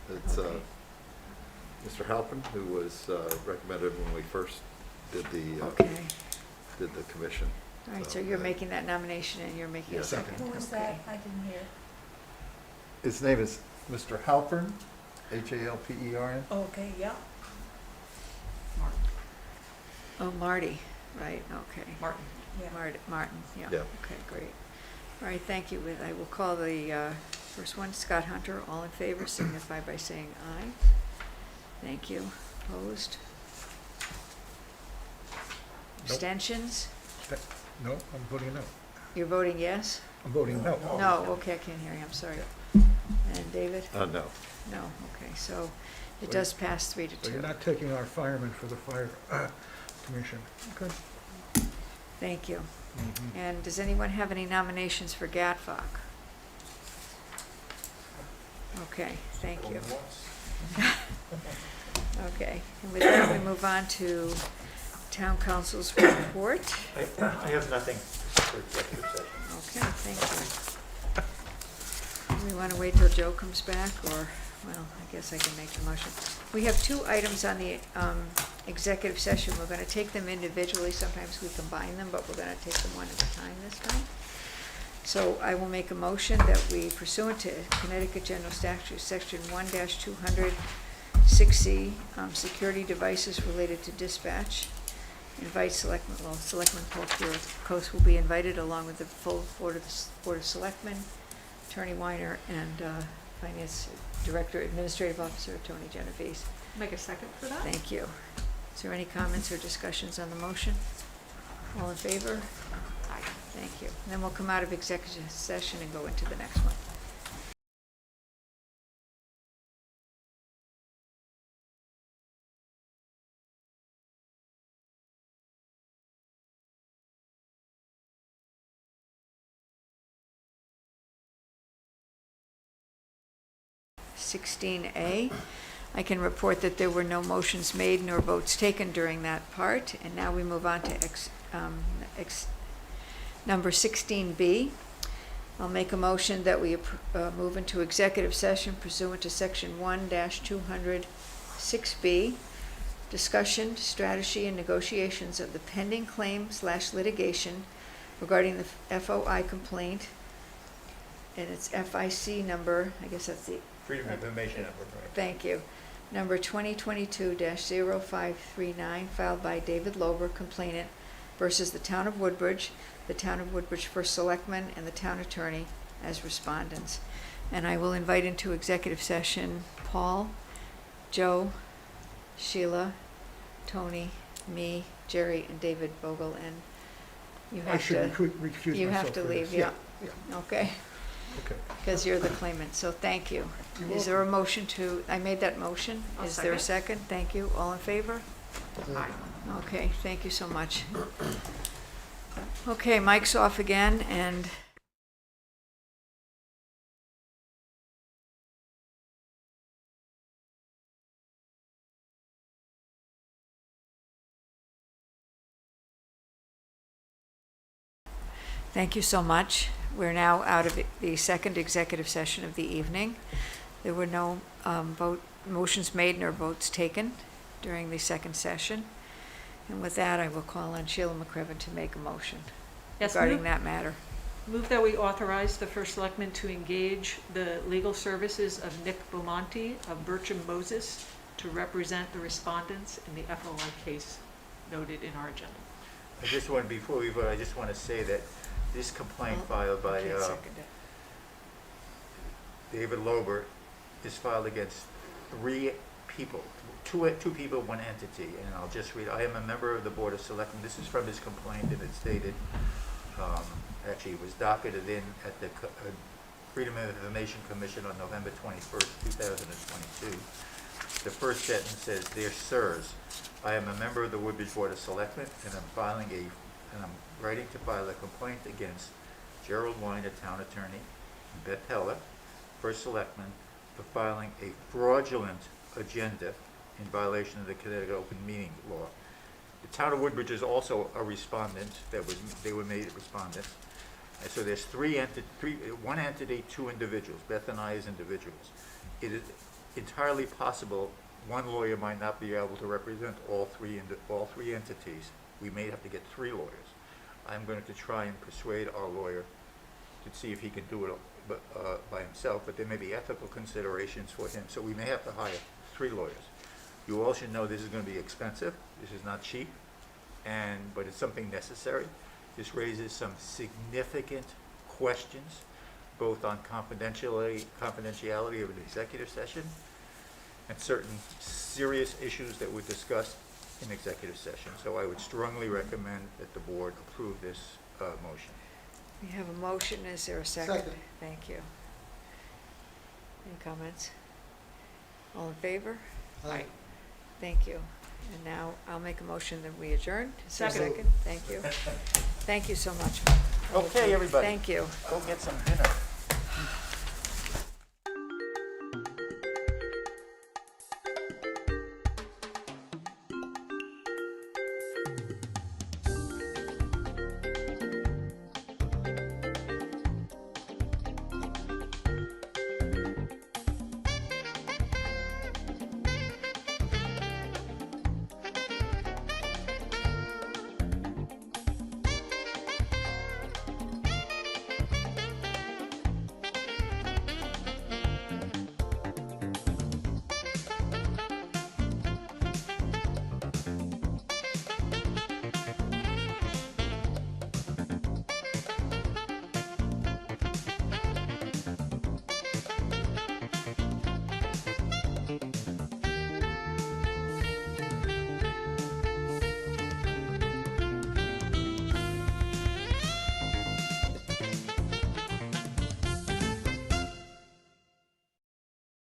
It's Mr. Halpin, who was recommended when we first did the Okay. commission. All right, so you're making that nomination and you're making a Yes. second. Who was Okay. that? I didn't hear. His name is Mr. Halpern, Halpern. Okay, yeah. Oh, Marty, right, okay. Martin. Yeah. Martin, yeah. Yeah. Okay, great. All right, thank you. I will call the first one, Scott Hunter. All in favor signify by saying aye. Thank you. Opposed? Abstentions? No, I'm voting no. You're voting yes? I'm voting no. No, okay, I can't hear you, I'm sorry. And David? No. No, okay, so it So does pass 3 to So you're 2. not taking our firemen for the fire commission. Okay. Thank you. Mhm. And does anyone have any nominations for GATFOC? Okay, thank you. Okay, and with that, we move on to town council's report. I have nothing for executive session. Okay, thank you. Do we want to wait till Joe comes back, or, well, I guess I can make the motion. We have 2 items on the executive session. We're going to take them individually. Sometimes we combine them, but we're going to take them one at a time this time. So I will make a motion that we, pursuant to Connecticut General Statute, Section 1-200, 6C, security devices related to dispatch, invite Selectmen Paul Coast will be invited along with the full Board of Selectmen, Attorney Weiner, and Finance Director, Administrative Officer Tony Genovese. Make a second for that? Thank you. Is there any comments or discussions on the motion? All in favor? Aye. Thank you. And then we'll come out of executive session and go into the next one. (16A). I can report that there were no motions made nor votes taken during that part. And now we move on to number 16B. I'll make a motion that we move into executive session pursuant to Section 1-200 6B, discussion, strategy, and negotiations of the pending claim/litigation regarding the FOI complaint, and its FIC number, I guess that's the Freedom of Information Network, right? Thank you. Number 2022-0539, filed by David Lober, complainant, versus the Town of Woodbridge, the Town of Woodbridge First Selectman, and the Town Attorney as respondents. And I will invite into executive session Paul Joe, Sheila, Tony, me, Jerry, and David Vogel, and you I have should to, recuse you have myself to for leave, this. yeah. Okay, Okay. because you're the claimant, so thank you. You're Is there a motion to, I made that motion. I'll Is there a second. second? Thank you. All in favor? Aye. Okay, thank you so much. Okay, mic's off again, and thank you so much. We're now out of the second executive session of the evening. There were no motions made nor votes taken during the second session. And with that, I will call on Sheila McCriven to make a motion Yes, regarding move- that matter. Move that we authorize the first selectman to engage the legal services of Nick Beaumonte of Bircham Moses to represent the respondents in the FOI case noted in our agenda. I just want, before we vote, I just want to say that this complaint filed by Okay, second it. David Lober is filed against 3 people, two people, 1 entity, and I'll just read. I am a member of the Board of Selectmen. This is from his complaint, and it's dated, actually, it was docketed in at the Freedom of Information Commission on November 21st, 2022. The first sentence says, "Dear Sirs, I am a member of the Woodbridge Board of Selectmen, and I'm writing to file a complaint against Gerald Weiner, Town Attorney, Beth Heller, First Selectman, for filing a fraudulent agenda in violation of the Connecticut Open Meeting Law. The Town of Woodbridge is also a respondent. They were made respondents. And so there's one entity, 2 individuals. Beth and I as individuals. It is entirely possible one lawyer might not be able to represent all three entities. We may have to get 3 lawyers. I'm going to try and persuade our lawyer to see if he can do it by himself, but there may be ethical considerations for him, so we may have to hire 3 lawyers. You all should know this is going to be expensive. This is not cheap, but it's something necessary. This raises some significant questions, both on confidentiality of an executive session and certain serious issues that were discussed in executive session. So I would strongly recommend that the board approve this motion. We have a motion. Is there a second? Second. Thank you. Any comments? All in favor? Aye. Thank you. And now I'll make a motion that we adjourn. Is there a Second. second? Thank you. Thank you so much. Okay, everybody. Thank you. Go get some dinner.